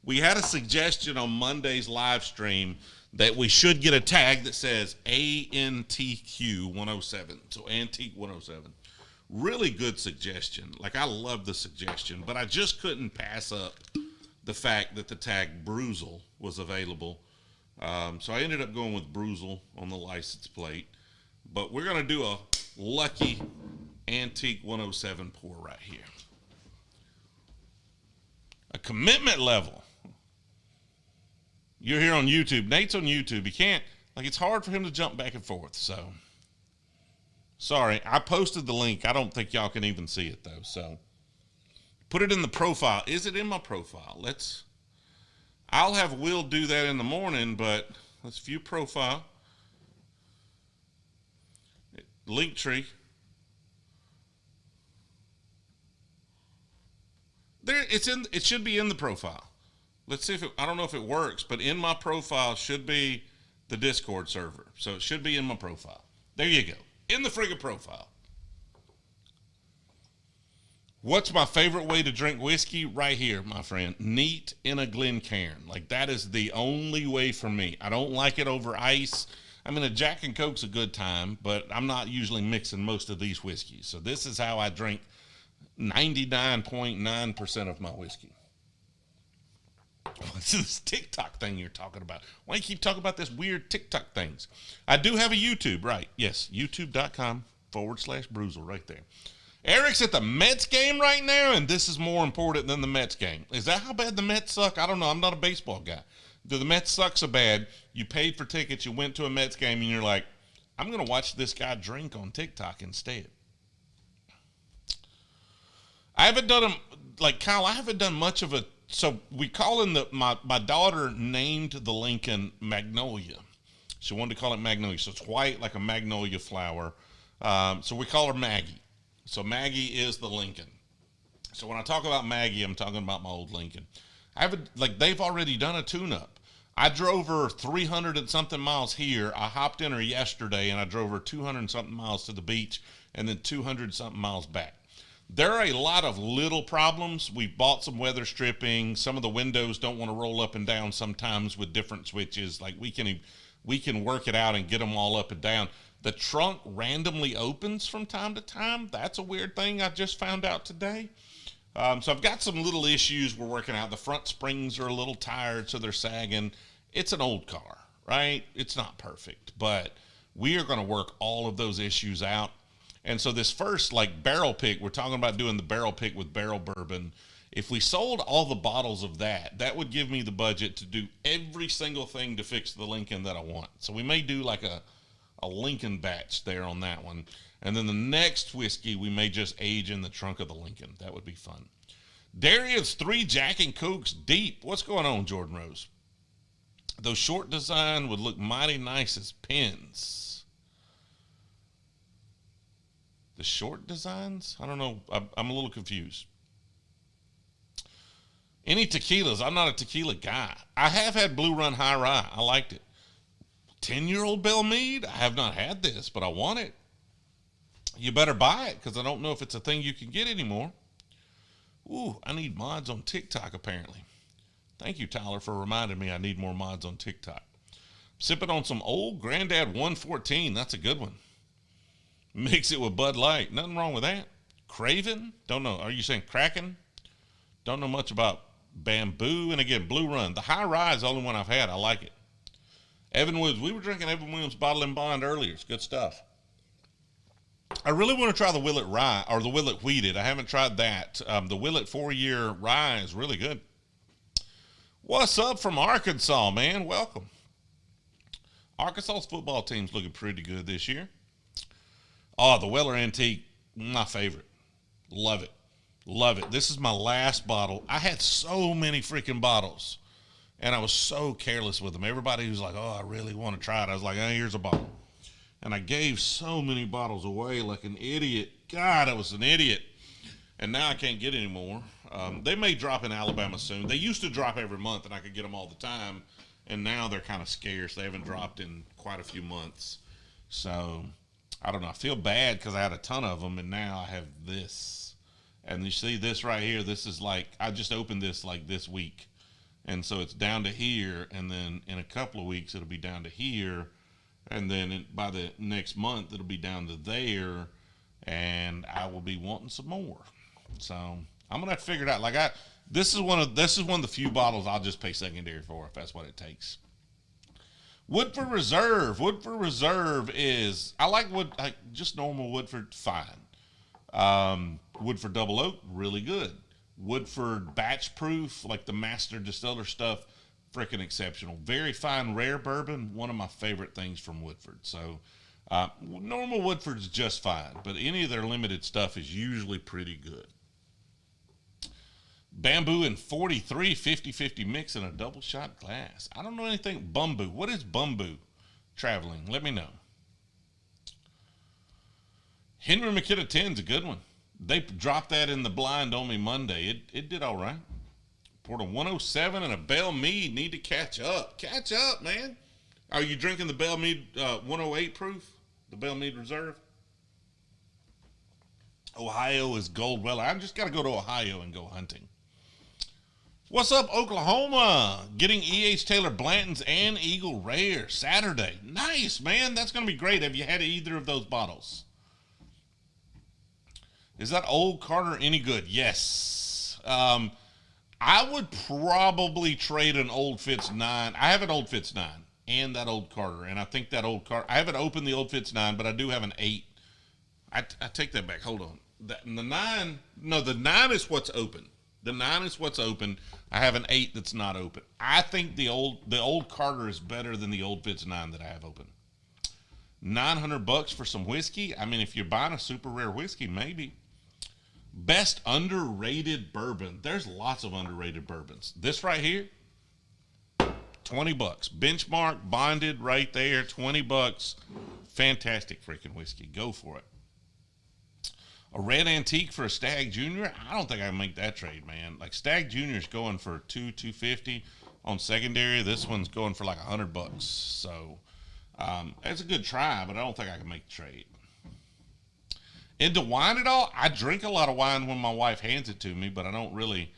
We had a suggestion on Monday's live stream that we should get a tag that says ANTQ 107. So Antique 107. Really good suggestion. Like, I love the suggestion, but I just couldn't pass up the fact that the tag Brewzle was available. So I ended up going with Brewzle on the license plate. But we're going to do a Lucky Antique 107 pour right here. A commitment level. You're here on YouTube. Nate's on YouTube. He can't, like, it's hard for him to jump back and forth. So, sorry. I posted the link. I don't think y'all can even see it, though. So, put it in the profile. Is it in my profile? I'll have Will do that in the morning, but let's view profile. Link tree. There, it should be in the profile. Let's see if I don't know if it works, but in my profile should be the Discord server. So it should be in my profile. There you go. In the friggin' profile. What's my favorite way to drink whiskey? Right here, my friend. Neat in a Glencairn. Like, that is the only way for me. I don't like it over ice. I mean, a Jack and Coke's a good time, but I'm not usually mixing most of these whiskeys. So this is how I drink 99.9% of my whiskey. What's this TikTok thing you're talking about? Why do you keep talking about this weird TikTok things? I do have a YouTube, right? Yes, youtube.com/Brewzle right there. Eric's at the Mets game right now, and this is more important than the Mets game. Is that how bad the Mets suck? I don't know. I'm not a baseball guy. Do the Mets suck so bad, you paid for tickets, you went to a Mets game, and you're like, I'm going to watch this guy drink on TikTok instead. I haven't done like Kyle, I haven't done much of a, so we call in my daughter named the Lincoln Magnolia. She wanted to call it Magnolia. So it's white like a magnolia flower. So we call her Maggie. So Maggie is the Lincoln. So when I talk about Maggie, I'm talking about my old Lincoln. They've already done a tune-up. I drove her 300 and something miles here. I hopped in her yesterday, and I drove her 200 and something miles to the beach, and then 200 something miles back. There are a lot of little problems. We bought some weather stripping. Some of the windows don't want to roll up and down sometimes with different switches. Like, we can work it out and get them all up and down. The trunk randomly opens from time to time. That's a weird thing I just found out today. So I've got some little issues we're working out. The front springs are a little tired, so they're sagging. It's an old car, right? It's not perfect, but we are going to work all of those issues out. And so this first, like, barrel pick, we're talking about doing the barrel pick with barrel bourbon. If we sold all the bottles of that, that would give me the budget to do every single thing to fix the Lincoln that I want. So we may do like a Lincoln batch there on that one. And then the next whiskey, we may just age in the trunk of the Lincoln. That would be fun. Darius 3 Jack and Cokes deep. What's going on, Jordan Rose? Those short design would look mighty nice as pins. The short designs? I don't know. I'm a little confused. Any tequilas? I'm not a tequila guy. I have had Blue Run High Rye. I liked it. 10-year-old Belle Meade? I have not had this, but I want it. You better buy it, because I don't know if it's a thing you can get anymore. Ooh, I need mods on TikTok, apparently. Thank you, Tyler, for reminding me I need more mods on TikTok. Sipping on some old Granddad 114. That's a good one. Mix it with Bud Light. Nothing wrong with that. Craven? Don't know. Are you saying Kraken? Don't know much about Bamboo. And again, Blue Run. The High Rye is the only one I've had. I like it. Evan Woods. We were drinking Evan Williams Bottle and Bond earlier. It's good stuff. I really want to try the Willet Rye, or the Willet Wheated. I haven't tried that. The Willet 4-year Rye is really good. What's up from Arkansas, man? Welcome. Arkansas's football team's looking pretty good this year. Oh, the Weller Antique, my favorite. Love it. Love it. This is my last bottle. I had so many freaking bottles, and I was so careless with them. Everybody was like, oh, I really want to try it. I was like, here's a bottle. And I gave so many bottles away like an idiot. God, I was an idiot. And now I can't get any more. They may drop in Alabama soon. They used to drop every month, and I could get them all the time. And now they're kind of scarce. They haven't dropped in quite a few months. So I don't know. I feel bad because I had a ton of them, and now I have this. And you see this right here. This is like, I just opened this like this week. And so it's down to here, and then in a couple of weeks it'll be down to here. And then by the next month it'll be down to there. and I will be wanting some more. So I'm gonna have to figure it out. This is one of the few bottles I'll just pay secondary for if that's what it takes. Woodford Reserve. Woodford Reserve is, I like just normal Woodford, fine. Woodford Double Oak, really good. Woodford Batch Proof, like the Master Distiller stuff, freaking exceptional. Very fine, rare bourbon, one of my favorite things from Woodford. So normal Woodford's just fine, but any of their limited stuff is usually pretty good. Bamboo and 43 50-50 mix in a double shot glass. I don't know anything. Bumbu. What is Bumbu? Traveling. Let me know. Henry McKenna 10's a good one. They dropped that in the blind on me Monday. It did all right. Poured a 107 and a Belle Meade. Need to catch up. Catch up, man. Are you drinking the Belle Meade 108 proof? The Belle Meade Reserve? Ohio is gold. Well, I just got to go to Ohio and go hunting. What's up, Oklahoma? Getting E.H. Taylor Blanton's and Eagle Rare Saturday. Nice, man. That's going to be great. Have you had either of those bottles? Is that Old Carter any good? Yes. I would probably trade an Old Fitz 9. I have an Old Fitz 9 and that Old Carter. And I think that Old Carter, I haven't opened the Old Fitz 9, but I do have an 8. I take that back. Hold on. The 9 is what's open. The 9 is what's open. I have an 8 that's not open. I think the old Carter is better than the Old Fitz 9 that I have open. $900 for some whiskey. I mean, if you're buying a super rare whiskey, maybe. Best underrated bourbon. There's lots of underrated bourbons. This right here, $20. Benchmark bonded right there, $20. Fantastic freaking whiskey. Go for it. A red antique for a Stag Junior. I don't think I can make that trade, man. Like Stag Junior's going for $250 on secondary. This one's going for like $100. So it's a good try, but I don't think I can make the trade. Into wine at all? I drink a lot of wine when my wife hands it to me, but I don't really.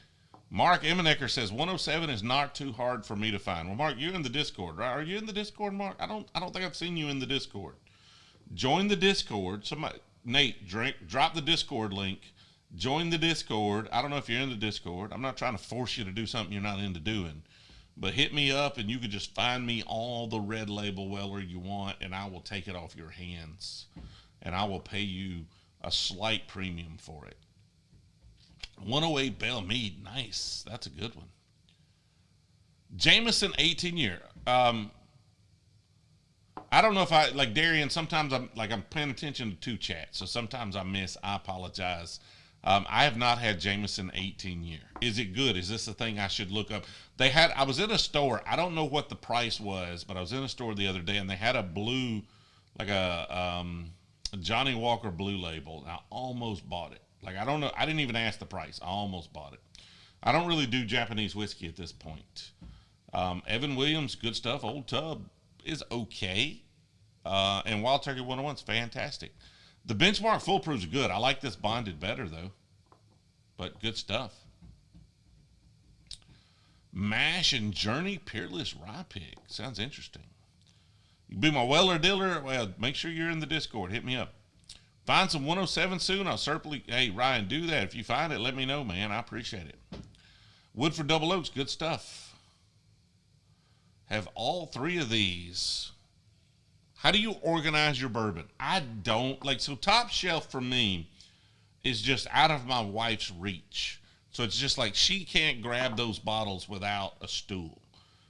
Mark Emmenecker says 107 is not too hard for me to find. Well, Mark, you're in the Discord, right? Are you in the Discord, Mark? I don't think I've seen you in the Discord. Join the Discord. Nate, drop the Discord link. Join the Discord. I don't know if you're in the Discord. I'm not trying to force you to do something you're not into doing. But hit me up and you can just find me all the Red Label Weller you want, and I will take it off your hands. And I will pay you a slight premium for it. 108 Belle Meade. Nice. That's a good one. Jameson 18 year. I don't know if I, like Darian, sometimes I'm paying attention to two chats, so sometimes I miss. I apologize. I have not had Jameson 18 year. Is it good? Is this a thing I should look up? I was in a store. I don't know what the price was, but I was in a store the other day and they had a blue, like a Johnny Walker Blue Label. And I almost bought it. Like, I don't know. I didn't even ask the price. I almost bought it. I don't really do Japanese whiskey at this point. Evan Williams, good stuff. Old Tub is okay. And Wild Turkey 101 is fantastic. The Benchmark Full Proof's good. I like this bonded better, though. But good stuff. Mash and Journey Peerless Rye Pig. Sounds interesting. You can be my Weller dealer. Well, make sure you're in the Discord. Hit me up. Find some 107 soon. I'll certainly, hey, Ryan, do that. If you find it, let me know, man. I appreciate it. Woodford Double Oaks, good stuff. Have all three of these. How do you organize your bourbon? I don't. So Top Shelf for me is just out of my wife's reach. So it's just like she can't grab those bottles without a stool.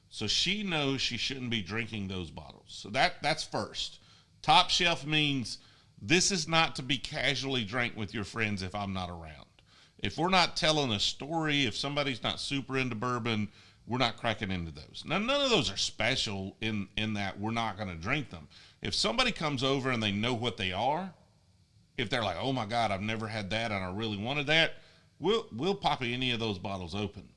So she knows she shouldn't be drinking those bottles. So that's first. Top Shelf means this is not to be casually drank with your friends if I'm not around. If we're not telling a story, if somebody's not super into bourbon, we're not cracking into those. Now, none of those are special in that we're not going to drink them. If somebody comes over and they know what they are, if they're like, oh my God, I've never had that and I really wanted that, we'll pop any of those bottles open.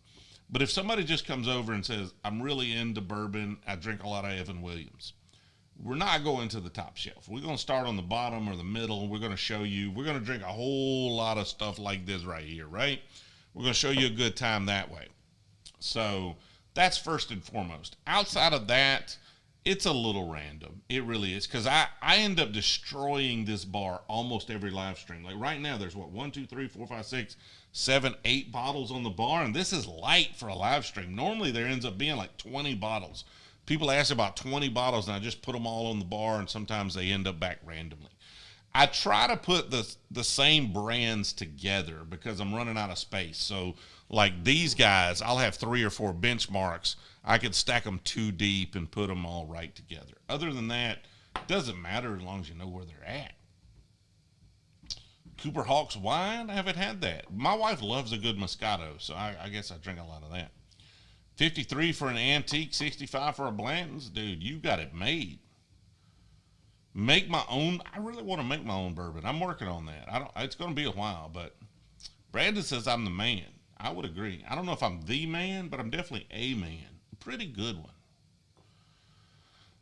But if somebody just comes over and says, I'm really into bourbon, I drink a lot of Evan Williams, we're not going to the Top Shelf. We're going to start on the bottom or the middle. We're going to show you, we're going to drink a whole lot of stuff like this right here, right? We're going to show you a good time that way. So that's first and foremost. Outside of that, It's a little random. It really is. Because I end up destroying this bar almost every live stream. Like right now, there's what, 1, 2, 3, 4, 5, 6, 7, 8 bottles on the bar. And this is light for a live stream. Normally, there ends up being like 20 bottles. People ask about 20 bottles, and I just put them all on the bar, and sometimes they end up back randomly. I try to put the same brands together because I'm running out of space. So, like these guys, I'll have 3 or 4 benchmarks. I could stack them 2 deep and put them all right together. Other than that, it doesn't matter as long as you know where they're at. Cooper Hawk's wine, I haven't had that. My wife loves a good Moscato, so I guess I drink a lot of that. 53 for an antique, 65 for a Blanton's. Dude, you got it made. Make my own. I really want to make my own bourbon. I'm working on that. It's going to be a while, but Brandon says I'm the man. I would agree. I don't know if I'm the man, but I'm definitely a man. A pretty good one.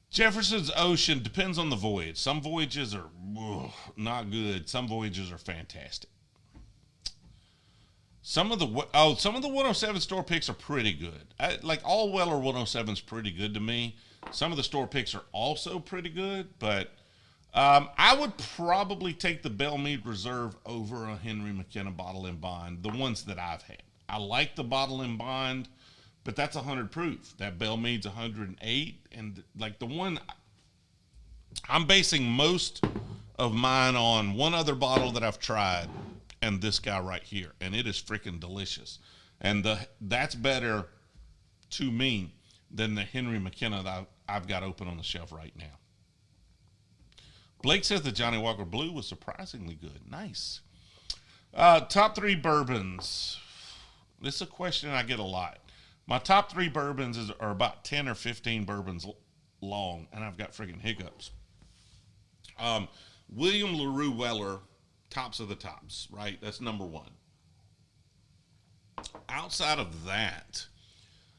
Jefferson's Ocean depends on the voyage. Some voyages are not good. Some voyages are fantastic. Some of the 107 store picks are pretty good. Like all Weller 107 is pretty good to me. Some of the store picks are also pretty good, but I would probably take the Belle Meade Reserve over a Henry McKenna bottle in bond, the ones that I've had. I like the bottle in bond, but that's 100 proof. That Belle Meade's 108, and like the one, I'm basing most of mine on one other bottle that I've tried, and this guy right here, and it is freaking delicious. And that's better to me than the Henry McKenna that I've got open on the shelf right now. Blake says the Johnny Walker Blue was surprisingly good. Nice. Top 3 bourbons. This is a question I get a lot. My top 3 bourbons are about 10 or 15 bourbons long, and I've got freaking hiccups. William LaRue Weller, tops of the tops, right? That's number 1. Outside of that,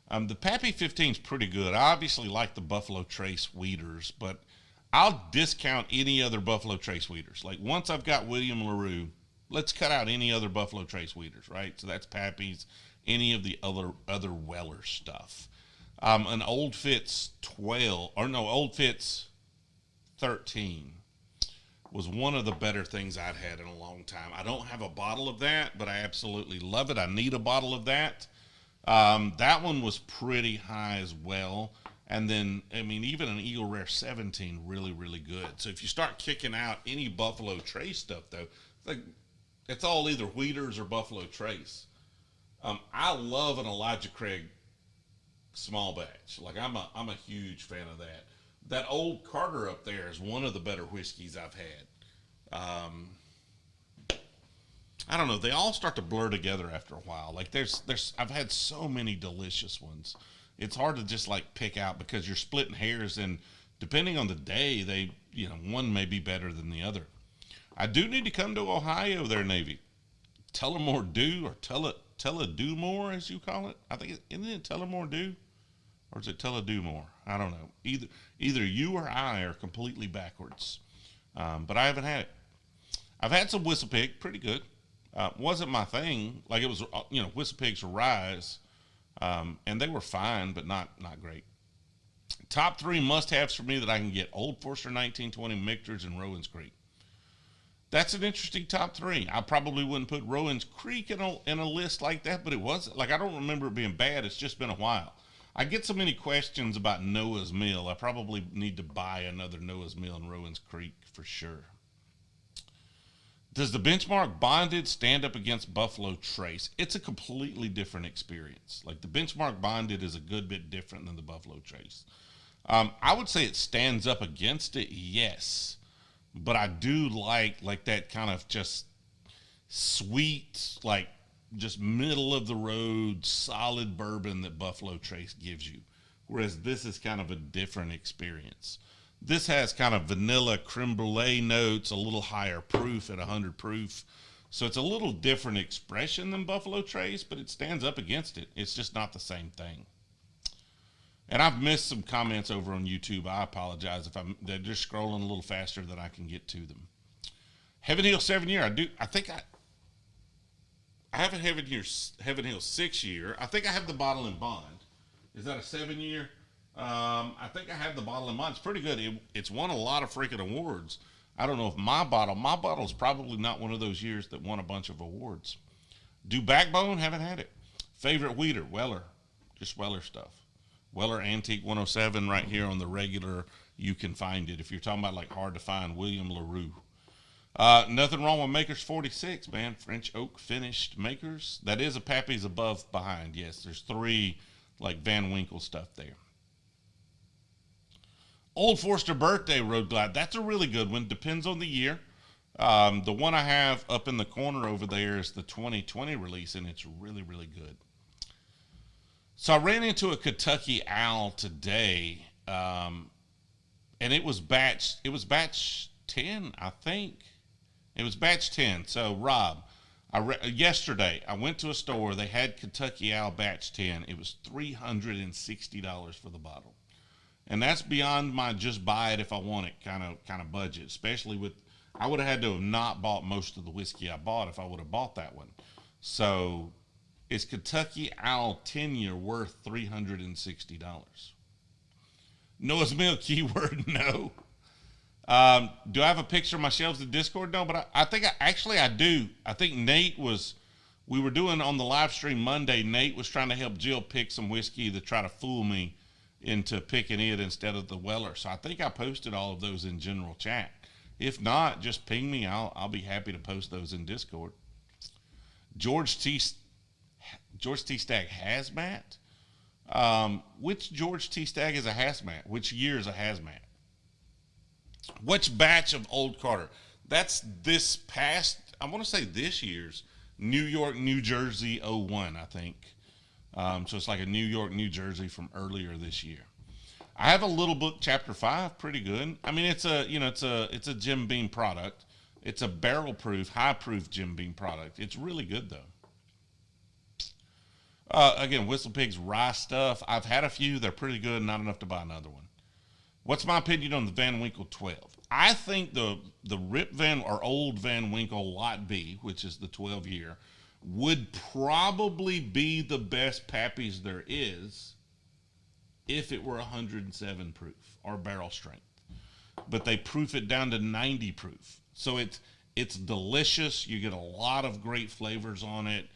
the Pappy 15 is pretty good. I obviously like the Buffalo Trace Weeders, but I'll discount any other Buffalo Trace Weeders. Like once I've got William LaRue, let's cut out any other Buffalo Trace Weeders, right? So that's Pappy's, any of the other Weller stuff. An Old Fitz 13 was one of the better things I'd had in a long time. I don't have a bottle of that, but I absolutely love it. I need a bottle of that. That one was pretty high as well. And then, I mean, even an Eagle Rare 17, really, really good. So if you start kicking out any Buffalo Trace stuff, though, it's all either Wheaters or Buffalo Trace. I love an Elijah Craig small batch. Like I'm a huge fan of that. That Old Carter up there is one of the better whiskeys I've had. I don't know. They all start to blur together after a while. Like I've had so many delicious ones. It's hard to just like pick out because you're splitting hairs, and depending on the day, one may be better than the other. I do need to come to Ohio there, Navy. Tullamore Dew or Tulladumore, as you call it. I think isn't it Tullamore Dew, or is it Tulladumore? I don't know. Either you or I are completely backwards. But I haven't had it. I've had some Whistle Pig, pretty good. Wasn't my thing. Like it was, Whistle Pigs Rise, and they were fine, but not great. Top 3 must-haves for me that I can get: Old Forester 1920, Michter's, and Rowan's Creek. That's an interesting top 3. I probably wouldn't put Rowan's Creek in a list like that, but it wasn't. Like I don't remember it being bad. It's just been a while. I get so many questions about Noah's Mill. I probably need to buy another Noah's Mill in Rowan's Creek for sure. Does the Benchmark Bonded stand up against Buffalo Trace? It's a completely different experience. Like the Benchmark Bonded is a good bit different than the Buffalo Trace. I would say it stands up against it, yes. But I do like that kind of just sweet, like just middle of the road, solid bourbon that Buffalo Trace gives you. Whereas this is kind of a different experience. This has kind of vanilla creme brulee notes, a little higher proof at 100 proof. So it's a little different expression than Buffalo Trace, but it stands up against it. It's just not the same thing. And I've missed some comments over on YouTube. I apologize if they're just scrolling a little faster than I can get to them. Heaven Hill 7-year. I have a Heaven Hill 6-year. I think I have the bottle in bond. Is that a 7-year? I think I have the bottle in mind. It's pretty good. It's won a lot of freaking awards. I don't know if my bottle's probably not one of those years that won a bunch of awards. Do Backbone? Haven't had it. Favorite weeder? Weller. Just Weller stuff. Weller Antique 107 right here on the regular. You can find it. If you're talking about like hard to find, William LaRue. Nothing wrong with Makers 46, man. French oak finished Makers. That is a Pappy's above behind. Yes, there's three like Van Winkle stuff there. Old Forester Birthday Road Glide. That's a really good one. Depends on the year. The one I have up in the corner over there is the 2020 release, and it's really, really good. So I ran into a Kentucky Owl today, and it was batch 10, I think. It was batch 10. So Rob, yesterday I went to a store. They had Kentucky Owl batch 10. It was $360 for the bottle. And that's beyond my just buy it if I want it kind of budget, especially with, I would have had to have not bought most of the whiskey I bought if I would have bought that one. So is Kentucky Owl 10-year worth $360? Noah's Mill keyword, no. Do I have a picture of my shelves in Discord? No, but I think I do. I think we were doing on the live stream Monday, Nate was trying to help Jill pick some whiskey to try to fool me into picking it instead of the Weller. So I think I posted all of those in general chat. If not, just ping me. I'll be happy to post those in Discord. George T. Stagg hazmat. Which George T. Stagg is a hazmat? Which year is a hazmat? Which batch of Old Carter? That's this past, I want to say this year's New York, New Jersey 01, I think. So it's like a New York, New Jersey from earlier this year. I have a little book, chapter 5, pretty good. I mean, it's a Jim Beam product. It's a barrel proof, high proof Jim Beam product. It's really good though. Again, Whistle Pig's rye stuff. I've had a few. They're pretty good. Not enough to buy another one. What's my opinion on the Van Winkle 12? I think the Rip Van or Old Van Winkle Lot B, which is the 12 year, would probably be the best Pappy's there is if it were 107 proof or barrel strength. But they proof it down to 90 proof. So it's delicious. You get a lot of great flavors on it,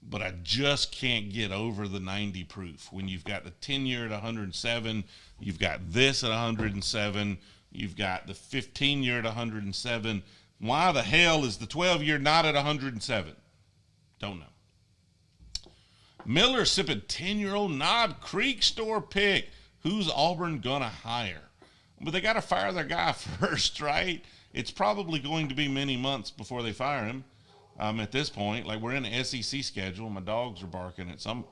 but I just can't get over the 90 proof. When you've got the 10-year at 107, you've got this at 107, you've got the 15-year at 107. Why the hell is the 12-year not at 107? Don't know. Miller sipping 10-year-old Knob Creek store pick. Who's Auburn gonna hire? But they got to fire their guy first, right? It's probably going to be many months before they fire him. At this point, like we're in an SEC schedule. My dogs are barking at some.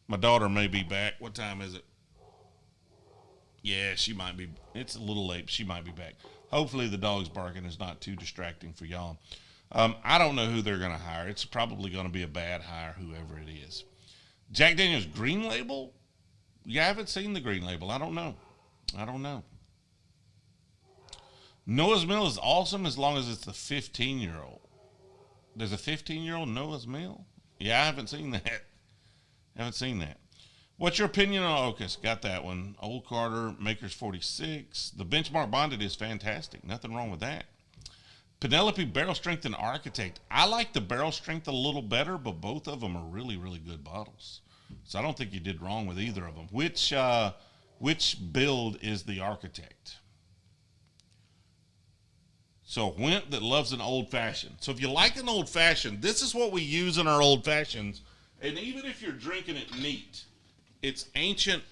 My daughter may be back. What time is it? Yeah, she might be. It's a little late. She might be back. Hopefully the dog's barking is not too distracting for y'all. I don't know who they're going to hire. It's probably going to be a bad hire, whoever it is. Jack Daniel's Green Label? Yeah, I haven't seen the Green Label. I don't know. Noah's Mill is awesome as long as it's the 15-year-old. There's a 15-year-old Noah's Mill? Yeah, I haven't seen that. What's your opinion on Ocas? Got that one. Old Carter, Makers 46. The Benchmark Bonded is fantastic. Nothing wrong with that. Penelope Barrel Strength and Architect. I like the Barrel Strength a little better, but both of them are really, really good bottles. So I don't think you did wrong with either of them. Which build is the Architect? So a wimp that loves an old fashioned. So if you like an old fashioned, this is what we use in our old fashions. And even if you're drinking it neat, it's ancient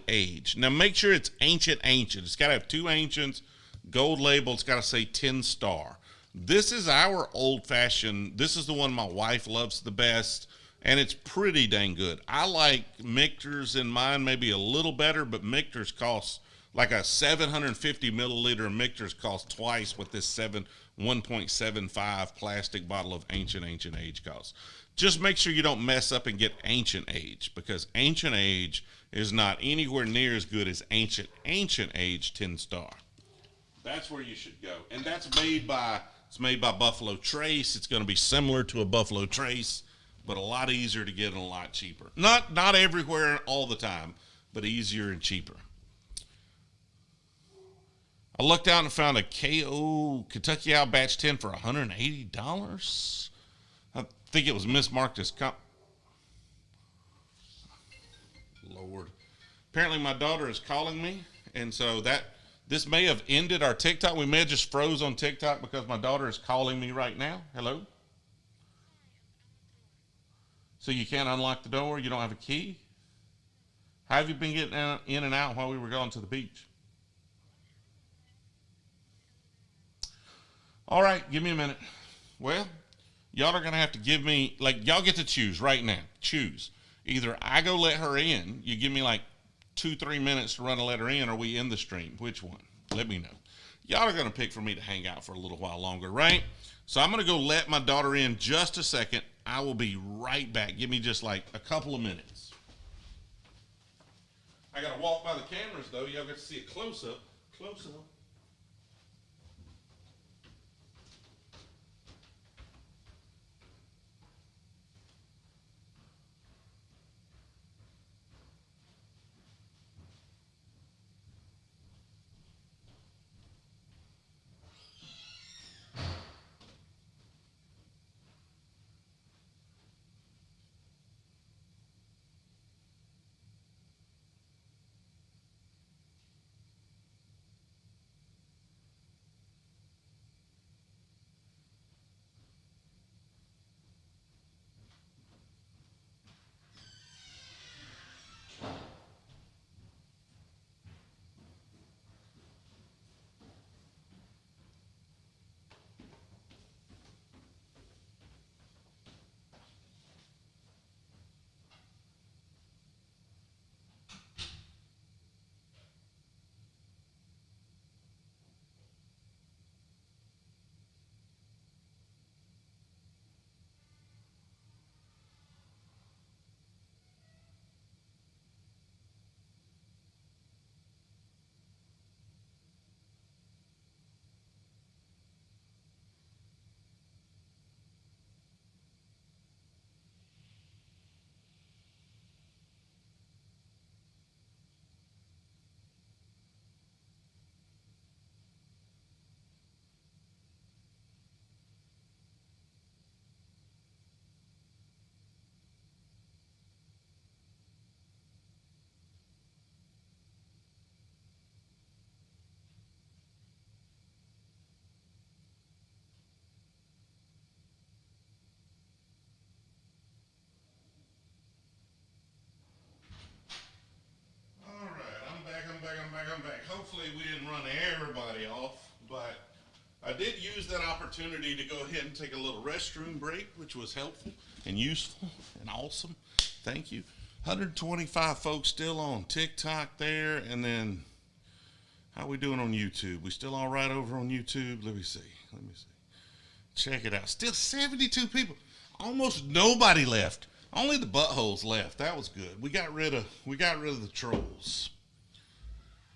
age. Now make sure it's ancient. It's got to have 2 ancients, gold label. It's got to say 10 star. This is our old fashioned. This is the one my wife loves the best. And it's pretty dang good. I like Michter's in mine maybe a little better, but Michter's costs like a 750 milliliter Michter's costs twice what this 1.75 plastic bottle of ancient age costs. Just make sure you don't mess up and get ancient age, because ancient age is not anywhere near as good as ancient age 10 star. That's where you should go. And that's made by Buffalo Trace. It's going to be similar to a Buffalo Trace, but a lot easier to get and a lot cheaper. Not everywhere all the time, but easier and cheaper. I looked out and found a KO Kentucky Owl Batch 10 for $180. I think it was mismarked as Lord. Apparently my daughter is calling me, and so this may have ended our TikTok. We may have just froze on TikTok because my daughter is calling me right now. Hello? So you can't unlock the door? You don't have a key? How have you been getting in and out while we were going to the beach? All right, give me a minute. Well, y'all are going to have to give me, like, y'all get to choose right now. Choose. Either I go let her in, you give me like 2-3 minutes to run and let her in, or we end the stream. Which one? Let me know. Y'all are going to pick for me to hang out for a little while longer, right? So I'm going to go let my daughter in just a second. I will be right back. Give me just like a couple of minutes. I got to walk by the cameras, though. Y'all get to see a close-up. Close-up. I'm back. Hopefully we didn't run everybody off, but I did use that opportunity to go ahead and take a little restroom break, which was helpful and useful and awesome. Thank you. 125 folks still on TikTok there, and then how we doing on YouTube? We still all right over on YouTube? Let me see. Check it out. Still 72 people. Almost nobody left. Only the buttholes left. That was good. We got rid of the trolls.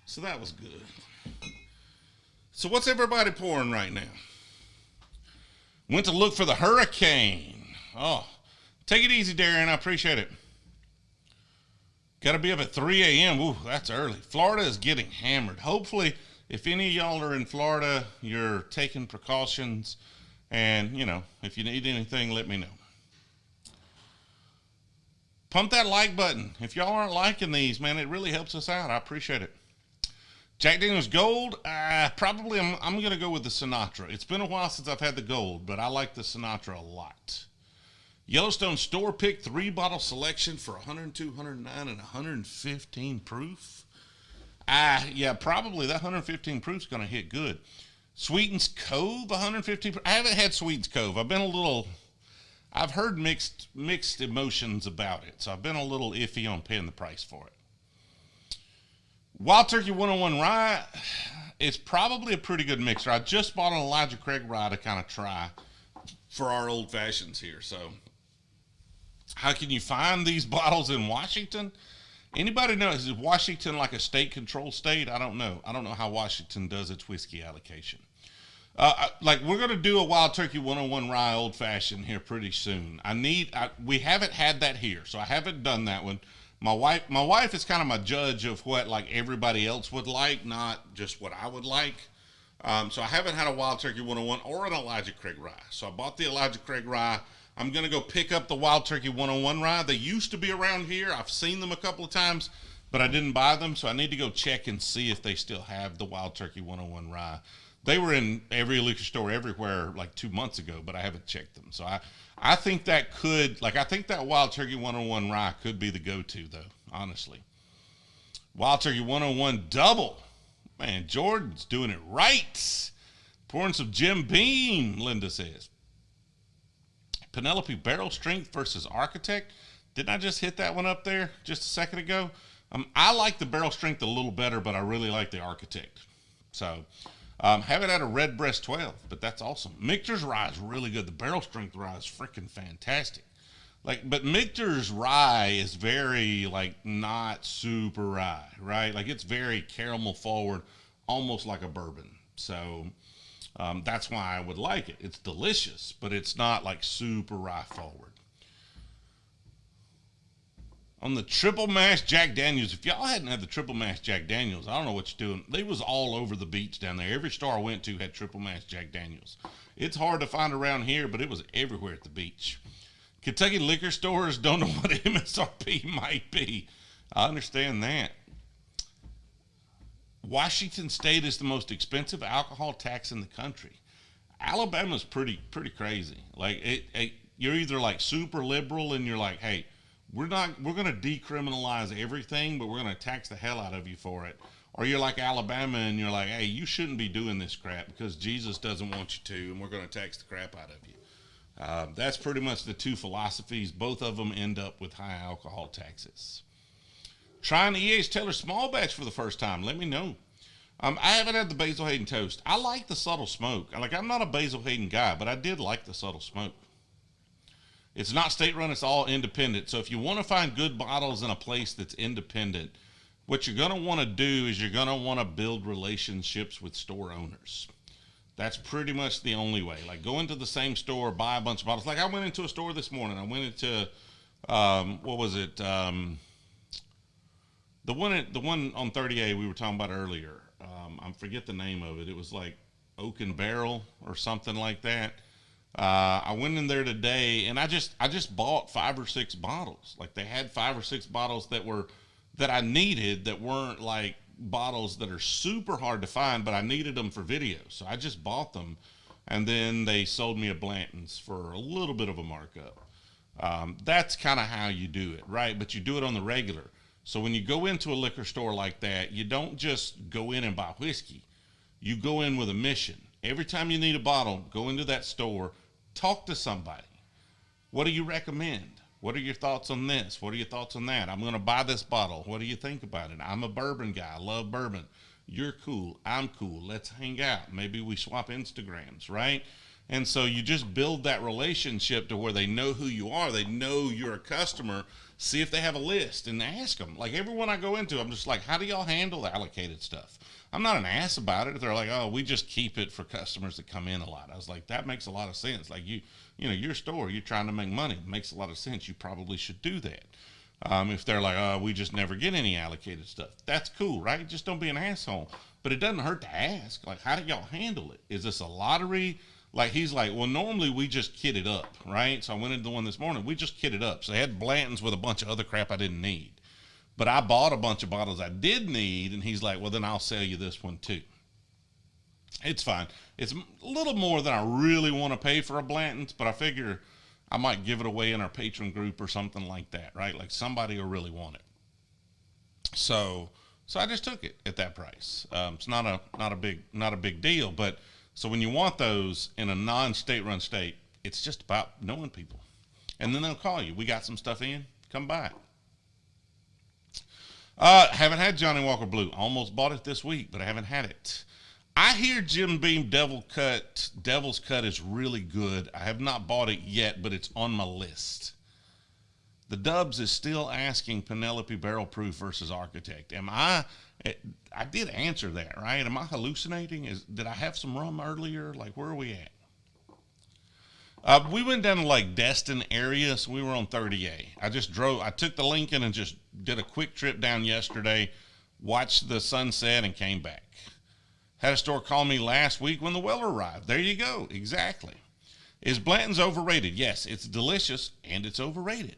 So that was good. So what's everybody pouring right now? Went to look for the hurricane. Oh, take it easy, Darren. I appreciate it. Got to be up at 3 a.m. Ooh, that's early. Florida is getting hammered. Hopefully, if any of y'all are in Florida, you're taking precautions. And, you know, if you need anything, let me know. Pump that like button. If y'all aren't liking these, man, it really helps us out. I appreciate it. Jack Daniel's Gold, probably I'm going to go with the Sinatra. It's been a while since I've had the Gold, but I like the Sinatra a lot. Yellowstone Store Pick 3-bottle selection for 102, 109, and 115 proof. Yeah, probably that 115 proof is going to hit good. Sweetens Cove, 115 proof. I haven't had Sweetens Cove. I've heard mixed emotions about it, so I've been a little iffy on paying the price for it. Wild Turkey 101 Rye is probably a pretty good mixer. I just bought an Elijah Craig Rye to kind of try for our old fashions here. So how can you find these bottles in Washington? Anybody know, is Washington like a state control state? I don't know. I don't know how Washington does its whiskey allocation. We're going to do a Wild Turkey 101 Rye Old Fashioned here pretty soon. We haven't had that here, so I haven't done that one. My wife is kind of my judge of what like everybody else would like, not just what I would like. So I haven't had a Wild Turkey 101 or an Elijah Craig rye. So I bought the Elijah Craig rye. I'm going to go pick up the Wild Turkey 101 rye. They used to be around here. I've seen them a couple of times, but I didn't buy them. So I need to go check and see if they still have the Wild Turkey 101 rye. They were in every liquor store everywhere like 2 months ago, but I haven't checked them. So I think that could, like, I think that Wild Turkey 101 rye could be the go-to, though, honestly. Wild Turkey 101 double. Man, Jordan's doing it right. Pouring some Jim Beam, Linda says. Penelope Barrel Strength versus Architect. Didn't I just hit that one up there just a second ago? I like the Barrel Strength a little better, but I really like the Architect. So, haven't had a Redbreast 12, but that's awesome. Michter's rye is really good. The Barrel Strength rye is freaking fantastic. But Michter's rye is very, like, not super rye, right? Like, it's very caramel forward, almost like a bourbon. So, that's why I would like it. It's delicious, but it's not, like, super rye forward. On the Triple Mash Jack Daniels, if y'all hadn't had the Triple Mash Jack Daniels, I don't know what you're doing. They was all over the beach down there. Every store I went to had Triple Mash Jack Daniels. It's hard to find around here, but it was everywhere at the beach. Kentucky liquor stores don't know what MSRP might be. I understand that. Washington State is the most expensive alcohol tax in the country. Alabama's pretty crazy. Like you're either like super liberal and you're like, hey, we're going to decriminalize everything, but we're going to tax the hell out of you for it. Or you're like Alabama and you're like, hey, you shouldn't be doing this crap because Jesus doesn't want you to, and we're going to tax the crap out of you. That's pretty much the two philosophies. Both of them end up with high alcohol taxes. Trying the E.H. Taylor small batch for the first time. Let me know. I haven't had the Basil Hayden toast. I like the subtle smoke. I'm not a Basil Hayden guy, but I did like the subtle smoke. It's not state run. It's all independent. So if you want to find good bottles in a place that's independent, what you're going to want to do is you're going to want to build relationships with store owners. That's pretty much the only way. Like, go into the same store, buy a bunch of bottles. Like, I went into a store this morning. I went into, what was it? The one on 30A we were talking about earlier. I forget the name of it. It was like Oak and Barrel or something like that. I went in there today and I just bought 5 or 6 bottles. Like, they had 5 or 6 bottles that I needed that weren't like bottles that are super hard to find, but I needed them for video. So I just bought them, and then they sold me a Blanton's for a little bit of a markup. That's kind of how you do it, right? But you do it on the regular. So when you go into a liquor store like that, you don't just go in and buy whiskey. You go in with a mission. Every time you need a bottle, go into that store, talk to somebody. What do you recommend? What are your thoughts on this? What are your thoughts on that? I'm going to buy this bottle. What do you think about it? I'm a bourbon guy. I love bourbon. You're cool. I'm cool. Let's hang out. Maybe we swap Instagrams, right? And so you just build that relationship to where they know who you are. They know you're a customer. See if they have a list and ask them. Like, everyone I go into, I'm just like, how do y'all handle the allocated stuff? I'm not an ass about it. They're like, oh, we just keep it for customers that come in a lot. I was like, that makes a lot of sense. Like, you know, your store, you're trying to make money. It makes a lot of sense. You probably should do that. If they're like, oh, we just never get any allocated stuff. That's cool, right? Just don't be an asshole. But it doesn't hurt to ask. Like, how do y'all handle it? Is this a lottery? Like, he's like, well, normally we just kit it up, right? So I went into the one this morning. We just kit it up. So they had Blanton's with a bunch of other crap I didn't need. But I bought a bunch of bottles I did need, and he's like, well, then I'll sell you this one too. It's fine. It's a little more than I really want to pay for a Blanton's, but I figure I might give it away in our patron group or something like that, right? Like, somebody will really want it. So I just took it at that price. It's not a big deal, but so when you want those in a non-state run state, it's just about knowing people. And then they'll call you. We got some stuff in. Come by. Haven't had Johnny Walker Blue. Almost bought it this week, but I haven't had it. I hear Jim Beam Devil's Cut is really good. I have not bought it yet, but it's on my list. The Dubs is still asking Penelope Barrel Proof versus Architect. I did answer that, right? Am I hallucinating? Did I have some rum earlier? Like, where are we at? We went down to like Destin area, so we were on 30A. I took the Lincoln and just did a quick trip down yesterday, watched the sunset, and came back. Had a store call me last week when the Weller arrived. There you go. Exactly. Is Blanton's overrated? Yes, it's delicious and it's overrated.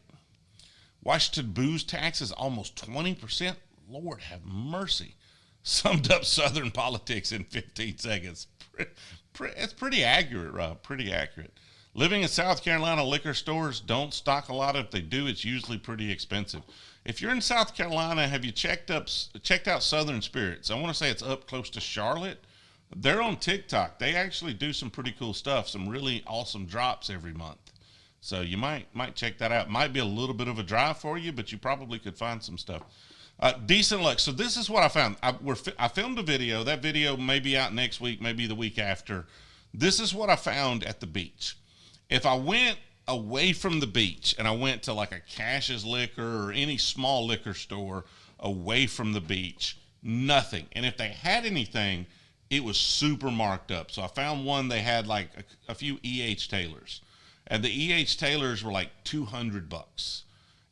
Washington booze tax is almost 20%. Lord have mercy. Summed up Southern politics in 15 seconds. It's pretty accurate, Rob. Pretty accurate. Living in South Carolina, liquor stores don't stock a lot. If they do, it's usually pretty expensive. If you're in South Carolina, have you checked out Southern Spirits? I want to say it's up close to Charlotte. They're on TikTok. They actually do some pretty cool stuff, some really awesome drops every month. So you might check that out. Might be a little bit of a drive for you, but you probably could find some stuff. Decent luck. So this is what I found. I filmed a video. That video may be out next week, maybe the week after. This is what I found at the beach. If I went away from the beach and I went to like a Cash's Liquor or any small liquor store away from the beach, nothing. And if they had anything, it was super marked up. So I found one, they had like a few E.H. Taylors. And the E.H. Taylors were like $200.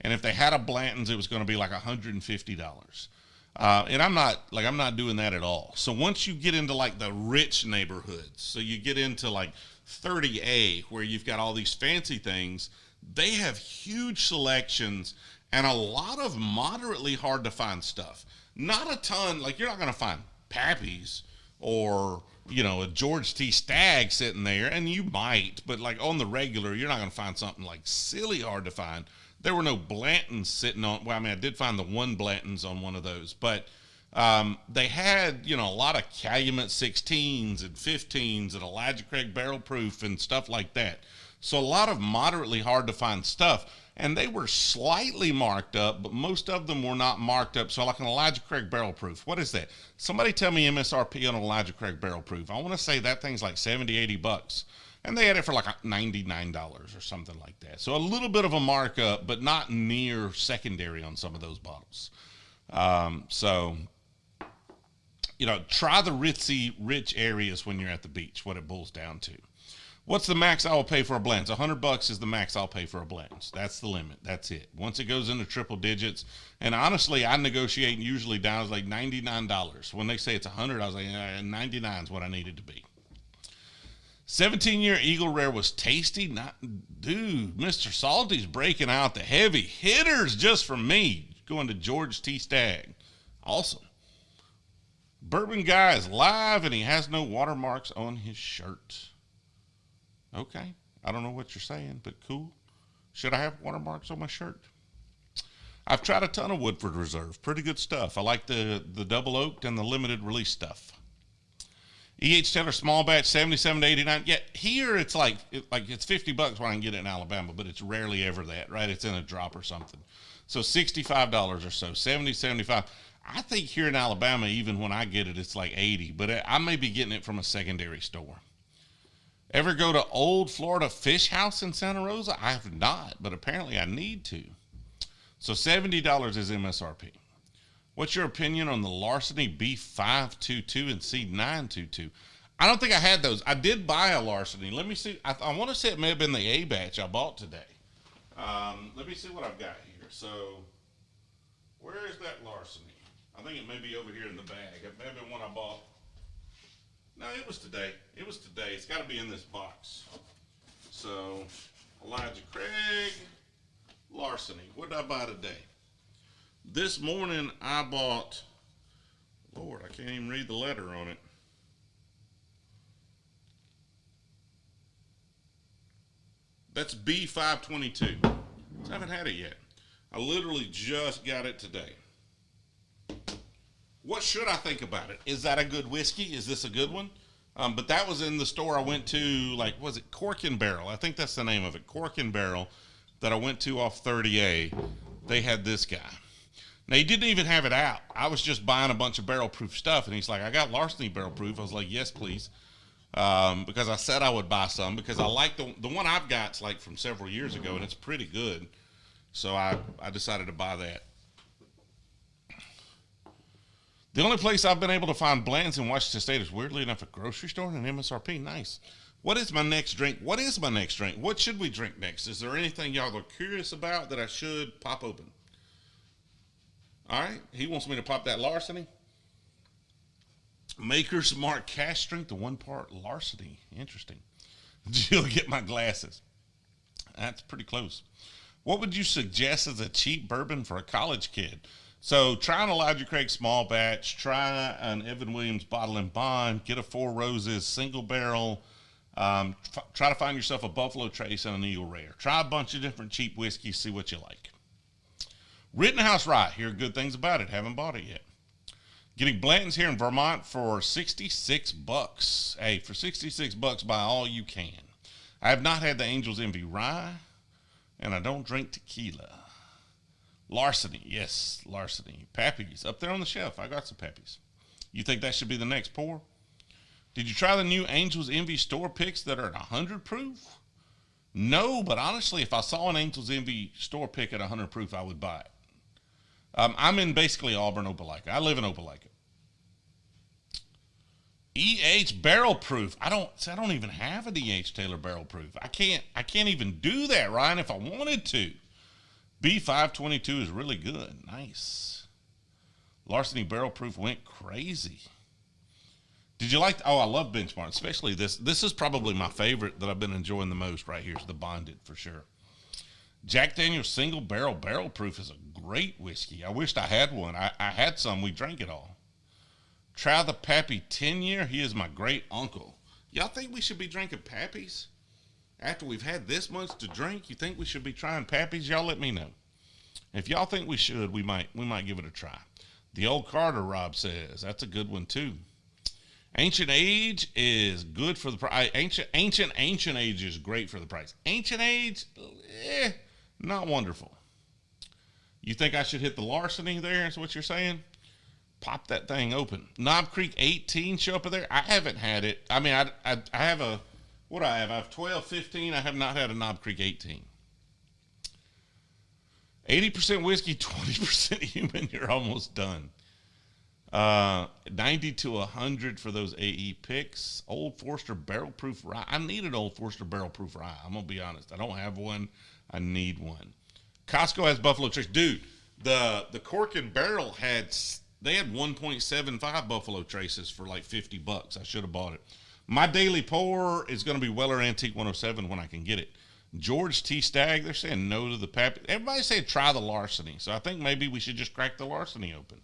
And if they had a Blanton's, it was going to be like $150. And I'm not doing that at all. So once you get into like the rich neighborhoods, so you get into like 30A, where you've got all these fancy things, they have huge selections and a lot of moderately hard to find stuff. Not a ton, like you're not going to find Pappy's or, a George T. Stagg sitting there, and you might, but like on the regular, you're not going to find something like silly hard to find. There were no Blantons sitting on, well, I mean, I did find the one Blanton's on one of those, but they had, a lot of Calumet 16s and 15s and Elijah Craig Barrel Proof and stuff like that. So a lot of moderately hard to find stuff, and they were slightly marked up, but most of them were not marked up. So like an Elijah Craig Barrel Proof, what is that? Somebody tell me MSRP on an Elijah Craig Barrel Proof. I want to say that thing's like 70, 80 bucks. And they had it for like $99 or something like that. So a little bit of a markup, but not near secondary on some of those bottles. Try the ritzy, rich areas when you're at the beach, what it boils down to. What's the max I will pay for a blend? $100 is the max I'll pay for a blend. That's the limit. That's it. Once it goes into triple digits, and honestly, I negotiate usually down to like $99. When they say it's 100, I was like, 99 is what I needed to be. 17-year Eagle Rare was tasty. Dude, Mr. Salty's breaking out the heavy hitters just for me. Going to George T. Stagg. Awesome. Bourbon Guy is live, and he has no watermarks on his shirt. Okay. I don't know what you're saying, but cool. Should I have watermarks on my shirt? I've tried a ton of Woodford Reserve. Pretty good stuff. I like the double oaked and the limited release stuff. E.H. Taylor small batch, 77 to 89. Yeah, here it's like it's $50 when I can get it in Alabama, but it's rarely ever that, right? It's in a drop or something. So $65 or so, 70, 75. I think here in Alabama, even when I get it, it's like 80, but I may be getting it from a secondary store. Ever go to Old Florida Fish House in Santa Rosa? I have not, but apparently I need to. So $70 is MSRP. What's your opinion on the Larceny B522 and C922? I don't think I had those. I did buy a Larceny. Let me see. I want to say it may have been the A batch I bought today. Let me see what I've got here. So, where is that Larceny? I think it may be over here in the bag. It may have been one I bought. No, it was today. It was today. It's got to be in this box. So, Elijah Craig, Larceny. What did I buy today? This morning I bought, Lord, I can't even read the letter on it. That's B522. I haven't had it yet. I literally just got it today. What should I think about it? Is that a good whiskey? Is this a good one? But that was in the store I went to, like, was it Cork and Barrel? I think that's the name of it, Cork and Barrel, that I went to off 30A. They had this guy. Now, he didn't even have it out. I was just buying a bunch of barrel-proof stuff, and he's like, I got Larceny barrel-proof. I was like, yes, please, because I said I would buy some because I like the one I've got's like from several years ago, and it's pretty good. So I decided to buy that. The only place I've been able to find blends in Washington State is, weirdly enough, a grocery store and an MSRP. Nice. What is my next drink? What is my next drink? What should we drink next? Is there anything y'all are curious about that I should pop open? All right, he wants me to pop that Larceny. Maker's Mark cash strength to 1 part Larceny. Interesting. Jill, get my glasses. That's pretty close. What would you suggest as a cheap bourbon for a college kid? So try an Elijah Craig small batch. Try an Evan Williams bottle and bond. Get a Four Roses single barrel. Try to find yourself a Buffalo Trace and an Eagle Rare. Try a bunch of different cheap whiskeys. See what you like. Rittenhouse Rye. Hear good things about it. Haven't bought it yet. Getting Blanton's here in Vermont for $66. Hey, for $66, buy all you can. I have not had the Angel's Envy Rye, and I don't drink tequila. Larceny, yes, Larceny. Pappy's up there on the shelf. I got some Pappy's. You think that should be the next pour? Did you try the new Angel's Envy store picks that are at 100 proof? No, but honestly, if I saw an Angel's Envy store pick at 100 proof, I would buy it. I'm in basically Auburn, Opelika. I live in Opelika. EH barrel proof. I don't even have an EH Taylor barrel proof. I can't even do that, Ryan, if I wanted to. B522 is really good. Nice. Larceny barrel proof went crazy. Did you like, oh, I love Benchmark, especially this. This is probably my favorite that I've been enjoying the most right here is the Bonded for sure. Jack Daniel's single barrel proof is a great whiskey. I wished I had one. I had some. We drank it all. Try the Pappy 10-year. He is my great uncle. Y'all think we should be drinking Pappies? After we've had this much to drink, you think we should be trying Pappies? Y'all let me know. If y'all think we should, we might give it a try. The Old Carter, Rob says. That's a good one, too. Ancient Age is good for the price. Ancient Age is great for the price. Ancient Age, not wonderful. You think I should hit the Larceny there? Is what you're saying? Pop that thing open. Knob Creek 18 show up there. I haven't had it. I mean, I have a, what do I have? I have 12, 15. I have not had a Knob Creek 18. 80% whiskey, 20% human. You're almost done. 90 to 100 for those AE picks. Old Forester barrel proof rye. I need an Old Forester barrel proof rye. I'm going to be honest. I don't have one. I need one. Costco has Buffalo Trace. Dude, the Cork and Barrel they had 1.75 Buffalo Traces for like $50. I should have bought it. My daily pour is going to be Weller Antique 107 when I can get it. George T. Stagg, they're saying no to the Pappy. Everybody said try the Larceny. So I think maybe we should just crack the Larceny open.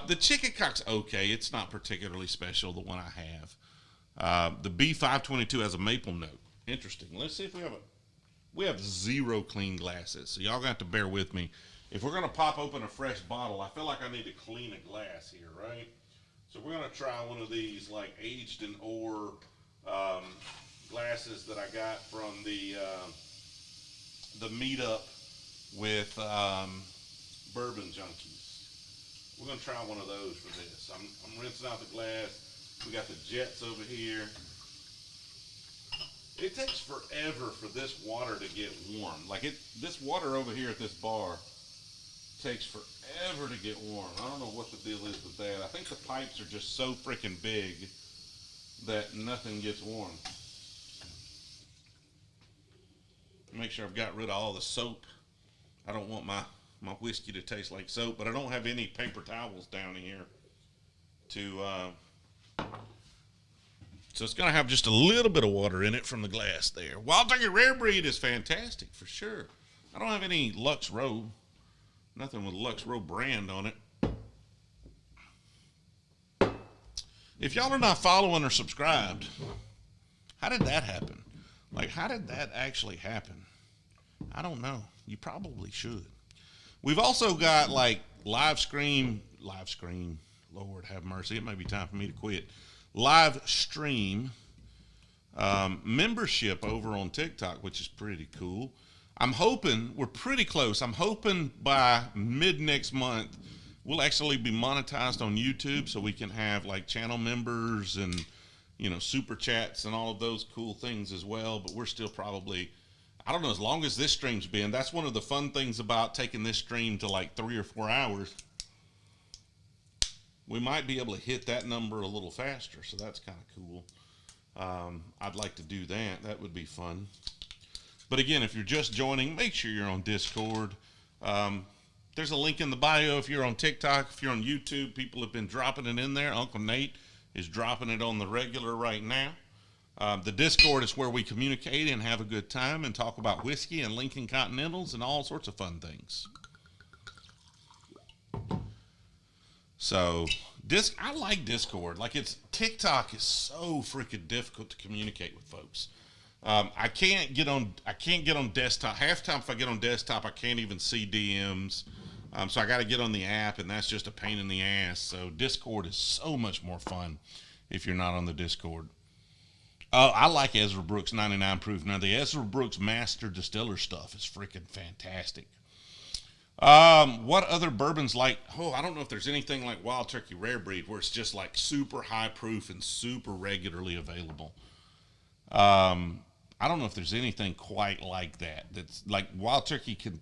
The Chicken Cock's okay. It's not particularly special, the one I have. The B522 has a maple note. Interesting. Let's see if we have 0 clean glasses. So y'all going to have to bear with me. If we're going to pop open a fresh bottle, I feel like I need to clean a glass here, right? So we're going to try one of these like aged in ore glasses that I got from the meetup with Bourbon Junkies. We're going to try one of those for this. I'm rinsing out the glass. We got the jets over here. It takes forever for this water to get warm. This water over here at this bar takes forever to get warm. I don't know what the deal is with that. I think the pipes are just so freaking big that nothing gets warm. Make sure I've got rid of all the soap. I don't want my whiskey to taste like soap, but I don't have any paper towels down here so it's going to have just a little bit of water in it from the glass there. Wild Turkey Rare Breed is fantastic for sure. I don't have any Lux Row. Nothing with Lux Row brand on it. If y'all are not following or subscribed, how did that happen? How did that actually happen? I don't know. You probably should. We've also got live stream. Lord have mercy. It may be time for me to quit. Live stream membership over on TikTok, which is pretty cool. I'm hoping we're pretty close. I'm hoping by mid next month we'll actually be monetized on YouTube, so we can have channel members and super chats and all of those cool things as well. But we're still probably, I don't know, as long as this stream's been. That's one of the fun things about taking this stream to 3 or 4 hours. We might be able to hit that number a little faster, so that's kind of cool. I'd like to do that. That would be fun. But again, if you're just joining, make sure you're on Discord. There's a link in the bio if you're on TikTok. If you're on YouTube, people have been dropping it in there. Uncle Nate is dropping it on the regular right now. The Discord is where we communicate and have a good time and talk about whiskey and Lincoln Continentals and all sorts of fun things. So, I like Discord. Like, TikTok is so freaking difficult to communicate with folks. I can't get on desktop. Half the time if I get on desktop, I can't even see DMs. So I got to get on the app, and that's just a pain in the ass. So Discord is so much more fun if you're not on the Discord. I like Ezra Brooks 99 proof. Now the Ezra Brooks Master Distiller stuff is freaking fantastic. What other bourbons like? Oh, I don't know if there's anything like Wild Turkey Rare Breed where it's just like super high proof and super regularly available. I don't know if there's anything quite like that. That's like Wild Turkey can.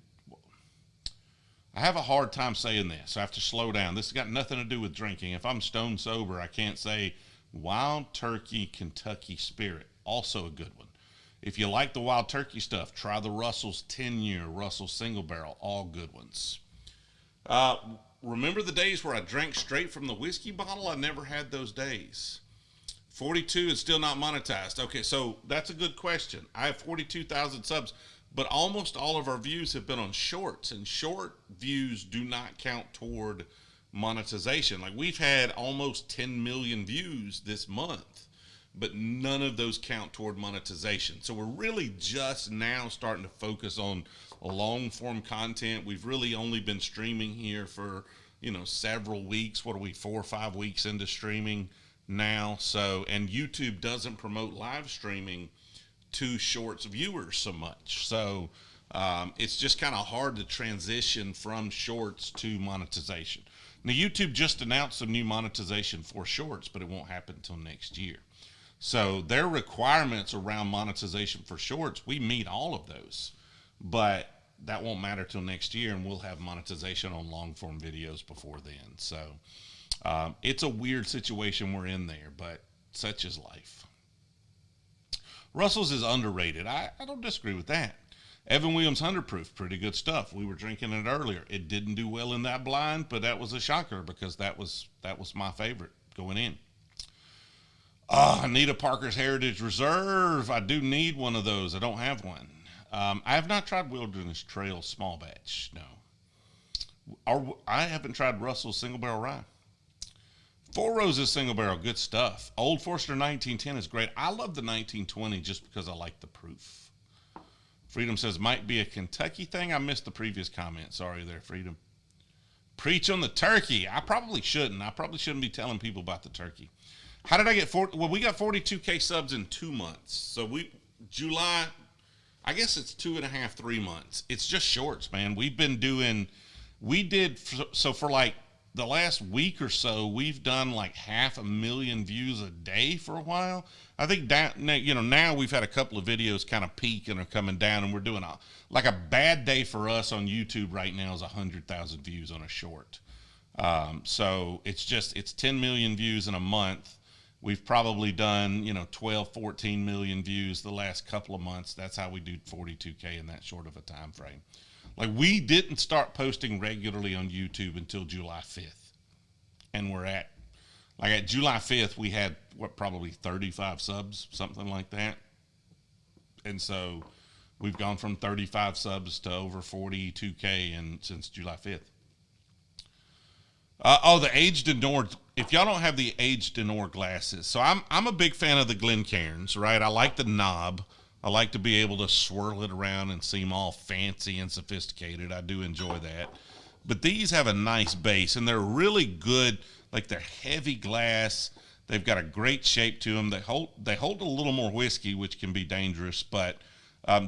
I have a hard time saying this. I have to slow down. This has got nothing to do with drinking. If I'm stone sober, I can't say Wild Turkey Kentucky Spirit. Also a good one. If you like the Wild Turkey stuff, try the Russell's 10-year, Russell Single Barrel. All good ones. Remember the days where I drank straight from the whiskey bottle? I never had those days. 42 is still not monetized. Okay, so that's a good question. I have 42,000 subs, but almost all of our views have been on shorts, and short views do not count toward monetization. Like, we've had almost 10 million views this month, but none of those count toward monetization. So we're really just now starting to focus on long form content. We've really only been streaming here for, several weeks. What are we, 4 or 5 weeks into streaming now? So, and YouTube doesn't promote live streaming to shorts viewers so much. So it's just kind of hard to transition from shorts to monetization. Now, YouTube just announced some new monetization for shorts, but it won't happen until next year. So their requirements around monetization for shorts, we meet all of those, but that won't matter till next year, and we'll have monetization on long form videos before then. So it's a weird situation we're in there, but such is life. Russell's is underrated. I don't disagree with that. Evan Williams 100 proof, pretty good stuff. We were drinking it earlier. It didn't do well in that blind, but that was a shocker because that was my favorite going in. Anita Parker's Heritage Reserve. I do need one of those. I don't have one. I have not tried Wilderness Trail small batch. No. I haven't tried Russell's Single Barrel Rye. Four Roses Single Barrel, good stuff. Old Forester 1910 is great. I love the 1920 just because I like the proof. Freedom says, might be a Kentucky thing. I missed the previous comment. Sorry there, Freedom. Preach on the turkey. I probably shouldn't. I probably shouldn't be telling people about the turkey. How did I get 40? Well, we got 42K subs in 2 months. So July, I guess it's 2.5, 3 months. It's just shorts, man. For like the last week or so, we've done like 500,000 views a day for a while. I think now we've had a couple of videos kind of peak and are coming down, and we're doing a bad day for us on YouTube right now is 100,000 views on a short. So it's 10 million views in a month. We've probably done, 12, 14 million views the last couple of months. That's how we do 42K in that short of a time frame. Like, we didn't start posting regularly on YouTube until July 5th. And we're at July 5th, we had, probably 35 subs, something like that. And so we've gone from 35 subs to over 42K since July 5th. The aged Denor. If y'all don't have the aged Denor glasses, so I'm a big fan of the Glencairns, right? I like the knob. I like to be able to swirl it around and seem all fancy and sophisticated. I do enjoy that. But these have a nice base, and they're really good. Like, they're heavy glass. They've got a great shape to them. They hold a little more whiskey, which can be dangerous, but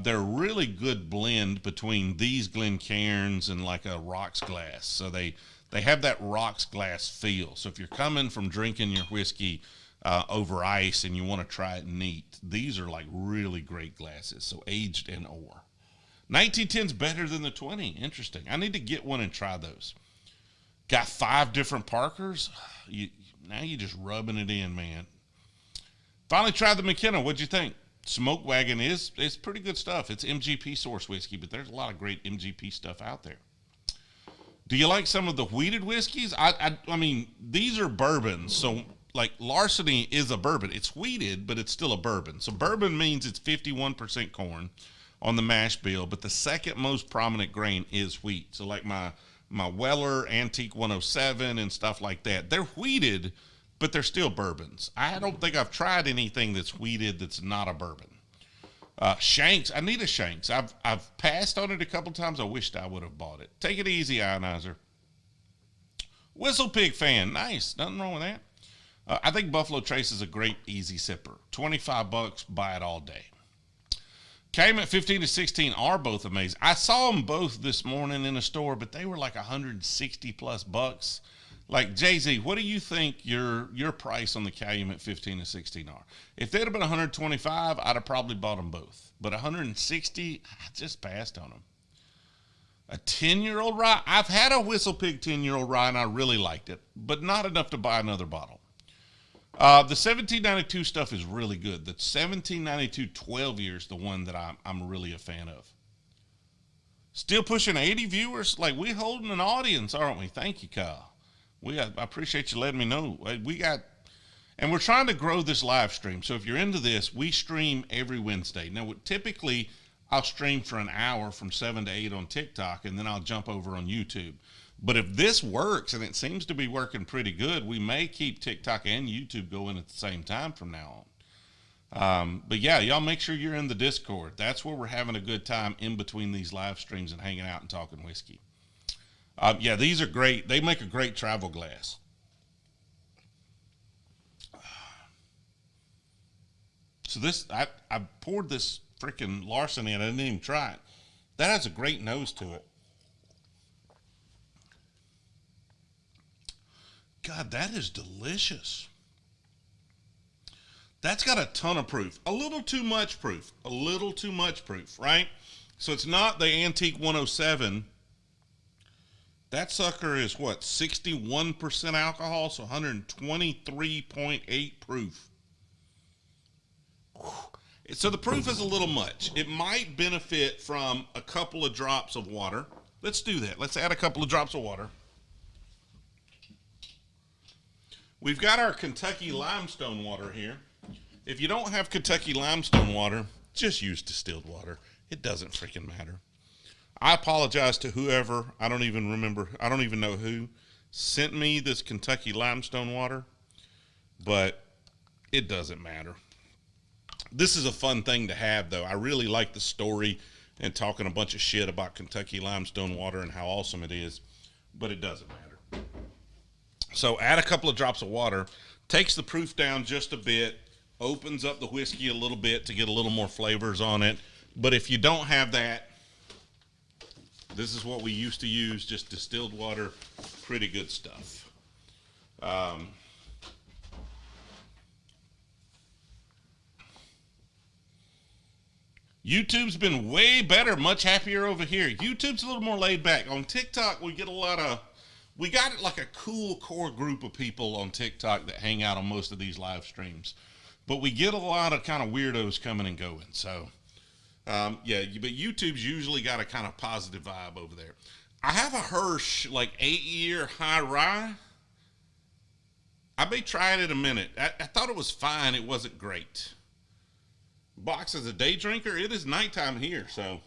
they're a really good blend between these Glencairns and like a rocks glass. So they have that rocks glass feel. So if you're coming from drinking your whiskey over ice and you want to try it neat, these are like really great glasses. So aged and or. 1910's better than the 20. Interesting. I need to get one and try those. Got 5 different Parkers. Now you're just rubbing it in, man. Finally tried the McKenna. What'd you think? Smoke Wagon is pretty good stuff. It's MGP source whiskey, but there's a lot of great MGP stuff out there. Do you like some of the wheated whiskeys? I mean, these are bourbons, so like Larceny is a bourbon. It's wheated, but it's still a bourbon. So bourbon means it's 51% corn on the mash bill, but the second most prominent grain is wheat. So like my Weller Antique 107 and stuff like that, they're wheated, but they're still bourbons. I don't think I've tried anything that's wheated that's not a bourbon. Shanks, I need a Shanks. I've passed on it a couple times. I wished I would have bought it. Take it easy, Ionizer. Whistle Pig fan, nice. Nothing wrong with that. I think Buffalo Trace is a great easy sipper. $25, buy it all day. Calumet 15 to 16 are both amazing. I saw them both this morning in a store, but they were like 160 plus bucks. Like, Jay-Z, what do you think your price on the Calumet 15 to 16 are? If they'd have been 125, I'd have probably bought them both. But 160, I just passed on them. A 10-year-old rye? I've had a Whistle Pig 10-year-old rye, and I really liked it, but not enough to buy another bottle. The 1792 stuff is really good. The 1792 12 years, the one that I'm really a fan of. Still pushing 80 viewers? Like, we holding an audience, aren't we? Thank you, Kyle. I appreciate you letting me know. And we're trying to grow this live stream. So if you're into this, we stream every Wednesday. Now, typically, I'll stream for an hour from 7 to 8 on TikTok, and then I'll jump over on YouTube. But if this works, and it seems to be working pretty good, we may keep TikTok and YouTube going at the same time from now on. But yeah, y'all make sure you're in the Discord. That's where we're having a good time in between these live streams and hanging out and talking whiskey. Yeah, these are great. They make a great travel glass. So this, I poured this freaking Larceny and I didn't even try it. That has a great nose to it. God, that is delicious. That's got a ton of proof. A little too much proof. A little too much proof, right? So it's not the Antique 107. That sucker is what, 61% alcohol, so 123.8 proof. Whew. So the proof is a little much. It might benefit from a couple of drops of water. Let's do that. Let's add a couple of drops of water. We've got our Kentucky limestone water here. If you don't have Kentucky limestone water, just use distilled water. It doesn't freaking matter. I apologize to whoever, I don't even remember, I don't even know who, sent me this Kentucky limestone water, but it doesn't matter. This is a fun thing to have, though. I really like the story and talking a bunch of shit about Kentucky limestone water and how awesome it is, but it doesn't matter. So add a couple of drops of water, takes the proof down just a bit, opens up the whiskey a little bit to get a little more flavors on it. But if you don't have that, this is what we used to use, just distilled water. Pretty good stuff. YouTube's been way better, much happier over here. YouTube's a little more laid back. On TikTok, we get a lot of... We got like a cool core group of people on TikTok that hang out on most of these live streams. But we get a lot of kind of weirdos coming and going. So, yeah, but YouTube's usually got a kind of positive vibe over there. I have a Hirsch, like 8-year high rye. I may try it in a minute. I thought it was fine. It wasn't great. Box as a day drinker, it is nighttime here, so...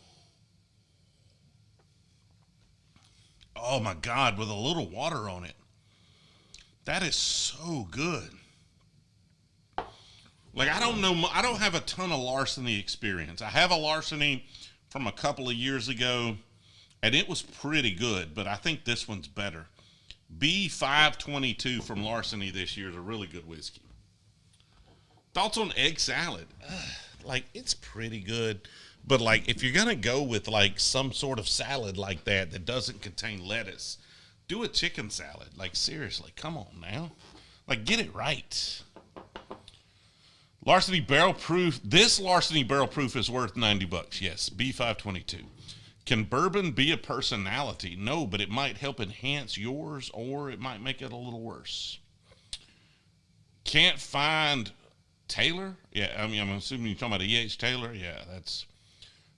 Oh my God, with a little water on it. That is so good. Like, I don't know, I don't have a ton of Larceny experience. I have a Larceny from a couple of years ago, and it was pretty good, but I think this one's better. B522 from Larceny this year is a really good whiskey. Thoughts on egg salad? Like, it's pretty good. But, like, if you're going to go with, like, some sort of salad like that that doesn't contain lettuce, do a chicken salad. Like, seriously, come on now. Like, get it right. Larceny Barrel Proof. This Larceny Barrel Proof is worth $90. Yes, B522. Can bourbon be a personality? No, but it might help enhance yours, or it might make it a little worse. Can't find Taylor? Yeah, I mean, I'm assuming you're talking about E.H. Taylor. Yeah, that's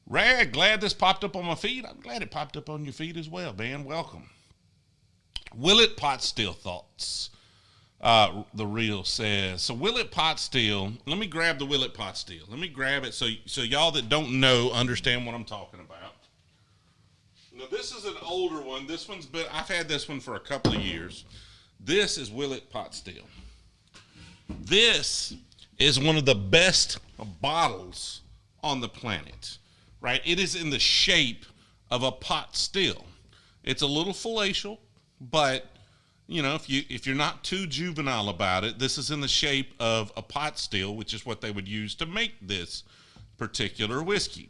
rad. Glad this popped up on my feed. I'm glad it popped up on your feed as well, man. Welcome. Willet Pot Still Thoughts. The reel says, so Willet Pot Still, let me grab the Willet Pot Still. Let me grab it so y'all that don't know understand what I'm talking about. Now, this is an older one. This one's been, I've had this one for a couple of years. This is Willet Pot Still. This is one of the best bottles on the planet, right? It is in the shape of a pot still. It's a little palatial, but you know, if you're not too juvenile about it, this is in the shape of a pot still, which is what they would use to make this particular whiskey.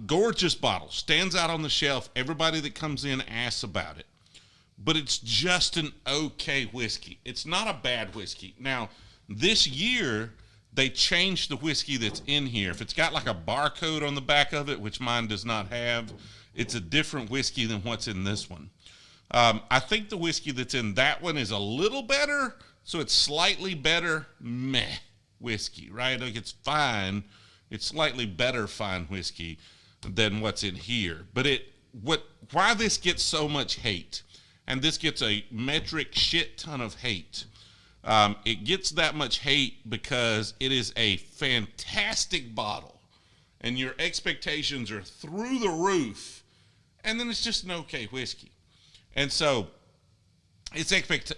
Gorgeous bottle, stands out on the shelf. Everybody that comes in asks about it, but it's just an okay whiskey. It's not a bad whiskey. Now, this year they changed the whiskey that's in here. If it's got like a barcode on the back of it, which mine does not have, it's a different whiskey than what's in this one. I think the whiskey that's in that one is a little better, so it's slightly better meh whiskey, right? Like it's fine. It's slightly better fine whiskey than what's in here. But why this gets so much hate, and this gets a metric shit ton of hate. It gets that much hate because it is a fantastic bottle, and your expectations are through the roof, and then it's just an okay whiskey. And so it's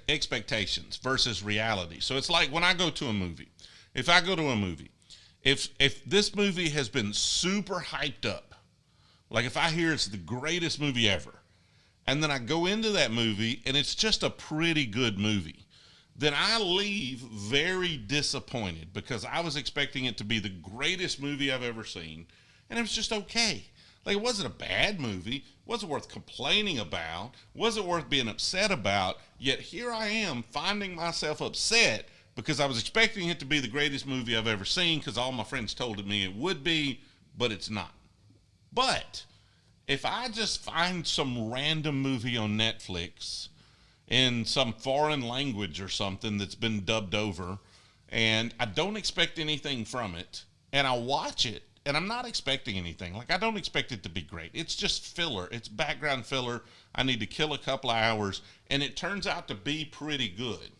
expectations versus reality. So it's like when I go to a movie. If I go to a movie, if this movie has been super hyped up, like if I hear it's the greatest movie ever, and then I go into that movie and it's just a pretty good movie, then I leave very disappointed because I was expecting it to be the greatest movie I've ever seen, and it was just okay. Like, it wasn't a bad movie, wasn't worth complaining about, wasn't worth being upset about, yet here I am finding myself upset because I was expecting it to be the greatest movie I've ever seen because all my friends told me it would be, but it's not. But if I just find some random movie on Netflix in some foreign language or something that's been dubbed over, and I don't expect anything from it, and I watch it, and I'm not expecting anything. Like, I don't expect it to be great. It's just filler. It's background filler. I need to kill a couple of hours, and it turns out to be pretty good.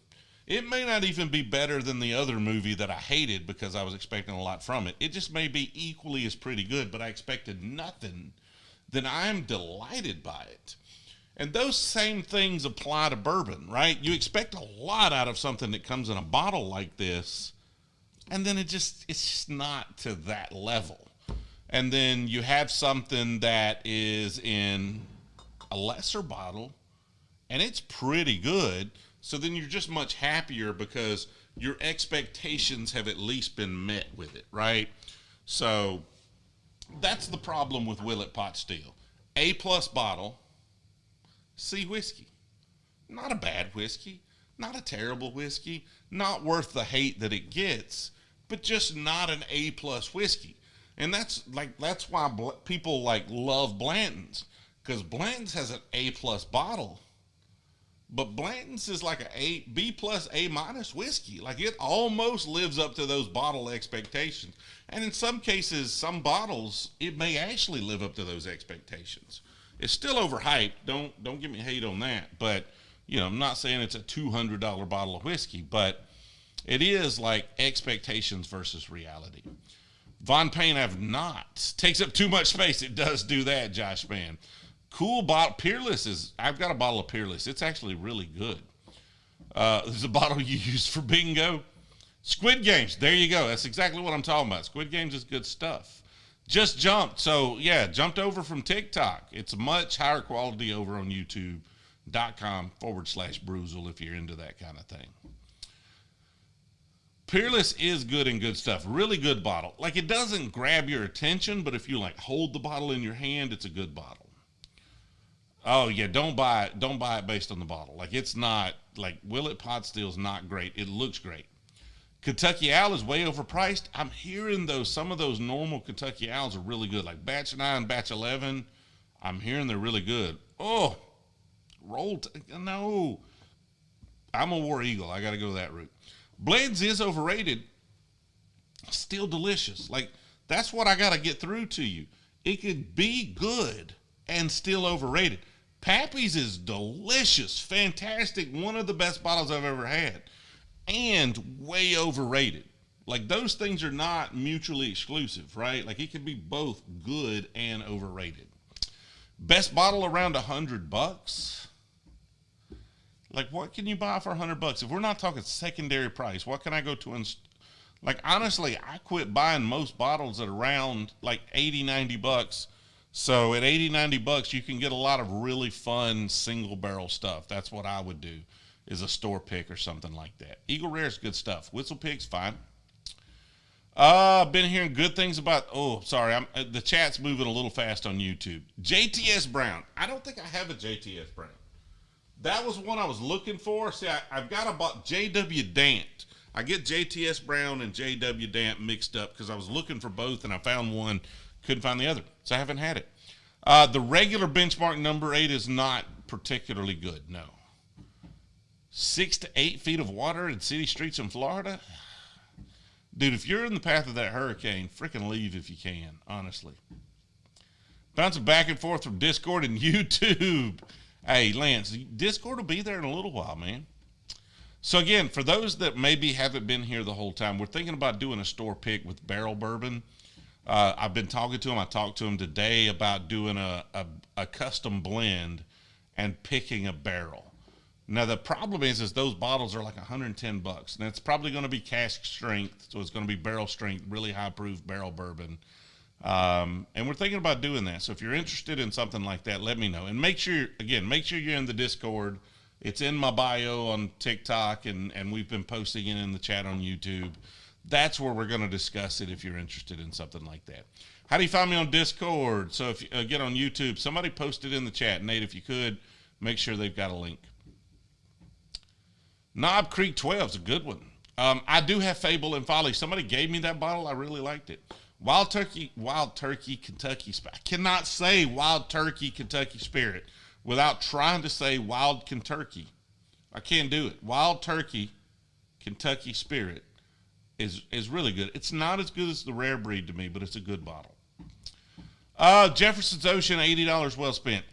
It may not even be better than the other movie that I hated because I was expecting a lot from it. It just may be equally as pretty good, but I expected nothing. Then I'm delighted by it. And those same things apply to bourbon, right? You expect a lot out of something that comes in a bottle like this, and then it's just not to that level. And then you have something that is in a lesser bottle, and it's pretty good. So then you're just much happier because your expectations have at least been met with it, right? So that's the problem with Willet Pot Still. A+ bottle, C whiskey. Not a bad whiskey, not a terrible whiskey, not worth the hate that it gets, but just not an A+ whiskey. And that's why people love Blanton's, because Blanton's has an A+ bottle, but Blanton's is like a B+ A- whiskey. Like, it almost lives up to those bottle expectations. And in some cases, some bottles, it may actually live up to those expectations. It's still overhyped. Don't give me hate on that. But, you know, I'm not saying it's a $200 bottle of whiskey, but it is like expectations versus reality. Von Payne have not. Takes up too much space. It does do that, Josh, man. Cool bottle. Peerless I've got a bottle of Peerless. It's actually really good. There's a bottle you use for bingo. Squid Games. There you go. That's exactly what I'm talking about. Squid Games is good stuff. Just jumped. So, yeah, jumped over from TikTok. It's much higher quality over on youtube.com/Brewzle if you're into that kind of thing. Peerless is good and good stuff. Really good bottle. Like, it doesn't grab your attention, but if you hold the bottle in your hand, it's a good bottle. Oh yeah, don't buy it based on the bottle. Like, it's not, like, Willet Pot Still's not great. It looks great. Kentucky Owl is way overpriced. I'm hearing some of those normal Kentucky Owls are really good. Like Batch 9, Batch 11, I'm hearing they're really good. Oh, no. I'm a War Eagle. I got to go that route. Blends is overrated. Still delicious. Like, that's what I got to get through to you. It could be good and still overrated. Pappy's is delicious, fantastic, one of the best bottles I've ever had, and way overrated. Like, those things are not mutually exclusive, right? Like, it could be both good and overrated. Best bottle around $100. Like, what can you buy for $100? If we're not talking secondary price, what can I go to like, honestly, I quit buying most bottles at around like 80, 90 bucks. So at 80, 90 bucks, you can get a lot of really fun single barrel stuff. That's what I would do, is a store pick or something like that. Eagle Rare is good stuff. Whistle Pig's fine. Been hearing good things about, the chat's moving a little fast on YouTube. JTS Brown. I don't think I have a JTS Brown. That was one I was looking for. See, I've got about JW Dant. I get JTS Brown and JW Dant mixed up because I was looking for both and I found one, couldn't find the other. So I haven't had it. The regular benchmark number 8 is not particularly good, no. 6 to 8 feet of water in city streets in Florida? Dude, if you're in the path of that hurricane, freaking leave if you can, honestly. Bouncing back and forth from Discord and YouTube. Hey, Lance, Discord will be there in a little while, man. So again, for those that maybe haven't been here the whole time, we're thinking about doing a store pick with barrel bourbon. I've been talking to him. I talked to him today about doing a custom blend and picking a barrel. Now, the problem is those bottles are like 110 bucks. And it's probably going to be cask strength, so it's going to be barrel strength, really high proof barrel bourbon. And we're thinking about doing that. So if you're interested in something like that, let me know. And make sure you're in the Discord. It's in my bio on TikTok, and we've been posting it in the chat on YouTube. That's where we're going to discuss it if you're interested in something like that. How do you find me on Discord? So if you get on YouTube, somebody post it in the chat. Nate, if you could, make sure they've got a link. Knob Creek 12 is a good one. I do have Fable and Folly. Somebody gave me that bottle. I really liked it. Wild Turkey Kentucky Spirit. I cannot say Wild Turkey Kentucky Spirit without trying to say Wild Kentucky. I can't do it. Wild Turkey Kentucky Spirit is really good. It's not as good as the Rare Breed to me, but it's a good bottle. Jefferson's Ocean, $80 well spent.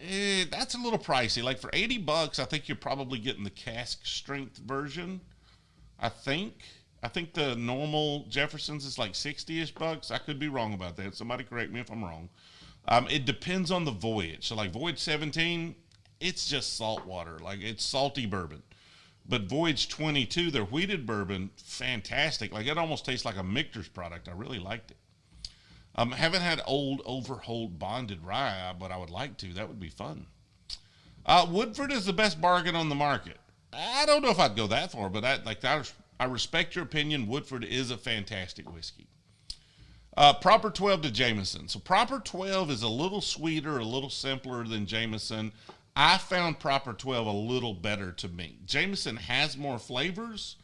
That's a little pricey. Like for 80 bucks, I think you're probably getting the cask strength version. I think the normal Jefferson's is like 60-ish bucks. I could be wrong about that. Somebody correct me if I'm wrong. It depends on the voyage. So like Voyage 17, it's just salt water. Like it's salty bourbon. But Voyage 22, their wheated bourbon, fantastic. Like it almost tastes like a Michter's product. I really liked it. Haven't had Old Overhold Bonded Rye, but I would like to. That would be fun. Woodford is the best bargain on the market. I don't know if I'd go that far, but I respect your opinion. Woodford is a fantastic whiskey. Proper 12 to Jameson. So Proper 12 is a little sweeter, a little simpler than Jameson. I found Proper 12 a little better to me. Jameson has more flavors,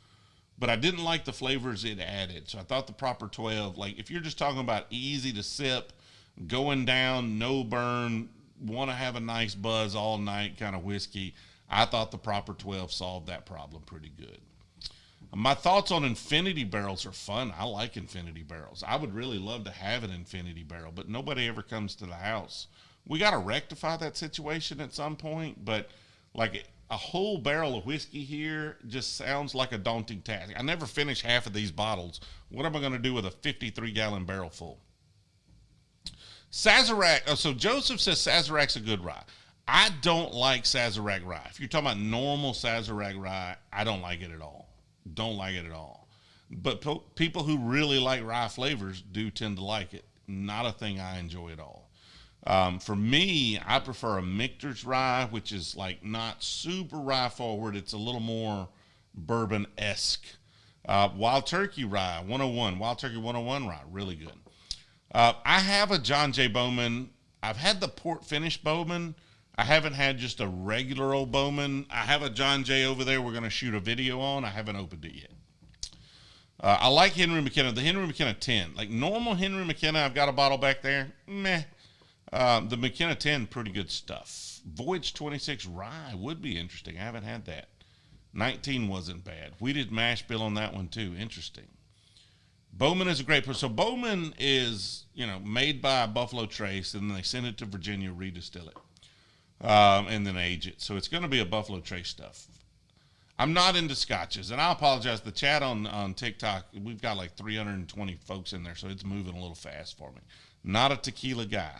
but I didn't like the flavors it added. So I thought the Proper 12, like if you're just talking about easy to sip, going down, no burn, want to have a nice buzz all night kind of whiskey, I thought the Proper 12 solved that problem pretty good. My thoughts on infinity barrels are fun. I like infinity barrels. I would really love to have an infinity barrel, but nobody ever comes to the house. We got to rectify that situation at some point, but like a whole barrel of whiskey here just sounds like a daunting task. I never finish half of these bottles. What am I going to do with a 53-gallon barrel full? Sazerac. So Joseph says Sazerac's a good rye. I don't like Sazerac rye. If you're talking about normal Sazerac rye, I don't like it at all. Don't like it at all. But people who really like rye flavors do tend to like it. Not a thing I enjoy at all. For me, I prefer a Michter's rye, which is like not super rye forward. It's a little more bourbon-esque. Wild Turkey rye, 101. Wild Turkey 101 rye, really good. I have a John J. Bowman. I've had the port finish Bowman. I haven't had just a regular old Bowman. I have a John J. over there we're going to shoot a video on. I haven't opened it yet. I like Henry McKenna. The Henry McKenna 10. Like normal Henry McKenna, I've got a bottle back there. Meh. The McKenna 10, pretty good stuff. Voyage 26 rye would be interesting. I haven't had that. 19 wasn't bad. We did mash bill on that one too. Interesting. Bowman is a great person. So Bowman is, made by Buffalo Trace, and then they send it to Virginia, redistill it, and then age it. So it's going to be a Buffalo Trace stuff. I'm not into scotches, and I apologize. The chat on TikTok, we've got like 320 folks in there, so it's moving a little fast for me. Not a tequila guy.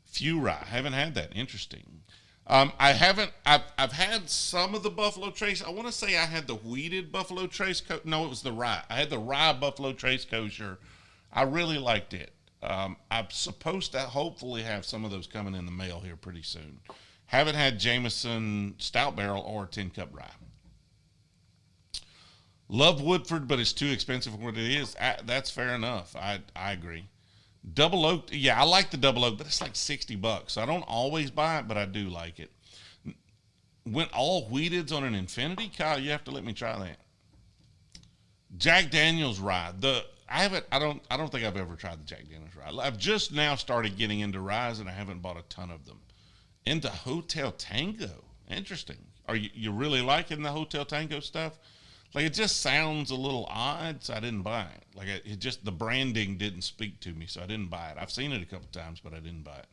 Few rye. Haven't had that. Interesting. I haven't. I've had some of the Buffalo Trace. I want to say I had the wheated Buffalo Trace. No, it was the rye. I had the rye Buffalo Trace kosher. I really liked it. I'm supposed to hopefully have some of those coming in the mail here pretty soon. Haven't had Jameson Stout Barrel or Tin Cup Rye. Love Woodford, but it's too expensive for what it is. That's fair enough. I agree. Double oak, yeah, I like the double oak, but it's like $60. So I don't always buy it, but I do like it. Went all wheateds on an Infinity, Kyle. You have to let me try that. Jack Daniel's rye. I don't think I've ever tried the Jack Daniel's rye. I've just now started getting into ryes, and I haven't bought a ton of them. Into Hotel Tango. Interesting. Are you really liking the Hotel Tango stuff? Like, it just sounds a little odd, so I didn't buy it. Like, the branding didn't speak to me, so I didn't buy it. I've seen it a couple times, but I didn't buy it.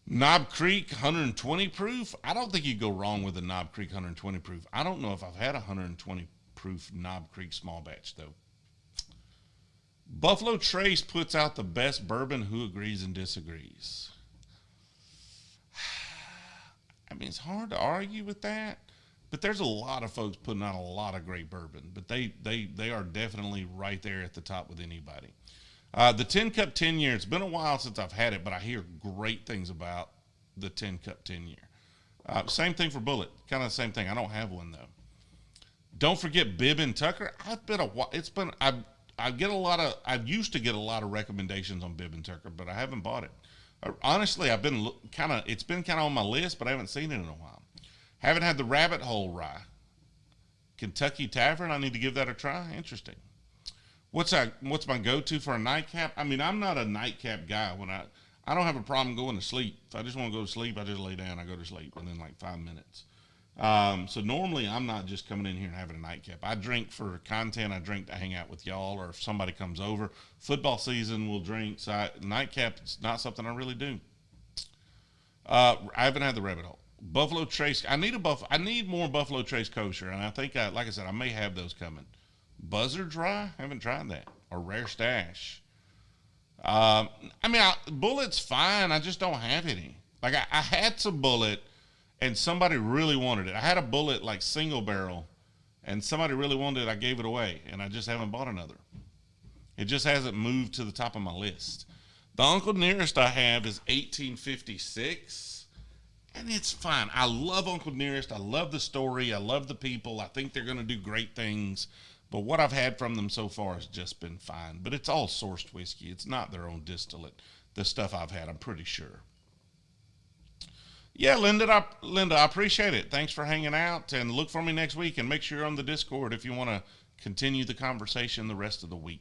Knob Creek 120 proof. I don't think you go wrong with a Knob Creek 120 proof. I don't know if I've had a 120 proof Knob Creek small batch, though. Buffalo Trace puts out the best bourbon. Who agrees and disagrees? I mean, it's hard to argue with that. But there's a lot of folks putting out a lot of great bourbon. But they are definitely right there at the top with anybody. The 10 Cup 10 year, it's been a while since I've had it, but I hear great things about the 10 Cup 10 year. Same thing for Bullet. Kind of the same thing. I don't have one, though. Don't forget Bibb and Tucker. I used to get a lot of recommendations on Bibb and Tucker, but I haven't bought it. Honestly, it's been kind of on my list, but I haven't seen it in a while. Haven't had the Rabbit Hole Rye. Kentucky Tavern, I need to give that a try. Interesting. What's my go-to for a nightcap? I mean, I'm not a nightcap guy. I don't have a problem going to sleep. If I just want to go to sleep, I just lay down, I go to sleep within like 5 minutes. So normally I'm not just coming in here and having a nightcap. I drink for content. I drink to hang out with y'all, or if somebody comes over. Football season, we'll drink. So nightcap is not something I really do. I haven't had the Rabbit Hole. Buffalo Trace. I need more Buffalo Trace kosher, and I think, like I said, I may have those coming. Buzzard Rye. Haven't tried that. Or Rare Stash. Bullet's fine. I just don't have any. Like I had some Bullet, and somebody really wanted it. I had a Bullet like single barrel, and somebody really wanted it. I gave it away, and I just haven't bought another. It just hasn't moved to the top of my list. The Uncle Nearest I have is 1856. And it's fine. I love Uncle Nearest. I love the story. I love the people. I think they're going to do great things. But what I've had from them so far has just been fine. But it's all sourced whiskey. It's not their own distillate. The stuff I've had, I'm pretty sure. Yeah, Linda, I appreciate it. Thanks for hanging out. And look for me next week. And make sure you're on the Discord if you want to continue the conversation the rest of the week.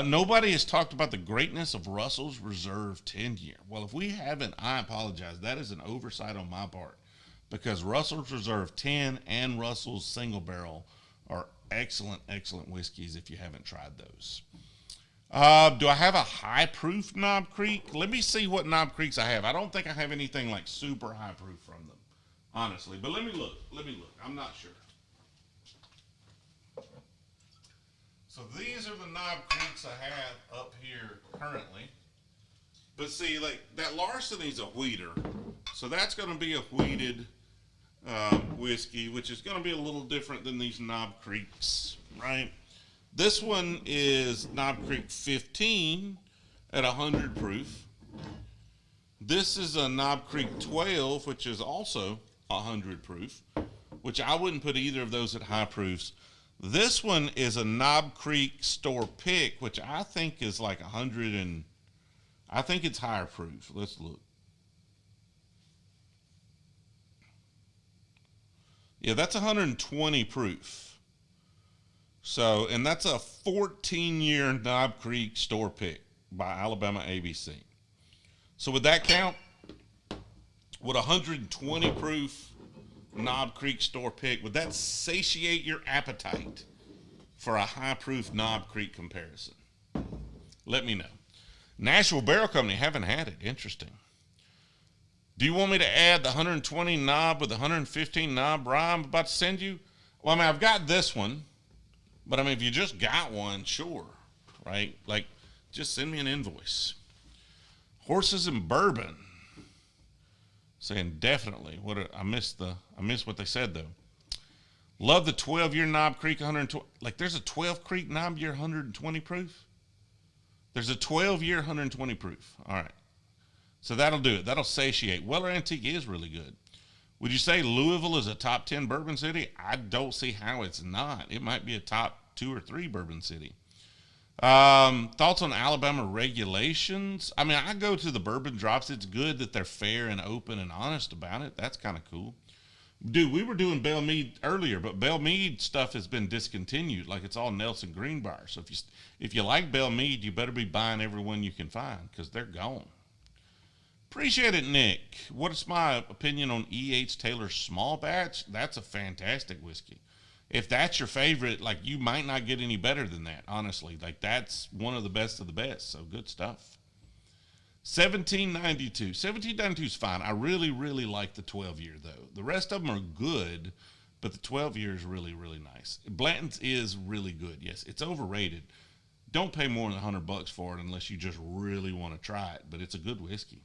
Nobody has talked about the greatness of Russell's Reserve 10 year. Well, if we haven't, I apologize. That is an oversight on my part, because Russell's Reserve 10 and Russell's Single Barrel are excellent, excellent whiskeys if you haven't tried those. Do I have a high proof Knob Creek? Let me see what Knob Creeks I have. I don't think I have anything like super high proof from them, honestly. But let me look. I'm not sure. So these are the Knob Creeks I have up here currently. But see, like that Larceny's a wheater. So that's going to be a wheated whiskey, which is going to be a little different than these Knob Creeks, right? This one is Knob Creek 15 at 100 proof. This is a Knob Creek 12, which is also 100 proof, which I wouldn't put either of those at high proofs. This one is a Knob Creek store pick, which I think is like 100 and I think it's higher proof. Let's look. Yeah, that's 120 proof. So, and that's a 14-year Knob Creek store pick by Alabama ABC. So would that count? Would 120 proof Knob Creek store pick, would that satiate your appetite for a high proof Knob Creek comparison? Let me know. Nashville Barrel Company, haven't had it. Interesting. Do you want me to add the 120 knob with the 115 knob rye I'm about to send you? Well, I mean, I've got this one, but I mean, if you just got one, sure, right? Like, just send me an invoice. Horses and Bourbon, saying definitely. I missed what they said though. Love the 12-year Knob Creek 120. Like, there's a 12 Creek Knob Year 120 proof. There's a 12-year 120 proof. All right. So that'll do it. That'll satiate. Weller Antique is really good. Would you say Louisville is a top 10 bourbon city? I don't see how it's not. It might be a top 2 or 3 bourbon city. Thoughts on Alabama regulations? I mean, I go to the bourbon drops. It's good that they're fair and open and honest about it. That's kind of cool. Dude, we were doing Belle Meade earlier, but Belle Meade stuff has been discontinued. Like, it's all Nelson Greenbrier. So if you like Belle Meade, you better be buying every one you can find because they're gone. Appreciate it, Nick. What's my opinion on E.H. Taylor's small batch? That's a fantastic whiskey. If that's your favorite, like, you might not get any better than that, honestly. Like, that's one of the best, so good stuff. 1792. 1792 is fine. I really, really like the 12-year, though. The rest of them are good, but the 12-year is really, really nice. Blanton's is really good. Yes, it's overrated. Don't pay more than $100 for it unless you just really want to try it, but it's a good whiskey.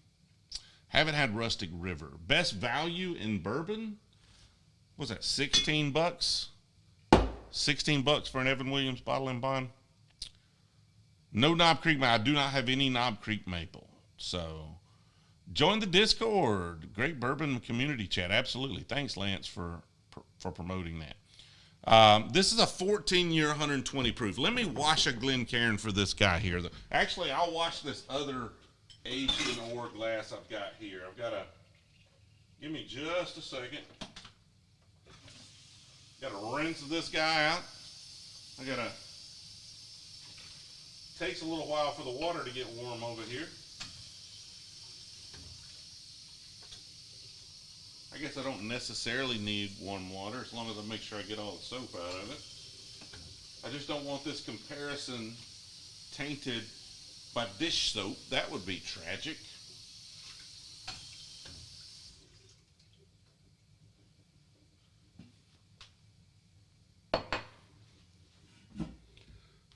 Haven't had Rustic River. Best value in bourbon? What was that, 16 bucks? 16 bucks for an Evan Williams bottle and bond. No Knob Creek. I do not have any Knob Creek maple. So join the Discord. Great bourbon community chat. Absolutely. Thanks, Lance, for promoting that. This is a 14-year 120 proof. Let me wash a Glencairn for this guy here. Actually, I'll wash this other Asian ore glass I've got here. I've got to, give me just a second. Got to rinse this guy out. Takes a little while for the water to get warm over here. I guess I don't necessarily need warm water as long as I make sure I get all the soap out of it. I just don't want this comparison tainted by dish soap. That would be tragic.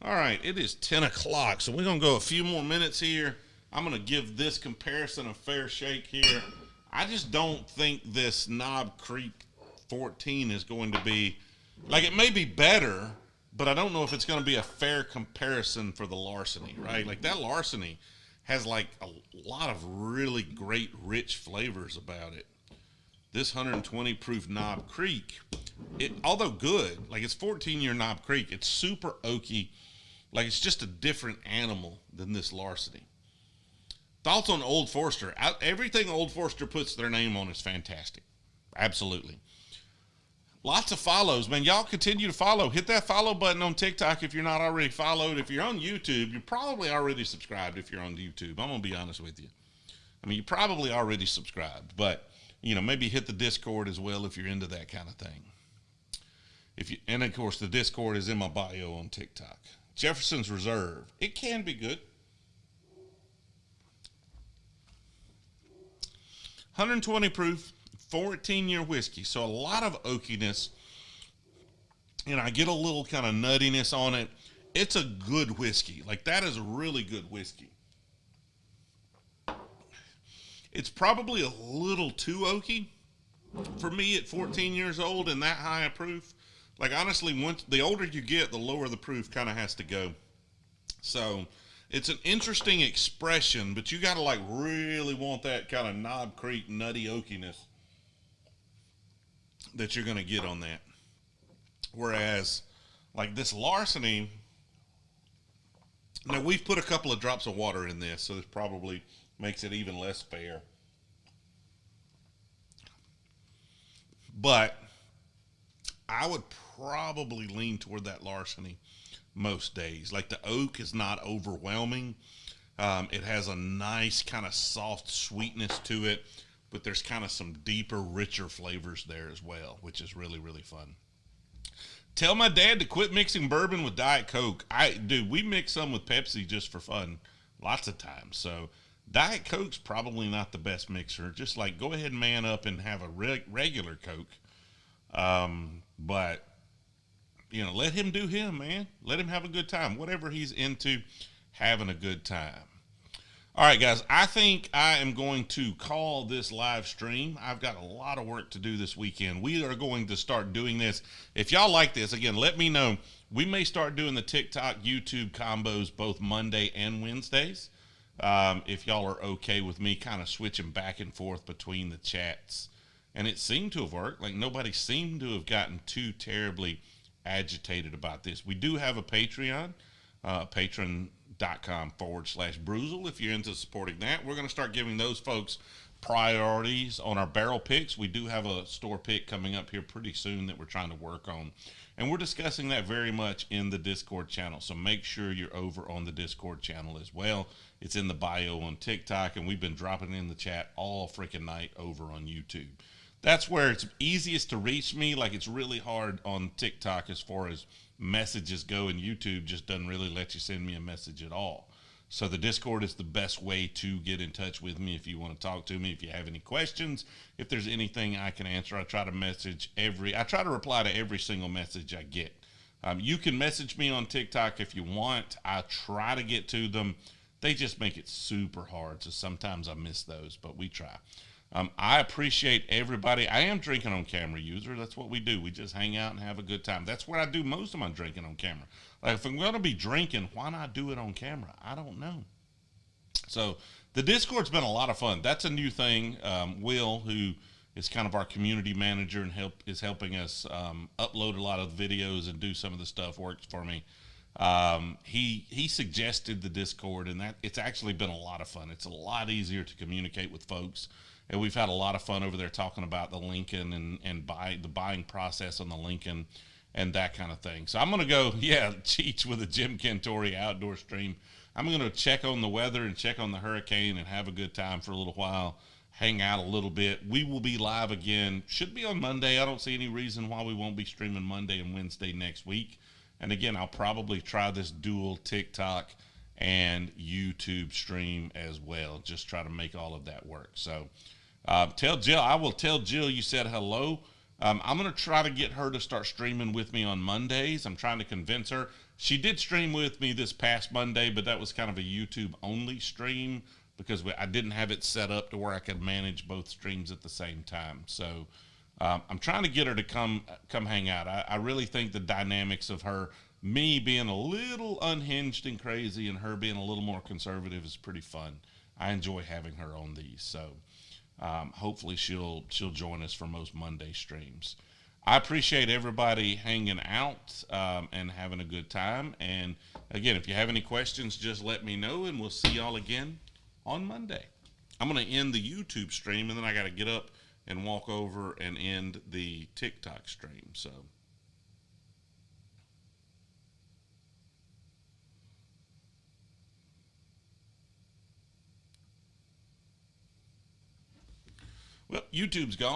All right, it is 10 o'clock, so we're going to go a few more minutes here. I'm going to give this comparison a fair shake here. I just don't think this Knob Creek 14 is going to be, like, it may be better, but I don't know if it's going to be a fair comparison for the Larceny, right? Like, that Larceny has, like, a lot of really great, rich flavors about it. This 120 proof Knob Creek, although good, like, it's 14-year Knob Creek, it's super oaky. Like, it's just a different animal than this Larceny. Thoughts on Old Forester? Everything Old Forester puts their name on is fantastic. Absolutely. Lots of follows, man. Y'all continue to follow. Hit that follow button on TikTok if you're not already followed. If you're on YouTube, you're probably already subscribed if you're on YouTube. I'm going to be honest with you. I mean, you're probably already subscribed, but, you know, maybe hit the Discord as well if you're into that kind of thing. And, of course, the Discord is in my bio on TikTok. Jefferson's Reserve. It can be good. 120 proof, 14-year whiskey. So a lot of oakiness. And I get a little kind of nuttiness on it. It's a good whiskey. Like, that is a really good whiskey. It's probably a little too oaky for me at 14 years old and that high a proof. Like, honestly, the older you get, the lower the proof kind of has to go. So it's an interesting expression, but you got to, like, really want that kind of Knob Creek nutty oakiness that you're going to get on that. Whereas, like, this Larceny, now we've put a couple of drops of water in this, so this probably makes it even less fair. But I would probably lean toward that Larceny most days. Like, the oak is not overwhelming. It has a nice kind of soft sweetness to it, but there's kind of some deeper, richer flavors there as well, which is really, really fun. Tell my dad to quit mixing bourbon with Diet Coke. Dude, we mix some with Pepsi just for fun, lots of times. So Diet Coke's probably not the best mixer. Just like go ahead and man up and have a regular Coke. But you know, let him do him, man. Let him have a good time. Whatever he's into, having a good time. All right, guys, I think I am going to call this live stream. I've got a lot of work to do this weekend. We are going to start doing this. If y'all like this, again, let me know. We may start doing the TikTok, YouTube combos both Monday and Wednesdays. If y'all are okay with me kind of switching back and forth between the chats. And it seemed to have worked. Like, nobody seemed to have gotten too terribly agitated about this. We do have a Patreon, patreon.com/Brewzle. If you're into supporting that, we're going to start giving those folks priorities on our barrel picks. We do have a store pick coming up here pretty soon that we're trying to work on. And we're discussing that very much in the Discord channel. So make sure you're over on the Discord channel as well. It's in the bio on TikTok, and we've been dropping it in the chat all freaking night over on YouTube. That's where it's easiest to reach me. Like, it's really hard on TikTok as far as messages go, and YouTube just doesn't really let you send me a message at all. So the Discord is the best way to get in touch with me if you want to talk to me, if you have any questions, if there's anything I can answer. I try to reply to every single message I get. You can message me on TikTok if you want. I try to get to them. They just make it super hard, so sometimes I miss those, but we try. I appreciate everybody. I am drinking on camera, user. That's what we do. We just hang out and have a good time. That's where I do most of my drinking on camera. Like, if I'm going to be drinking, why not do it on camera? I don't know. So the Discord's been a lot of fun. That's a new thing. Will, who is kind of our community manager and is helping us upload a lot of videos and do some of the stuff, works for me. He suggested the Discord, and that it's actually been a lot of fun. It's a lot easier to communicate with folks. And we've had a lot of fun over there talking about the Lincoln and the buying process on the Lincoln and that kind of thing. So I'm going to go, Cheech with a Jim Cantori outdoor stream. I'm going to check on the weather and check on the hurricane and have a good time for a little while, hang out a little bit. We will be live again. Should be on Monday. I don't see any reason why we won't be streaming Monday and Wednesday next week. And again, I'll probably try this dual TikTok and YouTube stream as well. Just try to make all of that work. So tell Jill, I will tell Jill you said hello. I'm going to try to get her to start streaming with me on Mondays. I'm trying to convince her. She did stream with me this past Monday, but that was kind of a YouTube-only stream because I didn't have it set up to where I could manage both streams at the same time. So I'm trying to get her to come hang out. I really think the dynamics of her, me being a little unhinged and crazy and her being a little more conservative, is pretty fun. I enjoy having her on these. So hopefully she'll join us for most Monday streams. I appreciate everybody hanging out and having a good time. And again, if you have any questions, just let me know, and we'll see y'all again on Monday. I'm going to end the YouTube stream, and then I got to get up and walk over and end the TikTok stream. So. Well, YouTube's gone.